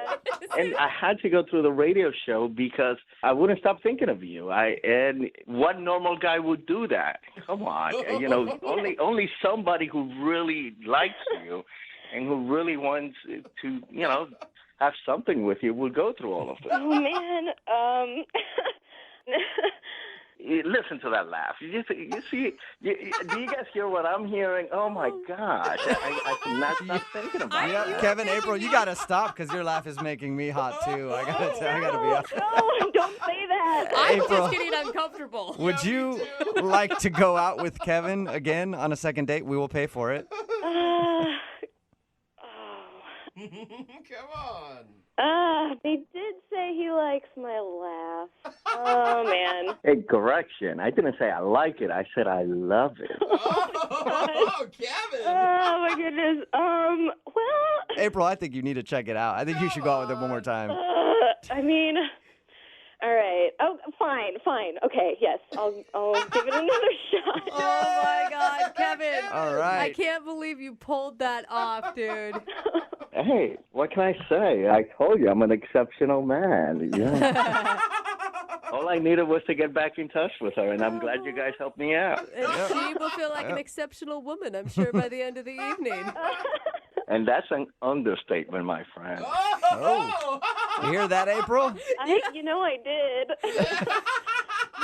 And I had to go through the radio show because I wouldn't stop thinking of you. And what normal guy would do that? Come on. Only somebody who really likes you and who really wants to, have something with you will go through all of this. Oh, man. Listen to that laugh. You see, do you guys hear what I'm hearing? Oh, my gosh. I cannot stop thinking about it. Kevin, April, you got to stop because your laugh is making me hot, too. I got to be honest. No, don't say that. I'm April, just getting uncomfortable. Would you like to go out with Kevin again on a second date? We will pay for it. Come on. They did say he likes my laugh. Oh, man. Hey, correction. I didn't say I like it. I said I love it. Oh, Kevin. Oh, my goodness. Well. April, I think you need to check it out. I think you should go out with him one more time. I mean, all right. Oh, fine. Okay, yes. I'll give it another shot. Oh, my God, Kevin. All right. I can't believe you pulled that off, dude. Hey, what can I say? I told you I'm an exceptional man. Yeah. All I needed was to get back in touch with her, and I'm glad you guys helped me out. And she will feel like an exceptional woman, I'm sure, by the end of the evening. And that's an understatement, my friend. Oh. You hear that, April? I did.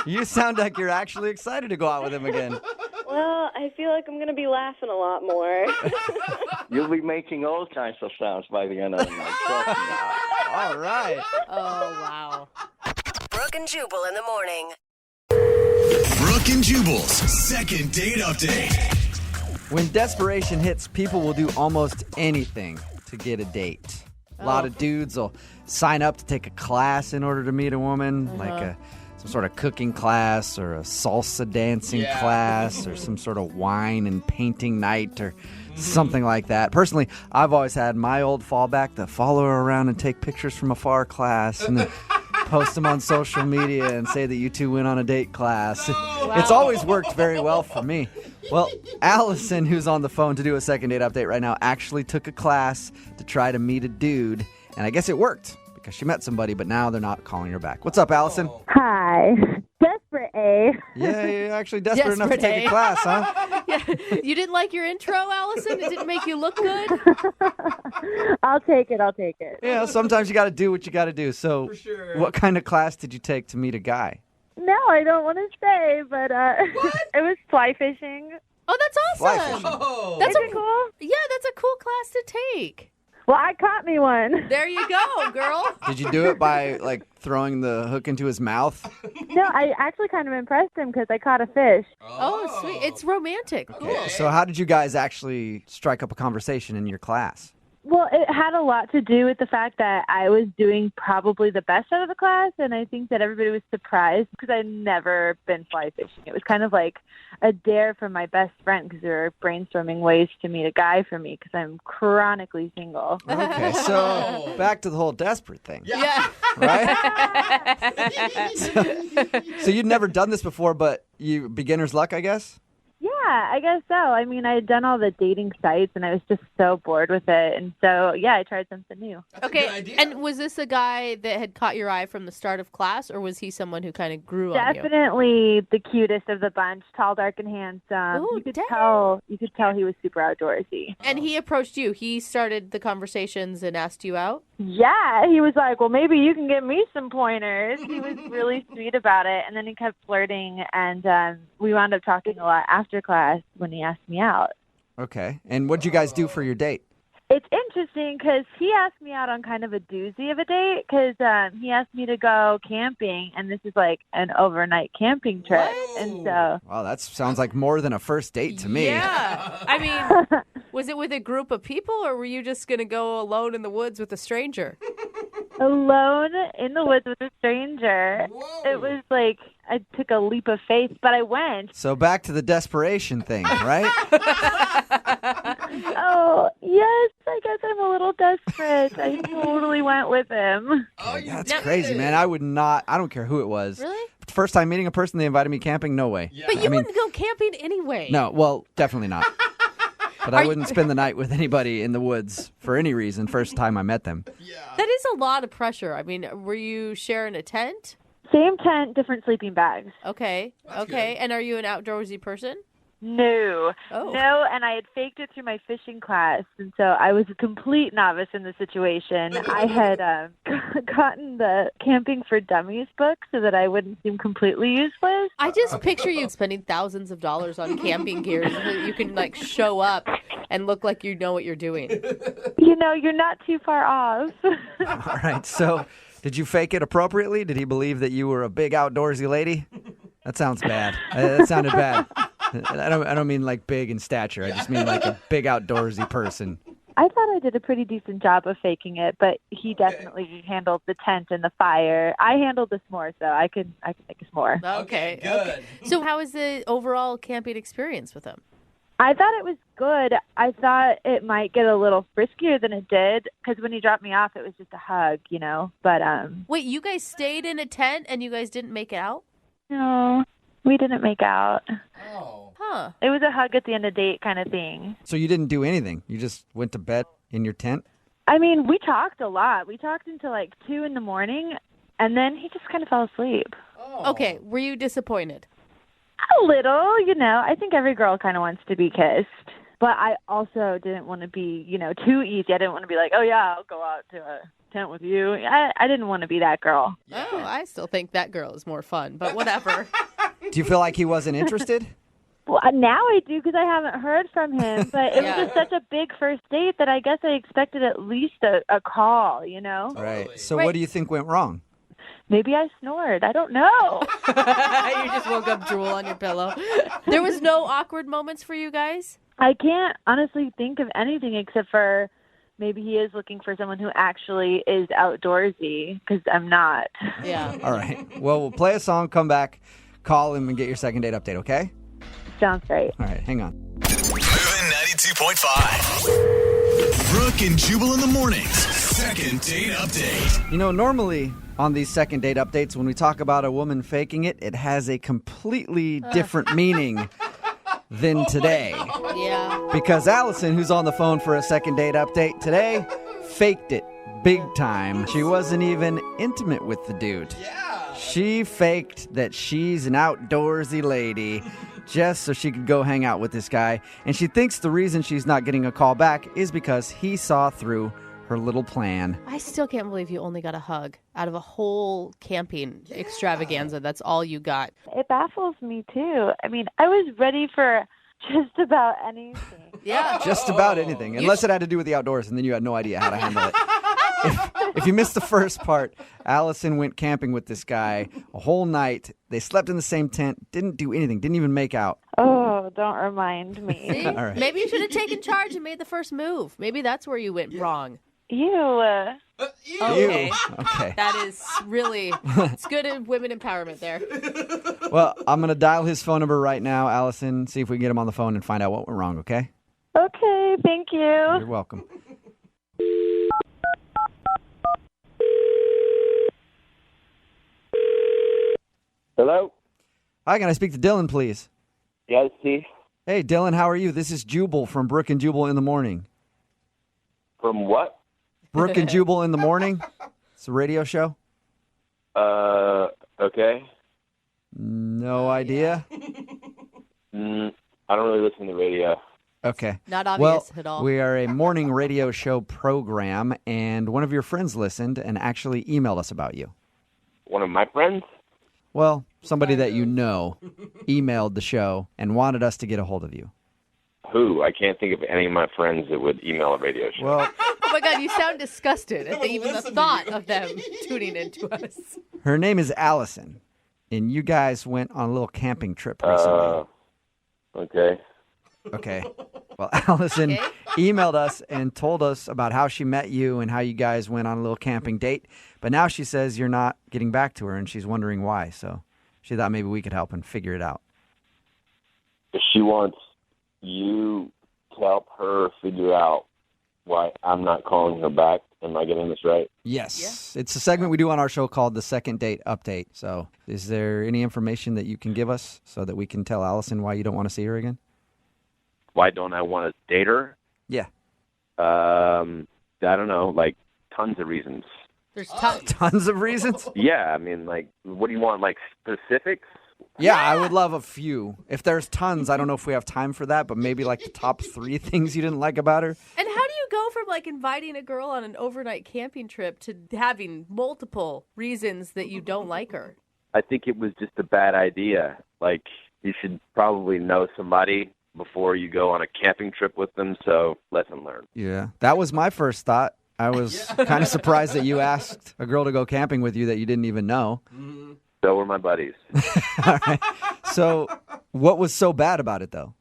You sound like you're actually excited to go out with him again. Well, I feel like I'm going to be laughing a lot more. You'll be making all kinds of sounds by the end of the night. Trust me. All right. Oh, wow. Brooke and Jubal in the morning. Brooke and Jubal's second date update. When desperation hits, people will do almost anything to get a date. A lot of dudes will sign up to take a class in order to meet a woman, like some sort of cooking class or a salsa dancing class or some sort of wine and painting night or something like that. Personally, I've always had my old fallback, the follow her around and take pictures from afar class, and then post them on social media and say that you two went on a date class. It's always worked very well for me. Well, Allison, who's on the phone to do a second date update right now, actually took a class to try to meet a dude, and I guess it worked because she met somebody, but now they're not calling her back. What's up, Allison? Hi. Desperate A. Yeah, you're actually desperate enough to take a class, huh? Yeah. You didn't like your intro, Allison? It didn't make you look good? I'll take it. Yeah, sometimes you got to do what you got to do. So what kind of class did you take to meet a guy? No, I don't want to say, but it was fly fishing. Oh, that's Fly awesome. fishing. That's Is it cool? Yeah, that's a cool class to take. Well, I caught me one. There you go, girl. Did you do it by, like, throwing the hook into his mouth? No, I actually kind of impressed him because I caught a fish. Oh, sweet. It's romantic. Cool. So how did you guys actually strike up a conversation in your class? Well, it had a lot to do with the fact that I was doing probably the best out of the class, and I think that everybody was surprised because I'd never been fly fishing. It was kind of like a dare from my best friend because we were brainstorming ways to meet a guy for me because I'm chronically single. Okay, so back to the whole desperate thing. Yeah. Right? So you'd never done this before, but you beginner's luck, I guess? Yeah, I guess so. I mean, I had done all the dating sites, and I was just so bored with it. And so, yeah, I tried something new. Okay, and was this a guy that had caught your eye from the start of class, or was he someone who kind of grew on you? Definitely the cutest of the bunch, tall, dark, and handsome. Ooh, you could tell he was super outdoorsy. And he approached you. He started the conversations and asked you out? Yeah, he was like, well, maybe you can give me some pointers. He was really sweet about it. And then he kept flirting, and we wound up talking a lot after class when he asked me out. Okay. And what'd you guys do for your date? It's interesting because he asked me out on kind of a doozy of a date because he asked me to go camping, and this is like an overnight camping trip. Whoa. And so... Wow, that sounds like more than a first date to me. Yeah. I mean, was it with a group of people, or were you just going to go alone in the woods with a stranger? Alone in the woods with a stranger. Whoa. It was like I took a leap of faith, but I went. So back to the desperation thing, right? Oh, yes, I guess I'm a little desperate. I totally went with him. That's crazy, man. I would not, I don't care who it was. Really? First time meeting a person, they invited me camping, no way. But you wouldn't go camping anyway. No, well, definitely not. But I wouldn't spend the night with anybody in the woods for any reason first time I met them. That is a lot of pressure. I mean, were you sharing a tent? Same tent, different sleeping bags. Okay. Okay. And are you an outdoorsy person? No. Oh. No, and I had faked it through my fishing class, and so I was a complete novice in the situation. I had gotten the Camping for Dummies book so that I wouldn't seem completely useless. I just picture you spending thousands of dollars on camping gear so that you can, like, show up and look like you know what you're doing. You know, you're not too far off. All right, so did you fake it appropriately? Did he believe that you were a big outdoorsy lady? That sounds bad. That sounded bad. I don't mean like big in stature. I just mean like a big outdoorsy person. I thought I did a pretty decent job of faking it, but he definitely handled the tent and the fire. I handled the s'more, so I could make a s'more. Okay, good. So how was the overall camping experience with him? I thought it was good. I thought it might get a little friskier than it did, because when he dropped me off, it was just a hug, you know. But wait, you guys stayed in a tent and you guys didn't make out? No, we didn't make out. Oh. Huh. It was a hug at the end of the date kind of thing. So you didn't do anything? You just went to bed in your tent? I mean, we talked a lot. We talked until like 2 in the morning, and then he just kind of fell asleep. Oh. Okay, were you disappointed? A little, you know. I think every girl kind of wants to be kissed. But I also didn't want to be, you know, too easy. I didn't want to be like, oh, yeah, I'll go out to a tent with you. I didn't want to be that girl. Oh, I still think that girl is more fun, but whatever. Do you feel like he wasn't interested? Well, now I do because I haven't heard from him. But it was just such a big first date that I guess I expected at least a call, you know? Right. So what do you think went wrong? Maybe I snored. I don't know. You just woke up drool on your pillow. There was no awkward moments for you guys? I can't honestly think of anything except for maybe he is looking for someone who actually is outdoorsy, because I'm not. Yeah. All right. Well, we'll play a song, come back, call him, and get your second date update, okay? Sounds great. All right, hang on. Moving 92. 92.5. Brooke and Jubal in the mornings. Second date update. You know, normally on these second date updates, when we talk about a woman faking it, it has a completely different meaning than today. Yeah. Because Allison, who's on the phone for a second date update today, faked it big time. She wasn't even intimate with the dude. Yeah. She faked that she's an outdoorsy lady just so she could go hang out with this guy. And she thinks the reason she's not getting a call back is because he saw through her little plan. I still can't believe you only got a hug out of a whole camping extravaganza. That's all you got. It baffles me, too. I mean, I was ready for just about anything. Yeah. Just about anything, unless it had to do with the outdoors, and then you had no idea how to handle it. If you missed the first part, Allison went camping with this guy a whole night. They slept in the same tent, didn't do anything, didn't even make out. Oh, don't remind me. See? All right. Maybe you should have taken charge and made the first move. Maybe that's where you went wrong. Ew. Okay. Okay. That is really, it's good women empowerment there. Well, I'm going to dial his phone number right now, Allison, see if we can get him on the phone and find out what went wrong, okay? Okay, thank you. You're welcome. Hello? Hi, can I speak to Dylan, please? Yes, Steve. Hey, Dylan, how are you? This is Jubal from Brooke and Jubal in the Morning. From what? Brooke and Jubal in the Morning? It's a radio show. Okay. No idea? I don't really listen to the radio. Okay. Not obvious well, at all. We are a morning radio show program, and one of your friends listened and actually emailed us about you. One of my friends? Well, somebody that you know emailed the show and wanted us to get a hold of you. Who? I can't think of any of my friends that would email a radio show. Well, Oh my God, you sound disgusted at even the thought of them tuning into us. her name is Allison, and you guys went on a little camping trip recently. Okay. Okay. Well, Allison emailed us and told us about how she met you and how you guys went on a little camping date. But now she says you're not getting back to her, and she's wondering why. So she thought maybe we could help and figure it out. She wants you to help her figure out why I'm not calling her back. Am I getting this right? Yes. It's a segment we do on our show called the Second Date Update. So is there any information that you can give us so that we can tell Allison why you don't want to see her again? Why don't I want to date her? Yeah. I don't know, like tons of reasons. There's tons of reasons? Yeah, I mean, like, what do you want, like specifics? Yeah, I would love a few. If there's tons, I don't know if we have time for that, but maybe like the top 3 things you didn't like about her. And how do you go from like inviting a girl on an overnight camping trip to having multiple reasons that you don't like her? I think it was just a bad idea. Like, you should probably know somebody before you go on a camping trip with them, so lesson learned. Yeah, that was my first thought. I was kind of surprised that you asked a girl to go camping with you that you didn't even know. So were my buddies. All right. So what was so bad about it, though?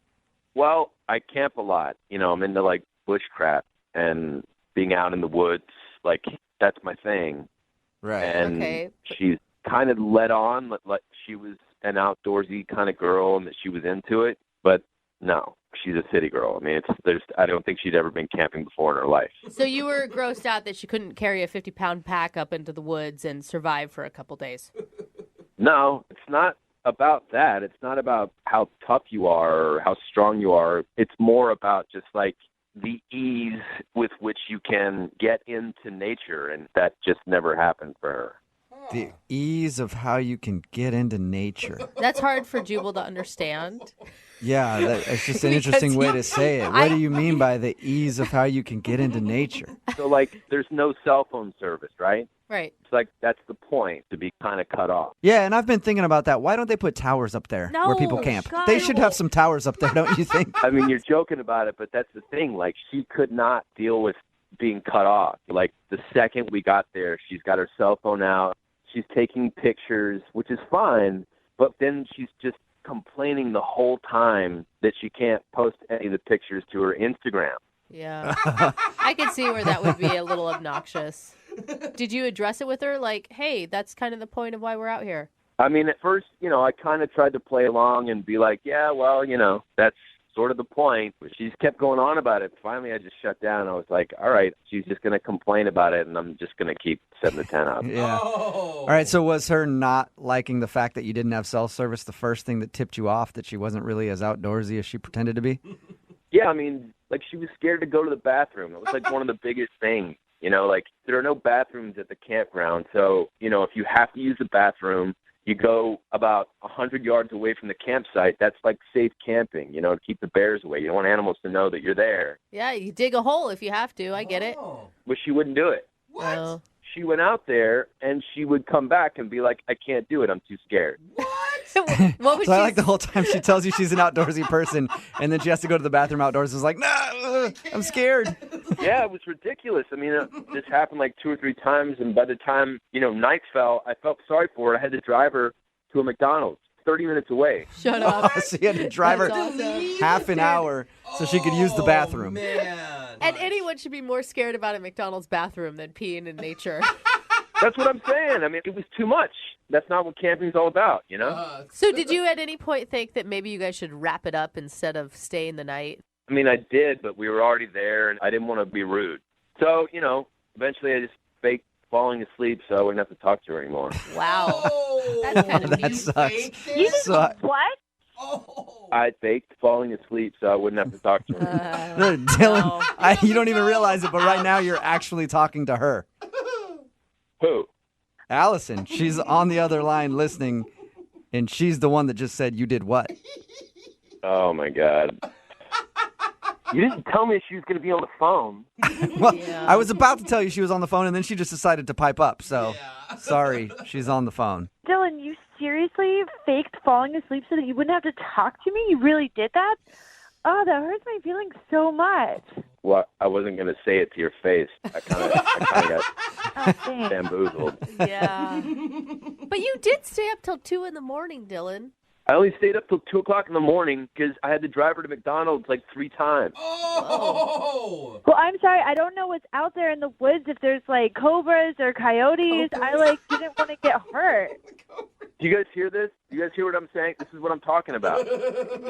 Well, I camp a lot. You know, I'm into, like, bushcraft and being out in the woods. Like, that's my thing. Right. And she's kind of led on like she was an outdoorsy kind of girl and that she was into it. But no, she's a city girl. I mean, I don't think she'd ever been camping before in her life. So you were grossed out that she couldn't carry a 50-pound pack up into the woods and survive for a couple days. No, it's not about that. It's not about how tough you are or how strong you are. It's more about just like the ease with which you can get into nature, and that just never happened for her. The ease of how you can get into nature. That's hard for Jubal to understand. Yeah, it's just an interesting way to say it. What do you mean by the ease of how you can get into nature? So, like, there's no cell phone service, right? Right. It's like that's the point, to be kind of cut off. Yeah, and I've been thinking about that. Why don't they put towers up there where people camp? God, They should have some towers up there, don't you think? I mean, you're joking about it, but that's the thing. Like, she could not deal with being cut off. Like, the second we got there, she's got her cell phone out. She's taking pictures, which is fine, but then she's just complaining the whole time that she can't post any of the pictures to her Instagram. Yeah. I could see where that would be a little obnoxious. Did you address it with her? Like, hey, that's kind of the point of why we're out here. I mean, at first, I kind of tried to play along and be like, yeah, well, that's sort of the point. But she just kept going on about it. Finally, I just shut down. I was like, all right, she's just going to complain about it, and I'm just going to keep 7 to 10 up. Yeah. All right, so was her not liking the fact that you didn't have cell service the first thing that tipped you off that she wasn't really as outdoorsy as she pretended to be? Yeah, I mean, like, she was scared to go to the bathroom. It was, like, one of the biggest things. You know, like, there are no bathrooms at the campground. So, you know, if you have to use the bathroom, you go about 100 yards away from the campsite. That's, like, safe camping, you know, to keep the bears away. You don't want animals to know that you're there. Yeah, you dig a hole if you have to. I get it. But she wouldn't do it. What? Oh. She went out there, and she would come back and be like, I can't do it. I'm too scared. What was So I like the whole time she tells you she's an outdoorsy person, and then she has to go to the bathroom outdoors. It's like, no, I'm scared. Yeah, it was ridiculous. I mean, this happened like 2 or 3 times, and by the time, you know, night fell, I felt sorry for her. I had to drive her to a McDonald's 30 minutes away. Shut up. So you had to drive her That's awesome. half an hour so she could use the bathroom. And anyone should be more scared about a McDonald's bathroom than peeing in nature. That's what I'm saying. I mean, it was too much. That's not what camping's all about, you know? So did you at any point think that maybe you guys should wrap it up instead of staying the night? I mean, I did, but we were already there, and I didn't want to be rude. So, you know, eventually I just faked falling asleep so I wouldn't have to talk to her anymore. Wow. That's kind of That mean. sucks. You just, So- what? I faked falling asleep so I wouldn't have to talk to her. No, Dylan, you don't even realize it, but right now you're actually talking to her. Who? Allison. She's on the other line listening, and she's the one that just said you did what? Oh, my God. You didn't tell me she was going to be on the phone. Well, I was about to tell you she was on the phone, and then she just decided to pipe up. So, sorry, she's on the phone. Dylan, you seriously faked falling asleep so that you wouldn't have to talk to me? You really did that? Oh, that hurts my feelings so much. Well, I wasn't going to say it to your face. I kind of got bamboozled. Yeah. But you did stay up till 2 in the morning, Dylan. I only stayed up till 2 o'clock in the morning because I had to drive her to McDonald's like 3 times. Oh! Well, I'm sorry. I don't know what's out there in the woods, if there's, like, cobras or coyotes. I, didn't want to get hurt. Do you guys hear this? Do you guys hear what I'm saying? This is what I'm talking about.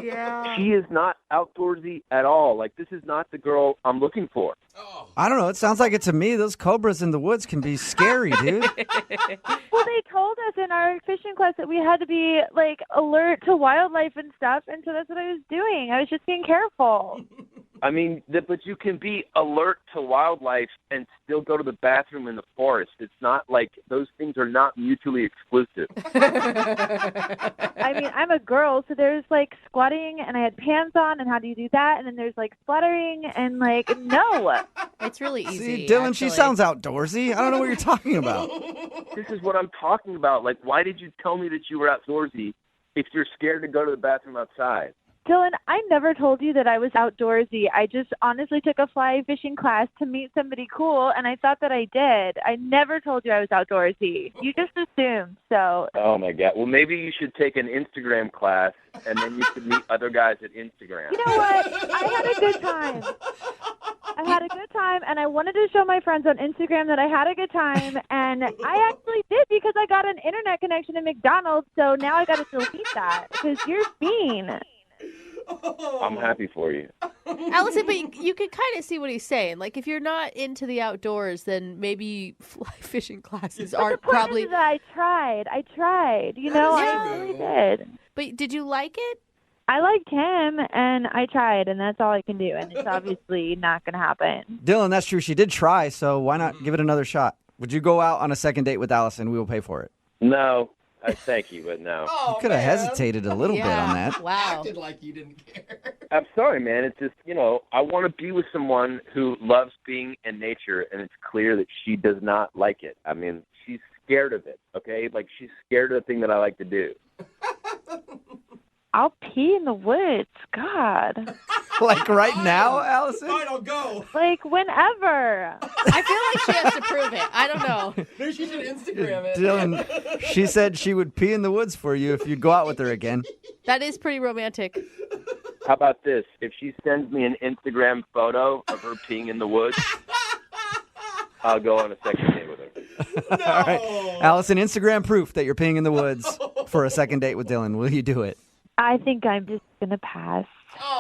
Yeah. She is not outdoorsy at all. Like, this is not the girl I'm looking for. I don't know. It sounds like it to me. Those cobras in the woods can be scary, dude. Well, they told us in our fishing class that we had to be, alert to wildlife and stuff, and so that's what I was doing. I was just being careful. I mean, but you can be alert to wildlife and still go to the bathroom in the forest. It's not like those things are not mutually exclusive. I mean, I'm a girl, so there's, squatting, and I had pants on, and how do you do that? And then there's, spluttering, and, no. It's really easy. See, Dylan, actually. she sounds outdoorsy. I don't know what you're talking about. This is what I'm talking about. Like, why did you tell me that you were outdoorsy if you're scared to go to the bathroom outside? Dylan, I never told you that I was outdoorsy. I just honestly took a fly fishing class to meet somebody cool, and I thought that I did. I never told you I was outdoorsy. You just assumed, so. Oh, my God. Well, maybe you should take an Instagram class, and then you could meet other guys at Instagram. You know what? I had a good time. And I wanted to show my friends on Instagram that I had a good time, and I actually did because I got an internet connection at McDonald's, so now I got to delete that because you're mean. I'm happy for you. Allison, but you can kind of see what he's saying. Like, if you're not into the outdoors, then maybe fly fishing classes aren't the point probably. Is that I tried. You know, I really did. But did you like it? I liked him, and I tried, and that's all I can do, and it's obviously not going to happen. Dylan, that's true. She did try, so why not give it another shot? Would you go out on a second date with Allison? We will pay for it. No. Thank you, but no. You could have hesitated a little bit on that. Wow. Acted like you didn't care. I'm sorry, man. It's just, I want to be with someone who loves being in nature, and it's clear that she does not like it. I mean, she's scared of it, okay? Like, she's scared of the thing that I like to do. I'll pee in the woods. God. Like right now, Allison? Fine, I'll go. Whenever. I feel like she has to prove it. I don't know. Maybe she should Instagram it. Dylan, she said she would pee in the woods for you if you'd go out with her again. That is pretty romantic. How about this? If she sends me an Instagram photo of her peeing in the woods, I'll go on a second date with her. No. All right. Allison, Instagram proof that you're peeing in the woods for a second date with Dylan. Will you do it? I think I'm just going to pass.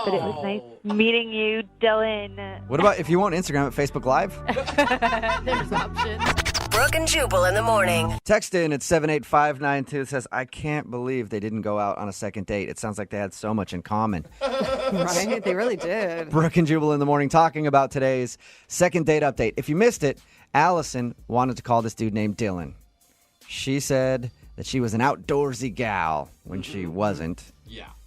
But it was nice meeting you, Dylan. What about if you want Instagram at Facebook Live? There's options. Brooke and Jubal in the morning. Text in at 78592. It says, I can't believe they didn't go out on a second date. It sounds like they had so much in common. Right? They really did. Brooke and Jubal in the morning talking about today's second date update. If you missed it, Allison wanted to call this dude named Dylan. She said that she was an outdoorsy gal when she wasn't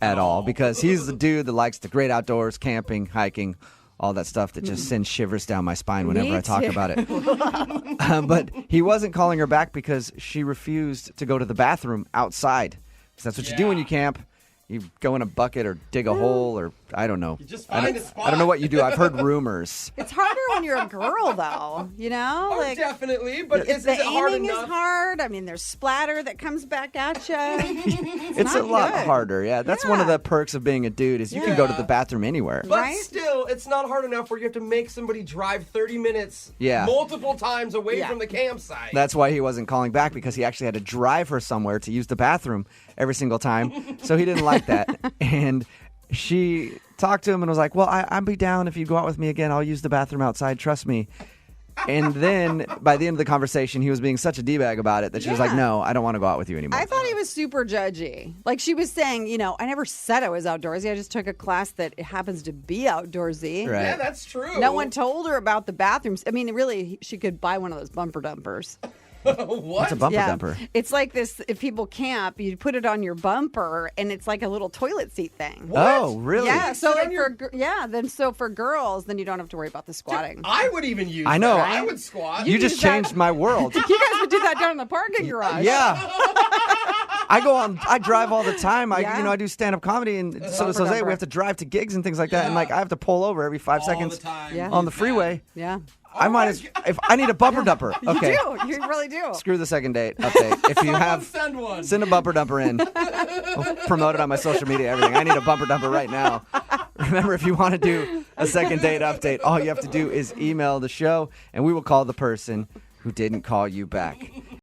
at all, because he's the dude that likes the great outdoors, camping, hiking, all that stuff that just sends shivers down my spine whenever I talk about it. But he wasn't calling her back because she refused to go to the bathroom outside. Because that's what you do when you camp. You go in a bucket or dig a hole, or I don't know. You just find a spot. I don't know what you do. I've heard rumors. It's harder when you're a girl, though. You know, Oh, definitely. But is the it hard aiming enough? is hard. I mean, there's splatter that comes back at you. It's a lot harder. Yeah, that's one of the perks of being a dude is you can go to the bathroom anywhere. But still, it's not hard enough where you have to make somebody drive 30 minutes multiple times away from the campsite. That's why he wasn't calling back, because he actually had to drive her somewhere to use the bathroom every single time. So he didn't like that. And she talked to him and was like, well, I'd be down if you go out with me again. I'll use the bathroom outside. Trust me. And then by the end of the conversation, he was being such a D-bag about it that she was like, no, I don't want to go out with you anymore. I thought he was super judgy. Like she was saying, you know, I never said I was outdoorsy. I just took a class that happens to be outdoorsy. Right. Yeah, that's true. No one told her about the bathrooms. I mean, really, she could buy one of those bumper dumpers. What? What's a bumper dumper? It's like this, if people camp, you put it on your bumper, and it's like a little toilet seat thing. What? Oh, really? Yeah, so like for girls, then you don't have to worry about the squatting. I would even use I know. that. I would squat. You just changed my world. You guys would do that down in the parking garage. Yeah. I drive all the time. I do stand-up comedy, and so does Jose. We have to drive to gigs and things like that, and like I have to pull over every 5 seconds on the freeway. Yeah. I might as if I need a bumper dumper. Okay. You do. You really do. Screw the second date update. If you have, send one. Send a bumper dumper in. I'll promote it on my social media, everything. I need a bumper dumper right now. Remember, if you want to do a second date update, all you have to do is email the show, and we will call the person who didn't call you back.